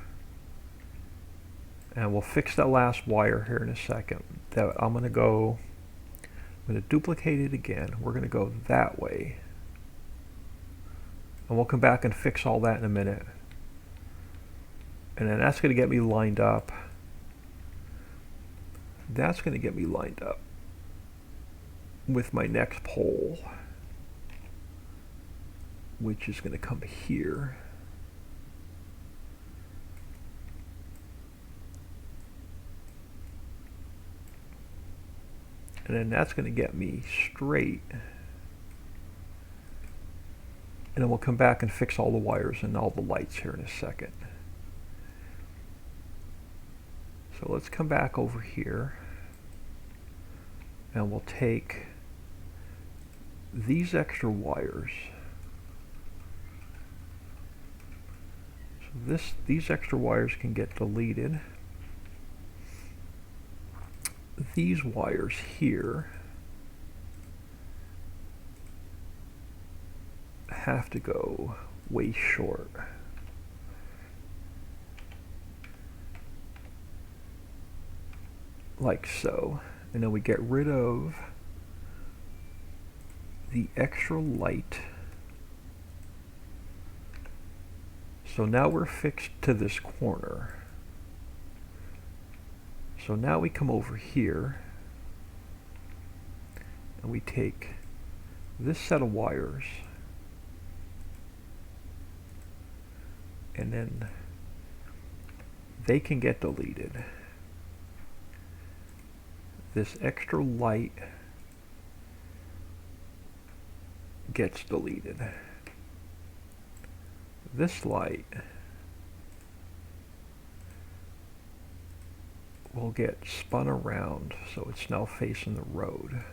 And we'll fix that last wire here in a second. I'm going to duplicate it again. We're going to go that way. And we'll come back and fix all that in a minute. And then that's going to get me lined up. That's going to get me lined up with my next pole, which is going to come here. And then that's going to get me straight. And then we'll come back and fix all the wires and all the lights here in a second. So let's come back over here. And we'll take these extra wires. So these extra wires can get deleted. These wires here have to go way short. Like so. And then we get rid of the extra light. So now we're fixed to this corner. So now we come over here and we take this set of wires and then they can get deleted. This extra light gets deleted. this light will get spun around so it's now facing the road.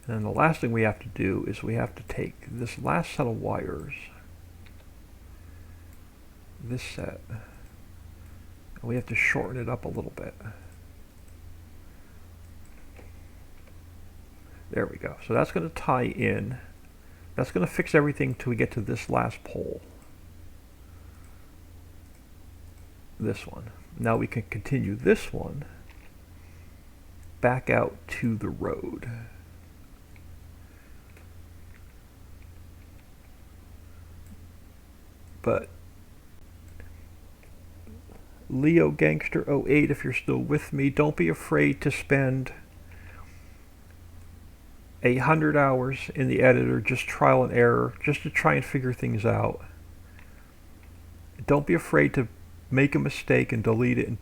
And then the last thing we have to do is we have to take this last set of wires, this set, and we have to shorten it up a little bit. There we go. So that's going to tie in. That's going to fix everything till we get to this last pole. This one. Now we can continue this one back out to the road. But Leo Gangster 08, if you're still with me, don't be afraid to spend 100 hours in the editor, just trial and error, just to try and figure things out. Don't be afraid to make a mistake and delete it and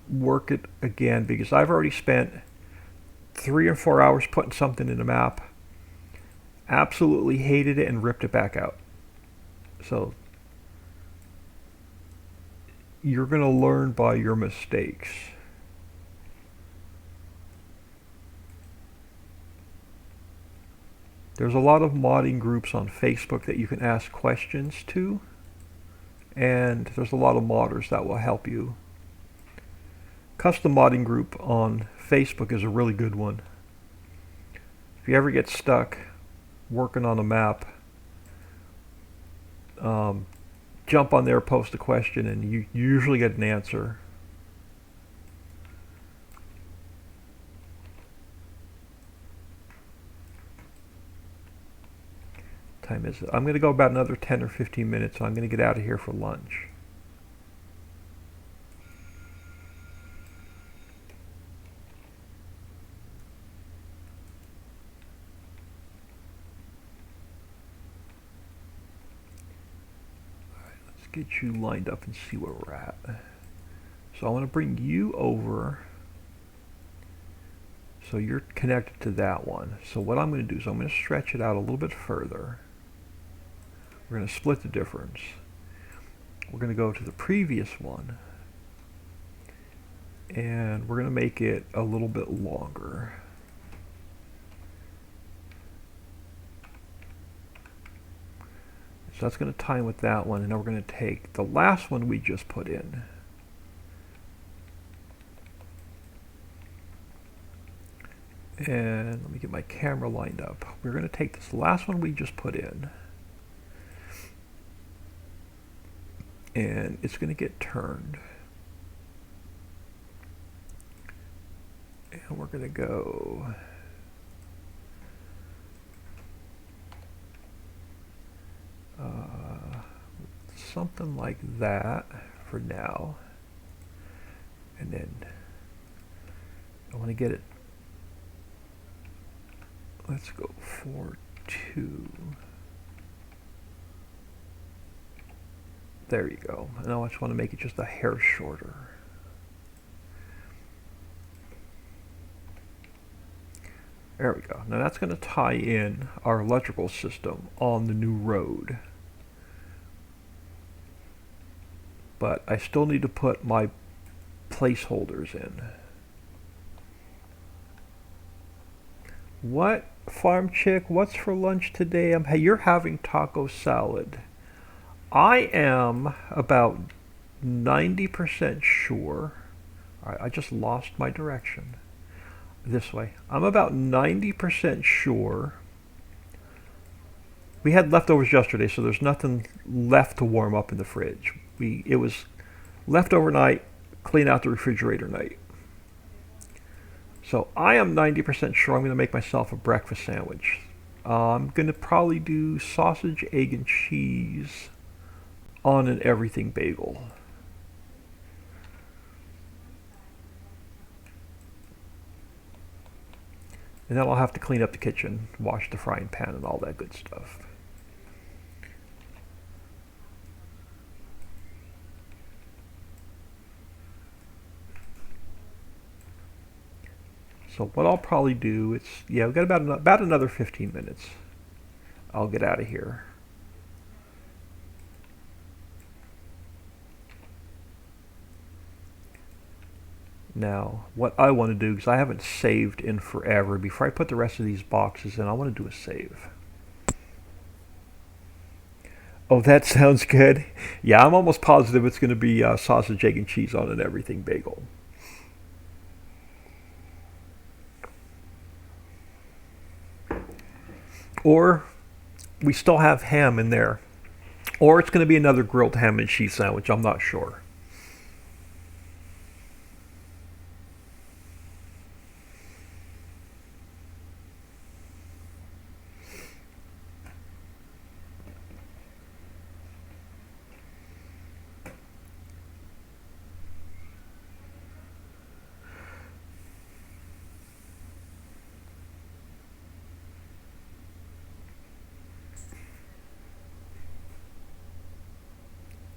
work it again, because I've already spent 3 or 4 hours putting something in a map, absolutely hated it and ripped it back out. So you're going to learn by your mistakes. There's a lot of modding groups on Facebook that you can ask questions to, and there's a lot of modders that will help you. Custom modding group on Facebook is a really good one. If you ever get stuck working on a map, jump on there, post a question, and you usually get an answer. Time is it? I'm going to go about another 10 or 15 minutes, so I'm going to get out of here for lunch. Alright, let's get you lined up and see where we're at. So I want to bring you over so you're connected to that one. So what I'm going to do is I'm going to stretch it out a little bit further. We're going to split the difference. We're going to go to the previous one, and we're going to make it a little bit longer. So that's going to tie in with that one, and now we're going to take the last one we just put in. And let me get my camera lined up. We're going to take this last one we just put in, and it's going to get turned. And we're going to go something like that for now. And then I want to get it, let's go 4-2. There you go. And now I just want to make it just a hair shorter. There we go. Now that's going to tie in our electrical system on the new road. But I still need to put my placeholders in. What, Farm Chick? What's for lunch today? Hey, you're having taco salad. I am about 90% sure. Alright, I just lost my direction. This way. I'm about 90% sure. We had leftovers yesterday, so there's nothing left to warm up in the fridge. It was left overnight, clean out the refrigerator night. So I am 90% sure I'm going to make myself a breakfast sandwich. I'm going to probably do sausage, egg, and cheese on an everything bagel. And then I'll have to clean up the kitchen, wash the frying pan, and all that good stuff. So what I'll probably do, we've got about another 15 minutes. I'll get out of here. Now, what I want to do, because I haven't saved in forever, before I put the rest of these boxes in, I want to do a save. Oh, that sounds good. Yeah, I'm almost positive it's going to be sausage, egg, and cheese on an everything bagel. Or we still have ham in there. Or it's going to be another grilled ham and cheese sandwich. I'm not sure.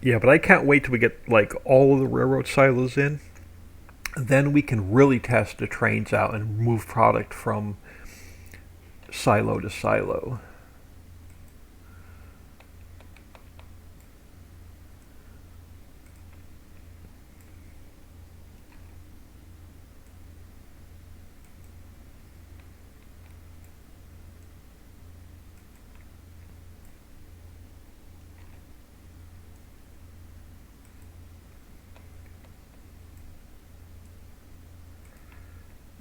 Yeah, but I can't wait till we get like all of the railroad silos in. Then we can really test the trains out and move product from silo to silo.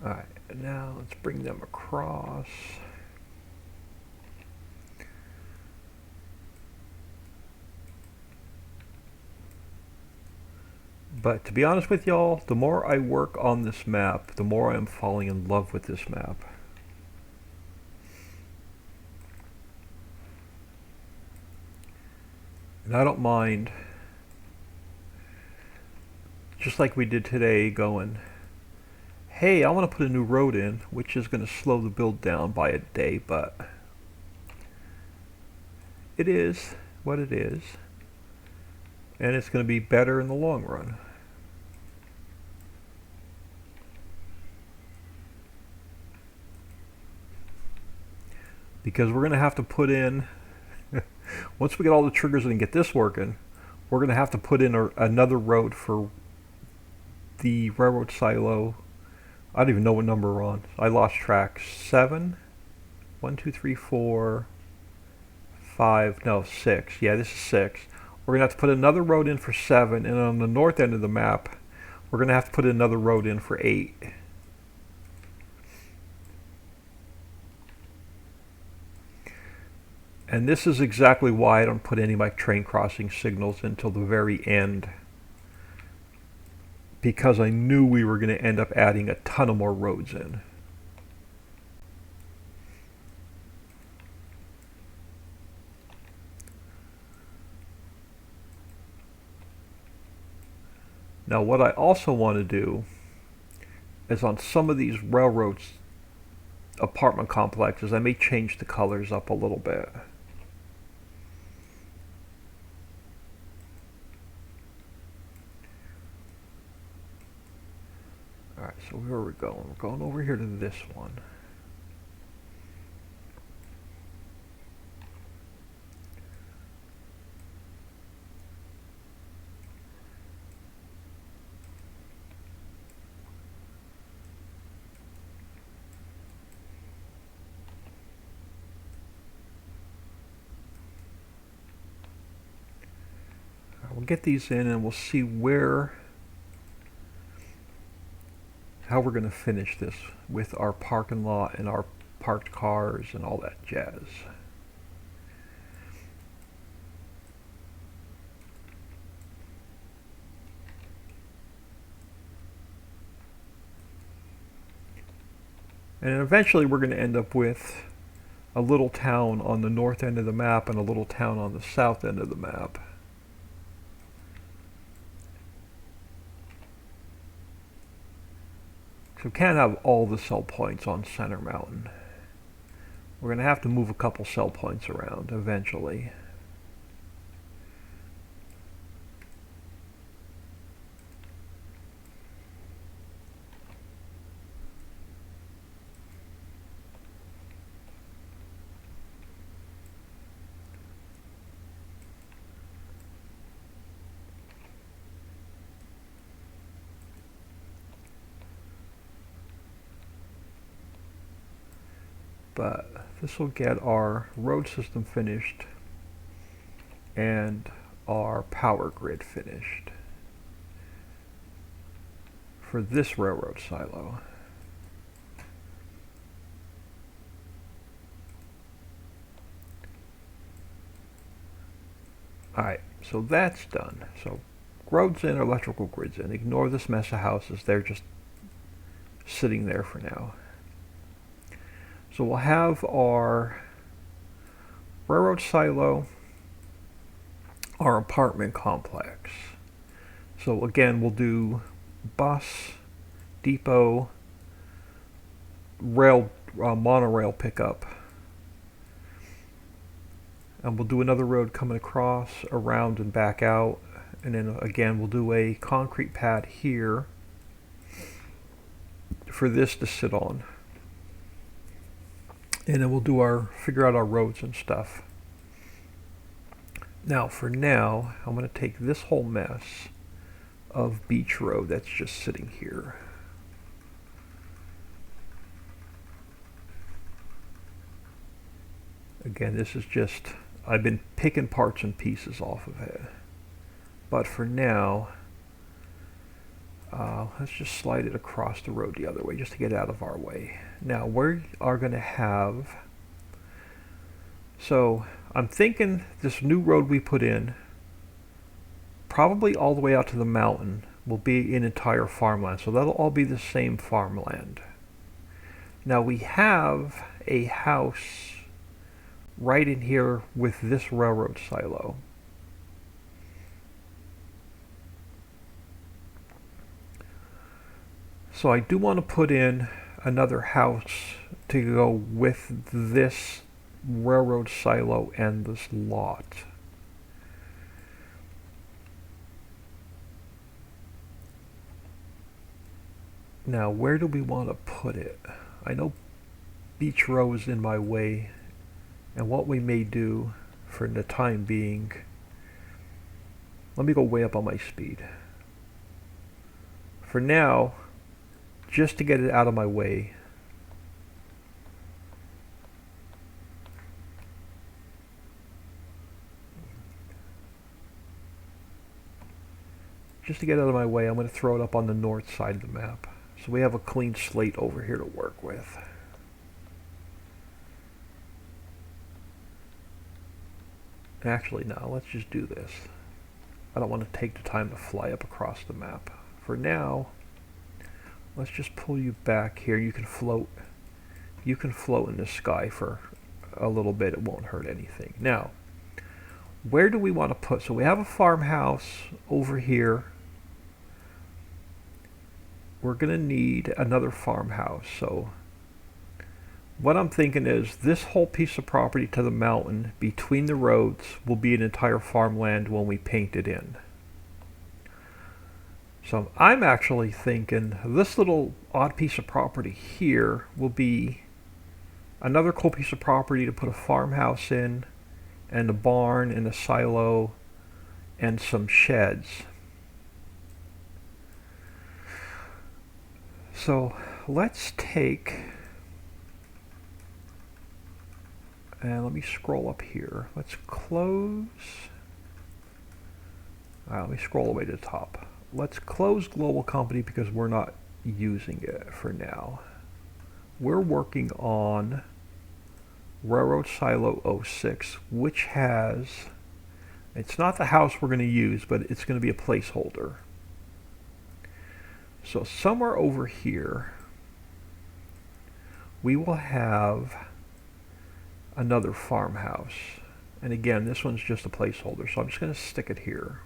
Alright, now let's bring them across. But to be honest with y'all, the more I work on this map, the more I'm falling in love with this map. And I don't mind, just like we did today, going, hey, I want to put a new road in, which is going to slow the build down by a day, but it is what it is. And it's going to be better in the long run. Because we're going to have to put in, once we get all the triggers in and get this working, we're going to have to put in another road for the railroad silo. I don't even know what number we're on. I lost track. 7? 1, 2, 3, 4, 5, no, 6. Yeah, this is 6. We're going to have to put another road in for 7, and on the north end of the map, we're going to have to put another road in for 8. And this is exactly why I don't put any of my train crossing signals until the very end. Because I knew we were going to end up adding a ton of more roads in. Now what I also want to do is on some of these railroads apartment complexes, I may change the colors up a little bit. Alright, so where are we going? We're going over here to this one. We'll get these in and we'll see how we're going to finish this with our parking lot and our parked cars and all that jazz. And eventually we're going to end up with a little town on the north end of the map and a little town on the south end of the map. So we can't have all the cell points on Center Mountain. We're going to have to move a couple cell points around eventually. but this will get our road system finished and our power grid finished for this railroad silo. Alright, so that's done. So roads in, electrical grids in. Ignore this mess of houses. They're just sitting there for now. So we'll have our railroad silo, our apartment complex. So again, we'll do bus, depot, rail, monorail pickup. And we'll do another road coming across, around and back out. And then again, we'll do a concrete pad here for this to sit on. And then we'll figure out our roads and stuff. Now, for now, I'm going to take this whole mess of beach road that's just sitting here. Again, this is just, I've been picking parts and pieces off of it. But for now, let's just slide it across the road the other way just to get out of our way. Now, we are going to have, so I'm thinking this new road we put in, probably all the way out to the mountain, will be an entire farmland. So that'll all be the same farmland. Now we have a house right in here with this railroad silo. So I do want to put in another house to go with this railroad silo and this lot. Now, where do we want to put it? I know Beach Row is in my way, and what we may do for the time being, let me go way up on my speed. For now, just to get it out of my way, I'm going to throw it up on the north side of the map. So we have a clean slate over here to work with. Actually, no, let's just do this. I don't want to take the time to fly up across the map. For now, let's just pull you back here. You can float. You can float in the sky for a little bit. It won't hurt anything. Now, where do we want to put? So we have a farmhouse over here. We're going to need another farmhouse. So what I'm thinking is this whole piece of property to the mountain between the roads will be an entire farmland when we paint it in. So I'm actually thinking this little odd piece of property here will be another cool piece of property to put a farmhouse in, and a barn and a silo and some sheds. So let's take, and let me scroll up here. Let's close. Let me scroll all the way to the top. Let's close Global Company because we're not using it for now. We're working on Railroad Silo 06, which has, it's not the house we're going to use, but it's going to be a placeholder. So somewhere over here, we will have another farmhouse. And again, this one's just a placeholder, so I'm just going to stick it here.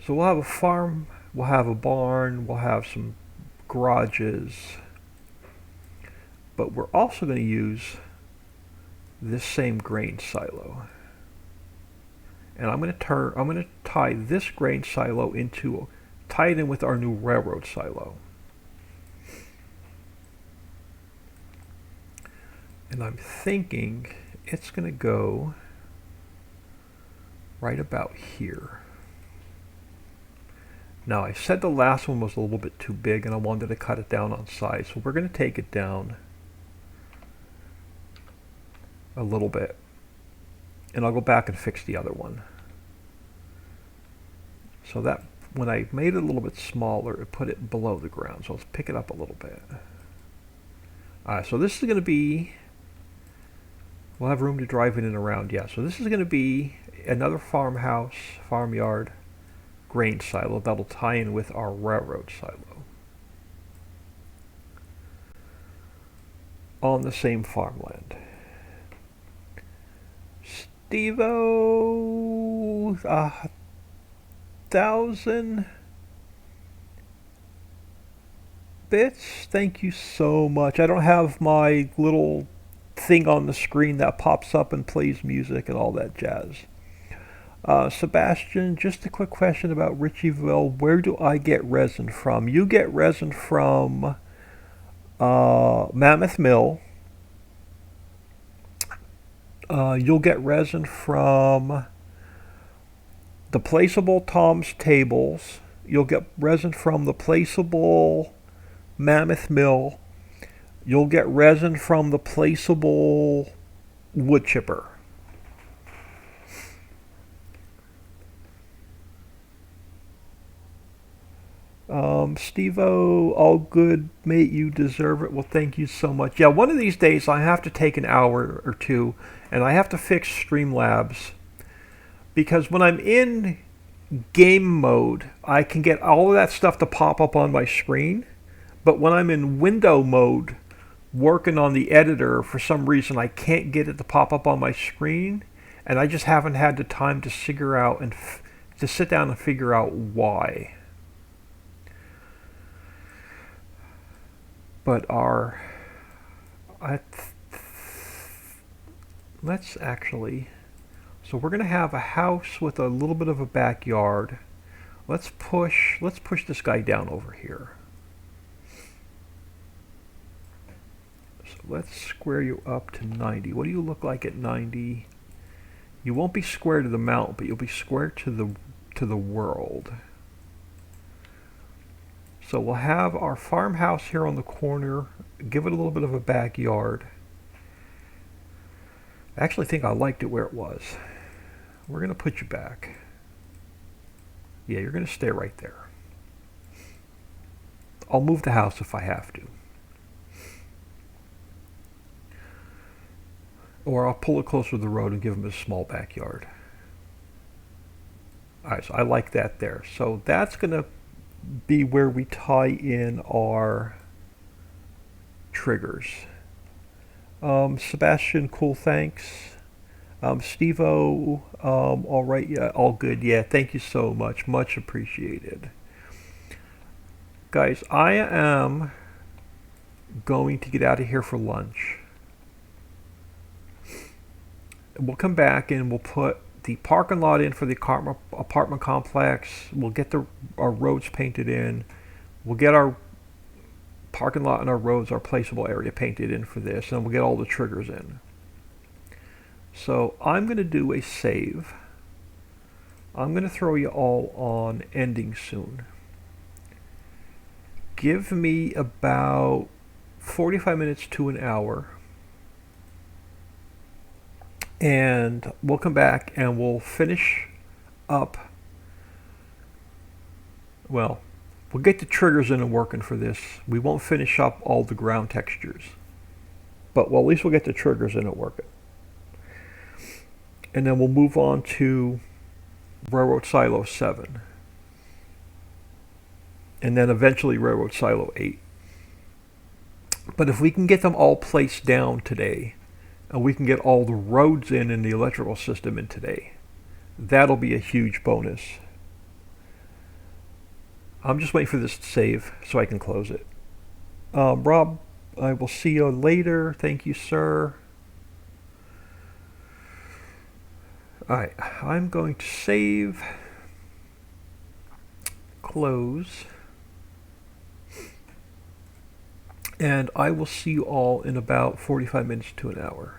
So we'll have a farm, we'll have a barn, we'll have some garages, but we're also going to use this same grain silo. And I'm going to tie this grain silo into, tie it in with our new railroad silo. And I'm thinking it's going to go right about here. Now, I said the last one was a little bit too big and I wanted to cut it down on size, so we're going to take it down a little bit. And I'll go back and fix the other one. So that when I made it a little bit smaller, it put it below the ground. So let's pick it up a little bit. Alright, so this is going to be, we'll have room to drive in and around. Yeah, so this is going to be another farmhouse, farmyard, grain silo that'll tie in with our railroad silo. On the same farmland. Steve-O, 1,000 bits. Thank you so much. I don't have my little thing on the screen that pops up and plays music and all that jazz. Sebastian, just a quick question about Ritchieville. Where do I get resin from? You get resin from Mammoth Mill. You'll get resin from the placeable Tom's Tables. You'll get resin from the placeable Mammoth Mill. You'll get resin from the placeable wood chipper. Steve-O, all good, mate, you deserve it. Well, thank you so much. Yeah, one of these days I have to take an hour or two and I have to fix Streamlabs, because when I'm in game mode, I can get all of that stuff to pop up on my screen. But when I'm in window mode, working on the editor, for some reason I can't get it to pop up on my screen, and I just haven't had the time to figure out and to sit down and figure out why. But let's actually, so we're going to have a house with a little bit of a backyard. Let's push this guy down over here. So let's square you up to 90. What do you look like at 90? You won't be square to the mountain, but you'll be square to the world. So we'll have our farmhouse here on the corner, give it a little bit of a backyard. I actually think I liked it where it was. We're going to put you back. Yeah, you're going to stay right there. I'll move the house if I have to. Or I'll pull it closer to the road and give him a small backyard. Alright, so I like that there. So that's going to be where we tie in our triggers. Sebastian, cool, thanks. Steve-O, all right, yeah, all good. Yeah, thank you so much. Much appreciated. Guys, I am going to get out of here for lunch. We'll come back and we'll put the parking lot in for the apartment complex. We'll get our roads painted in. We'll get our parking lot and our roads, our placeable area painted in for this, and we'll get all the triggers in. So I'm going to do a save. I'm going to throw you all on ending soon. Give me about 45 minutes to an hour. And we'll come back and we'll finish up. Well, we'll get the triggers in and working for this. We won't finish up all the ground textures. But well, at least we'll get the triggers in and working. And then we'll move on to Railroad Silo 7. And then eventually Railroad Silo 8. But if we can get them all placed down today, and we can get all the roads in and the electrical system in today, that'll be a huge bonus. I'm just waiting for this to save so I can close it. Rob, I will see you later. Thank you, sir. Alright, I'm going to save, close, and I will see you all in about 45 minutes to an hour.